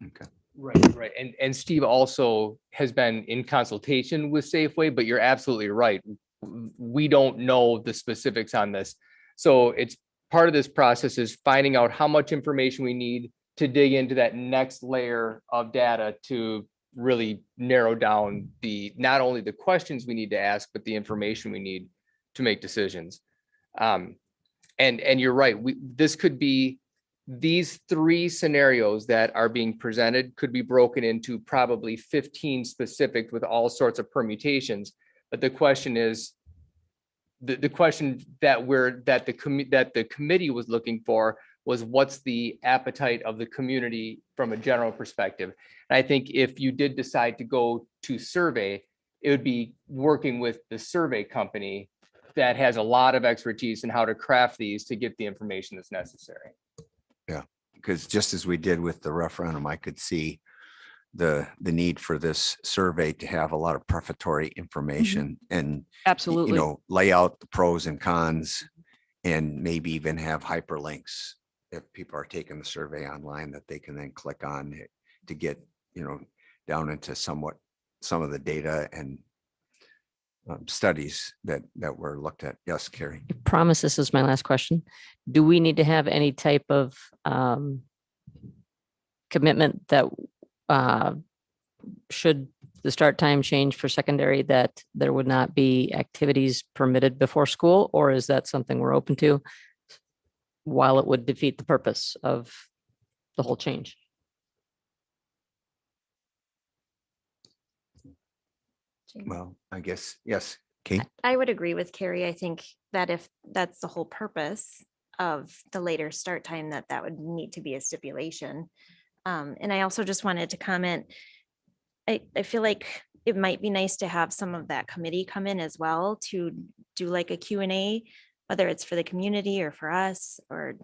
Okay. Right. And Steve also has been in consultation with Safeway, but you're absolutely right. We don't know the specifics on this. So it's part of this process is finding out how much information we need to dig into that next layer of data to really narrow down not only the questions we need to ask, but the information we need to make decisions. And you're right. This could be these three scenarios that are being presented could be broken into probably 15 specific with all sorts of permutations. But the question is, the question that the committee was looking for was what's the appetite of the community from a general perspective. And I think if you did decide to go to survey, it would be working with the survey company that has a lot of expertise in how to craft these to get the information that's necessary. Yeah, because just as we did with the referendum, I could see the need for this survey to have a lot of prefatory information and Absolutely. lay out the pros and cons and maybe even have hyperlinks if people are taking the survey online that they can then click on it to get, down into some of the data and studies that were looked at. Yes, Carrie. I promise this is my last question. Do we need to have any type of commitment that should the start time change for secondary, that there would not be activities permitted before school? Or is that something we're open to while it would defeat the purpose of the whole change? Well, I guess, yes, Kate. I would agree with Carrie. I think that if that's the whole purpose of the later start time, that would need to be a stipulation. And I also just wanted to comment, I feel like it might be nice to have some of that committee come in as well to do like a Q&A whether it's for the community or for us or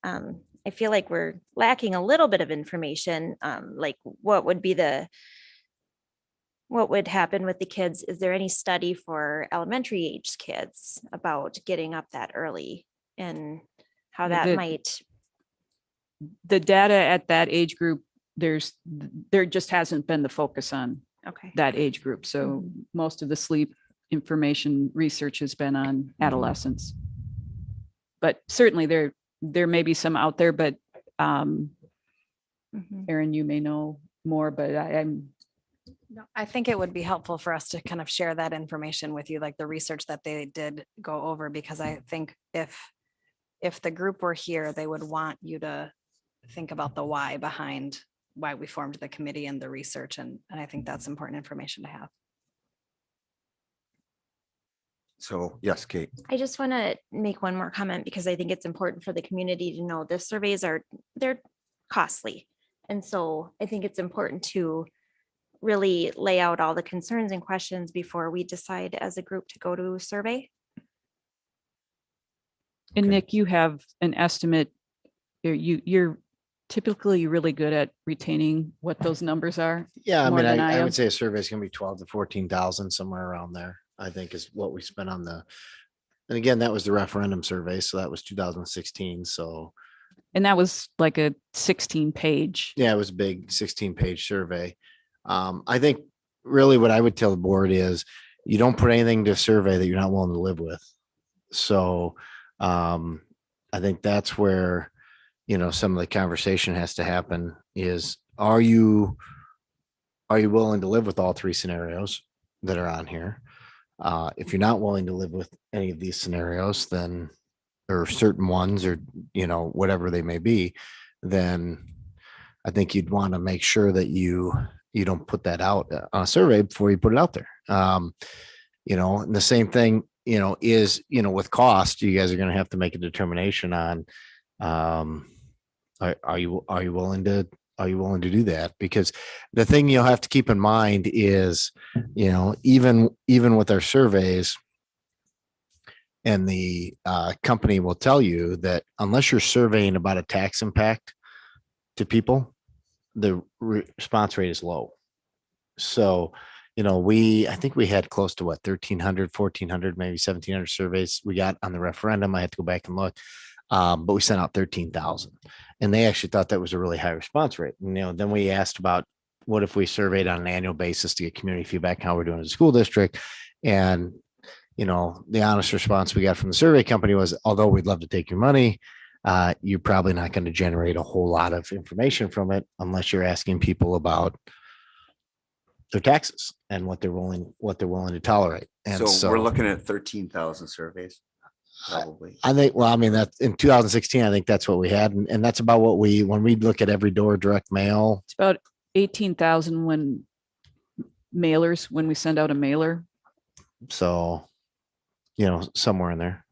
I feel like we're lacking a little bit of information, like what would happen with the kids? Is there any study for elementary age kids about getting up that early and how Yeah, that might? The data at that age group, there just hasn't been the focus on Okay. that age group. So most of the sleep information research has been on adolescents. But certainly there may be some out there, but Erin, you may know more, but I'm No, I think it would be helpful for us to kind of share that information with you, like the research that they did go over, because I think if the group were here, they would want you to think about the why behind why we formed the committee and the research. And I think that's important information to have. So yes, Kate. I just want to make one more comment because I think it's important for the community to know the surveys they're costly. And so I think it's important to really lay out all the concerns and questions before we decide as a group to go to a survey. And Nick, you have an estimate. You're typically really good at retaining what those numbers are. Yeah, I more mean, than I am. would say a survey is gonna be 12 to 14,000, somewhere around there, I think is what we spent on and again, that was the referendum survey, so that was 2016, so. And that was like a 16-page. Yeah, it was a big 16-page survey. I think really what I would tell the board is you don't put anything to a survey that you're not willing to live with. So I think that's where, some of the conversation has to happen is, are you willing to live with all three scenarios that are on here? If you're not willing to live with any of these scenarios, then, or certain ones, or, whatever they may be, then I think you'd want to make sure that you don't put that out on a survey before you put it out there. And the same thing, is, with cost, you guys are going to have to make a determination on, are you willing to do that? Because the thing you'll have to keep in mind is, even with our surveys, and the company will tell you that unless you're surveying about a tax impact to people, the response rate is low. So, I think we had close to 1,300, 1,400, maybe 1,700 surveys we got on the referendum. I had to go back and look, but we sent out 13,000, and they actually thought that was a really high response rate. And, then we asked about what if we surveyed on an annual basis to get community feedback, how we're doing as a school district. And, the honest response we got from the survey company was, although we'd love to take your money, you're probably not going to generate a whole lot of information from it unless you're asking people about their taxes and what they're willing to tolerate. And So we're looking at 13,000 surveys, probably. I think, well, I mean, that's in 2016, I think that's what we had. And that's about what when we look at every door direct mail. It's about 18,000 when we send out a mailer. So, somewhere in there.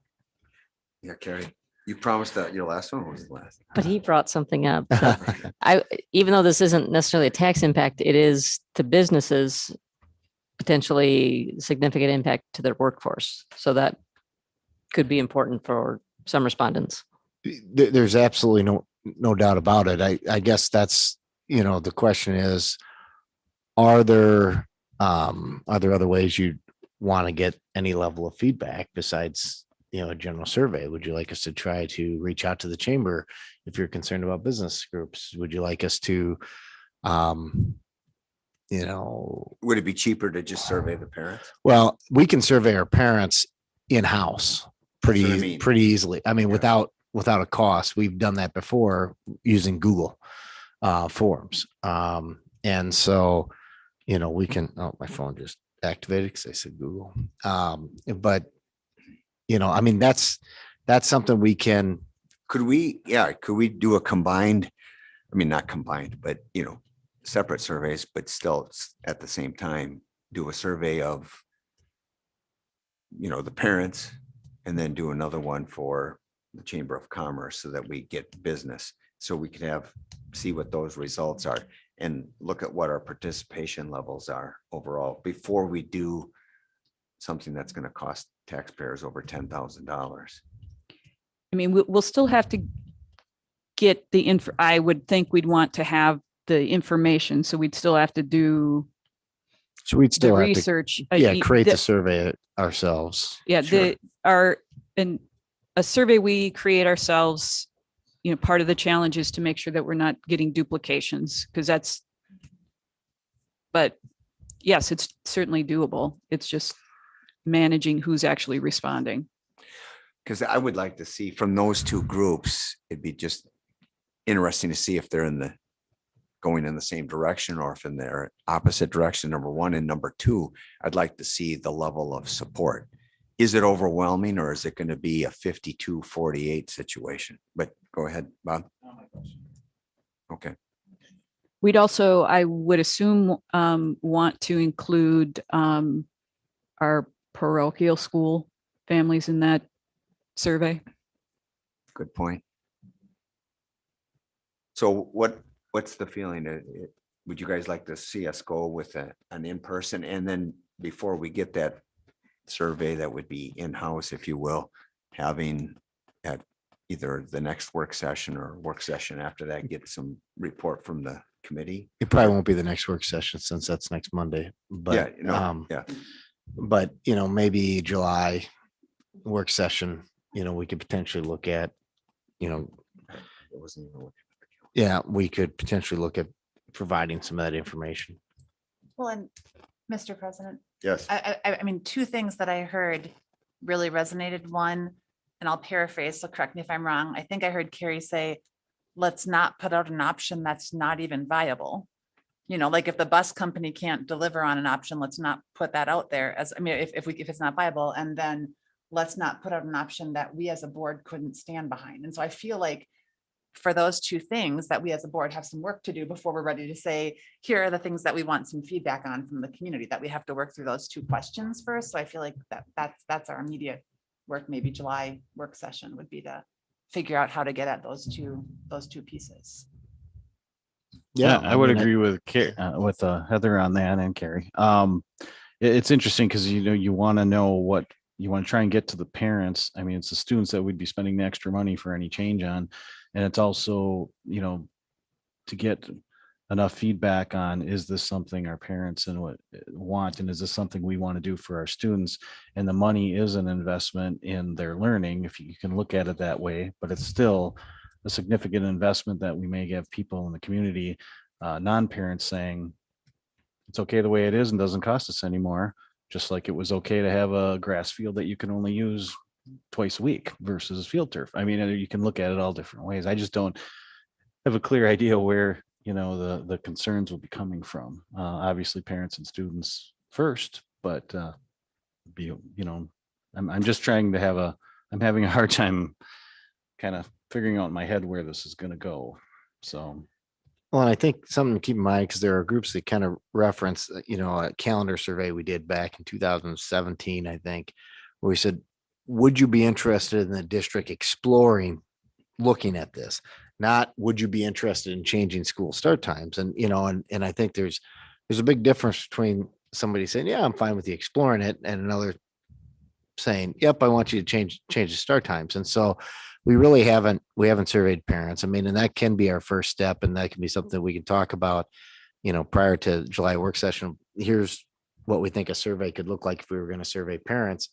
Yeah, Carrie, you promised that your last one was the last. But he brought something up. So even though this isn't necessarily a tax impact, it is to businesses potentially significant impact to their workforce. So that could be important for some respondents. There's absolutely no doubt about it. I guess that's, the question is, are there other ways you want to get any level of feedback besides, a general survey? Would you like us to try to reach out to the chamber if you're concerned about business groups? Would you like us to, would it be cheaper to just survey the parents? Well, we can survey our parents in-house pretty easily. I mean, without a cost. We've done that before using Google Forms. And so, we can, my phone just activated because I said Google. But, I mean, that's something we can. Could we do a combined, not combined, but, separate surveys, but still at the same time, do a survey of, the parents, and then do another one for the Chamber of Commerce so that we get business. So we can see what those results are and look at what our participation levels are overall before we do something that's going to cost taxpayers over $10,000. I mean, we'll still have to get the I would think we'd want to have the information, so we'd still have to do So we'd the still have to, research. create the survey ourselves. Yeah, a survey we create ourselves, part of the challenge is to make sure that we're not getting duplications, because but yes, it's certainly doable. It's just managing who's actually responding. Because I would like to see from those two groups, it'd be just interesting to see if they're going in the same direction or if in their opposite direction, number one. And number two, I'd like to see the level of support. Is it overwhelming or is it going to be a 52-48 situation? But go ahead, Bob. Okay. We'd also, I would assume, want to include our parochial school families in that survey. Good point. So what's the feeling? Would you guys like to see us go with an in-person? And then before we get that survey that would be in-house, if you will, having at either the next work session or work session after that, get some report from the committee? It probably won't be the next work session since that's next Monday, but but maybe July work session, we could potentially look at, we could potentially look at providing some of that information. Well, and Mr. President. Yes. I mean, two things that I heard really resonated. One, and I'll paraphrase, so correct me if I'm wrong. I think I heard Carrie say, let's not put out an option that's not even viable. Like if the bus company can't deliver on an option, let's not put that out there if it's not viable. And then let's not put out an option that we as a board couldn't stand behind. And so I feel like for those two things that we as a board have some work to do before we're ready to say, here are the things that we want some feedback on from the community, that we have to work through those two questions first. So I feel like that's our immediate work. Maybe July work session would be to figure out how to get at those two pieces. Yeah, I would agree with Heather on that, and Carrie. It's interesting because you want to know what you want to try and get to the parents. I mean, it's the students that would be spending the extra money for any change on, and it's also to get enough feedback on, is this something our parents want, and is this something we want to do for our students? And the money is an investment in their learning, if you can look at it that way, but it's still a significant investment that we may have people in the community, non-parents, saying it's okay the way it is and doesn't cost us anymore, just like it was okay to have a grass field that you can only use twice a week versus field turf. I mean, you can look at it all different ways. I just don't have a clear idea where the concerns will be coming from. Obviously parents and students first, but I'm just trying to I'm having a hard time kind of figuring out in my head where this is going to go. So. Well, and I think something to keep in mind, because there are groups that kind of reference, a calendar survey we did back in 2017, I think, where we said, would you be interested in the district exploring looking at this? Not would you be interested in changing school start times? And, and I think there's a big difference between somebody saying, yeah, I'm fine with you exploring it, and another saying, yep, I want you to change the start times. And so we really haven't surveyed parents. I mean, and that can be our first step, and that can be something we can talk about, prior to July work session. Here's what we think a survey could look like if we were going to survey parents.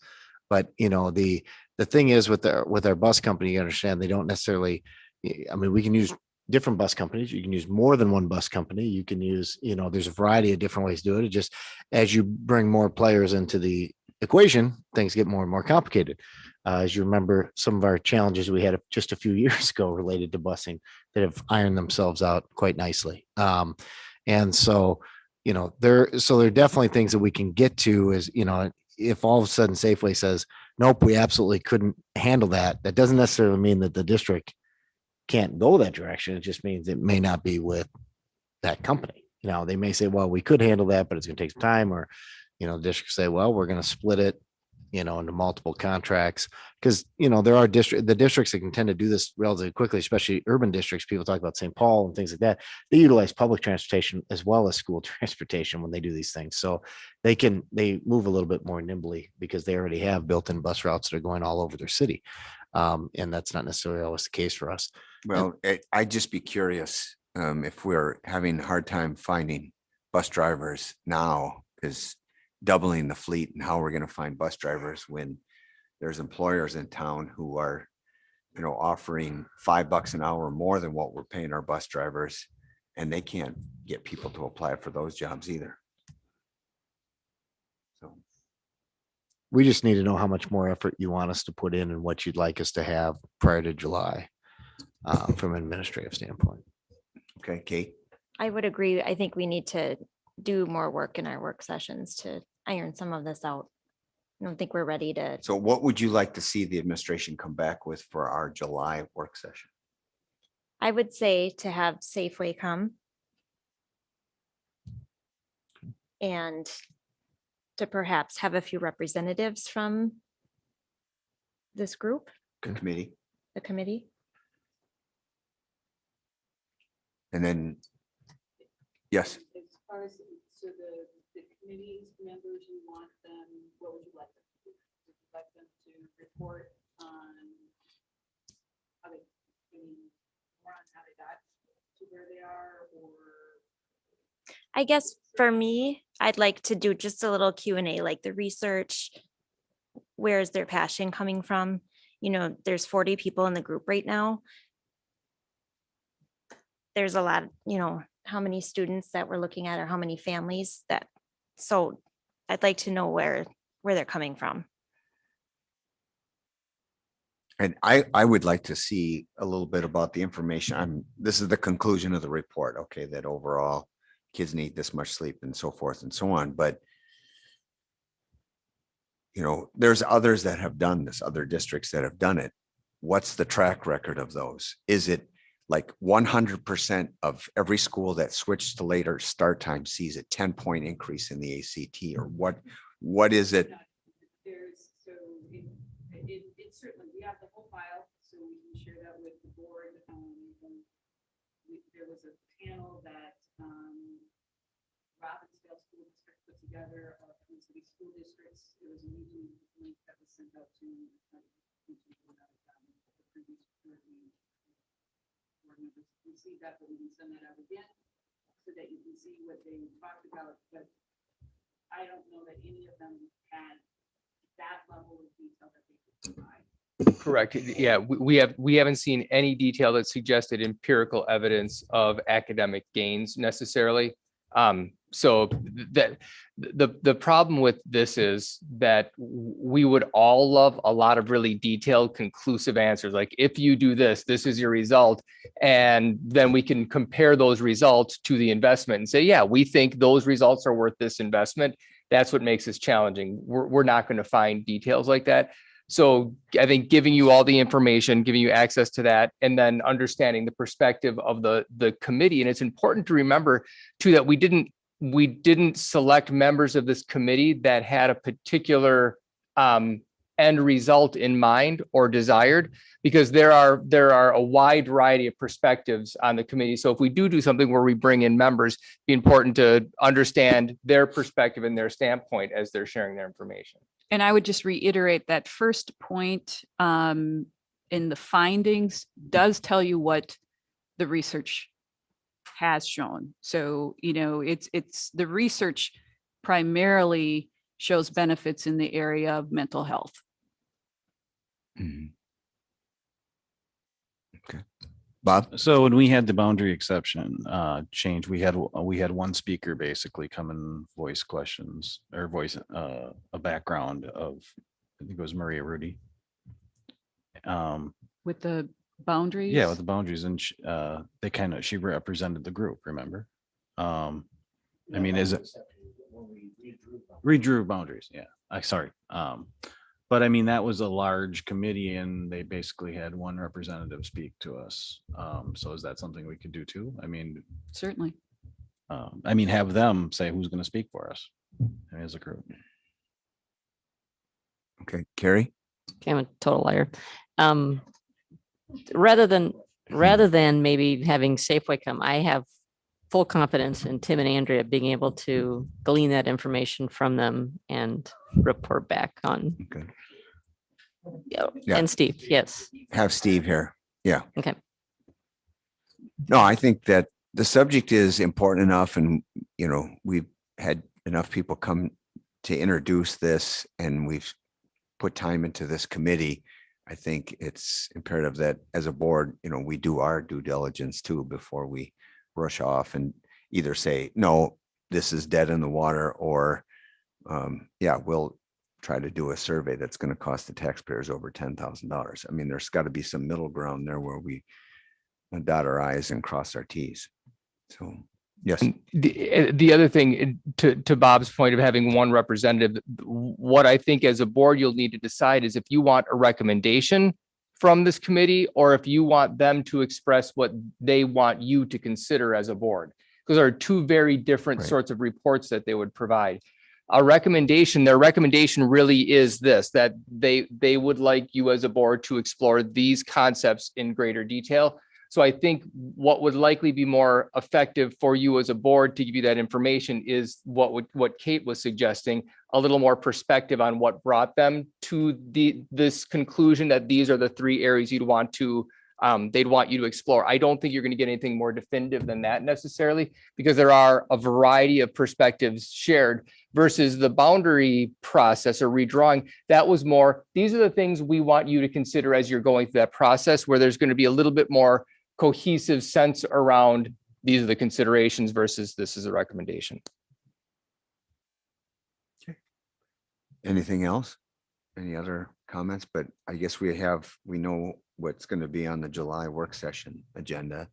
But, the thing is with our bus company, you understand, they don't necessarily, we can use different bus companies. You can use more than one bus company. You can use, there's a variety of different ways to do it. It just, as you bring more players into the equation, things get more and more complicated. As you remember, some of our challenges we had just a few years ago related to busing that have ironed themselves out quite nicely. And so, there are definitely things that we can get to is, if all of a sudden Safeway says, nope, we absolutely couldn't handle that. That doesn't necessarily mean that the district can't go that direction. It just means it may not be with that company. They may say, well, we could handle that, but it's going to take some time. Or, the district say, well, we're going to split it into multiple contracts. Because, there are the districts that can tend to do this relatively quickly, especially urban districts. People talk about St. Paul and things like that. They utilize public transportation as well as school transportation when they do these things. So they move a little bit more nimbly because they already have built-in bus routes that are going all over their city. And that's not necessarily always the case for us. Well, I'd just be curious if we're having a hard time finding bus drivers now, is doubling the fleet, and how we're going to find bus drivers when there's employers in town who are, offering $5 an hour more than what we're paying our bus drivers, and they can't get people to apply for those jobs either. So We just need to know how much more effort you want us to put in and what you'd like us to have prior to July from an administrative standpoint. Okay, Kate. I would agree. I think we need to do more work in our work sessions to iron some of this out. I don't think we're ready to. So what would you like to see the administration come back with for our July work session? I would say to have Safeway come. And to perhaps have a few representatives from this group, Committee. the committee. And then, yes. As far as, so the committee's members, you want them, what would you like them to do? Would you like them to report on how they, more on how they got to where they are, or? I guess for me, I'd like to do just a little Q&A, like the research. Where is their passion coming from? There's 40 people in the group right now. There's a lot, how many students that we're looking at or how many families so I'd like to know where they're coming from. And I would like to see a little bit about the information. This is the conclusion of the report, okay, that overall kids need this much sleep and so forth and so on. But, there's others that have done this, other districts that have done it. What's the track record of those? Is it like 100% of every school that switched to later start time sees a 10-point increase in the ACT, or what is it? It's certainly, we have the whole file, so we can share that with the board. There was a panel that Robbinsdale School District put together, Twin City School Districts. There was a meeting link that was sent out to the previous board members. We see that, but we can send that out again so that you can see what they talked about. But I don't know that any of them had that level of detail that they could provide. Correct. Yeah, we haven't seen any detail that suggested empirical evidence of academic gains necessarily. So that the problem with this is that we would all love a lot of really detailed, conclusive answers. Like, if you do this, this is your result. And then we can compare those results to the investment and say, yeah, we think those results are worth this investment. That's what makes this challenging. We're not going to find details like that. So I think giving you all the information, giving you access to that, and then understanding the perspective of the committee. And it's important to remember too, that we didn't select members of this committee that had a particular end result in mind or desired, because there are a wide variety of perspectives on the committee. So if we do something where we bring in members, it'd be important to understand their perspective and their standpoint as they're sharing their information. And I would just reiterate that first point in the findings does tell you what the research has shown. So, it's the research primarily shows benefits in the area of mental health. Mm-hmm. Okay. Bob? So when we had the boundary exception change, we had one speaker basically come and voice questions or voice a background of, I think it was Maria Rudy. With the boundaries? Yeah, with the boundaries, and she represented the group, remember? I mean, is it redrew boundaries? Yeah, sorry. But I mean, that was a large committee and they basically had one representative speak to us. So is that something we could do too? I mean, certainly. Have them say who's going to speak for us as a group. Okay, Carrie? Okay, I'm a total liar. Um, rather than maybe having Safeway come, I have full confidence in Tim and Andrea being able to glean that information from them and report back on. Okay. Yeah, Yeah. and Steve, yes. Have Steve here. Yeah. Okay. No, I think that the subject is important enough and, you know, we've had enough people come to introduce this and we've put time into this committee. I think it's imperative that as a board, you know, we do our due diligence too before we rush off and either say, no, this is dead in the water, or yeah, we'll try to do a survey that's going to cost the taxpayers over $10,000. I mean, there's got to be some middle ground there where we dot our i's and cross our t's. So, yes. The other thing, to Bob's point of having one representative, what I think as a board you'll need to decide is if you want a recommendation from this committee or if you want them to express what they want you to consider as a board. Because there are two very different sorts of reports that they would provide. A recommendation, their recommendation really is this, that they would like you as a board to explore these concepts in greater detail. So I think what would likely be more effective for you as a board to give you that information is what Kate was suggesting, a little more perspective on what brought them to this conclusion that these are the three areas they'd want you to explore. I don't think you're going to get anything more definitive than that necessarily, because there are a variety of perspectives shared versus the boundary process or redrawing. That was more, these are the things we want you to consider as you're going through that process, where there's going to be a little bit more cohesive sense around these are the considerations versus this is a recommendation. Anything else? Any other comments? But I guess we know what's going to be on the July work session agenda,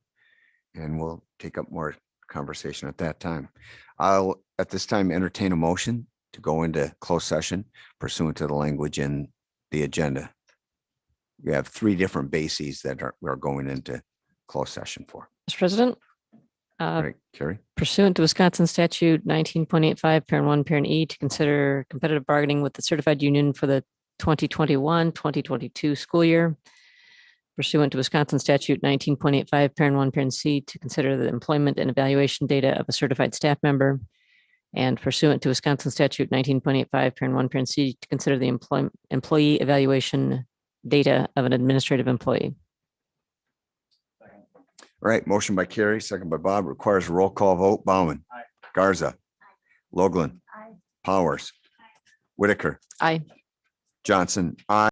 and we'll take up more conversation at that time. I'll at this time entertain a motion to go into closed session pursuant to the language in the agenda. We have three different bases that we're going into closed session for. Mr. President, Right, Carrie? pursuant to Wisconsin statute 19.85, parent 1, parent E, to consider competitive bargaining with the certified union for the 2021-2022 school year. Pursuant to Wisconsin statute 19.85, parent 1, parent C, to consider the employment and evaluation data of a certified staff member. And pursuant to Wisconsin statute 19.85, parent 1, parent C, to consider the employee evaluation data of an administrative employee. All right, motion by Carrie, second by Bob, requires a roll call vote. Bauman. Garza. Logland. Powers. Whitaker. Aye. Johnson. Aye.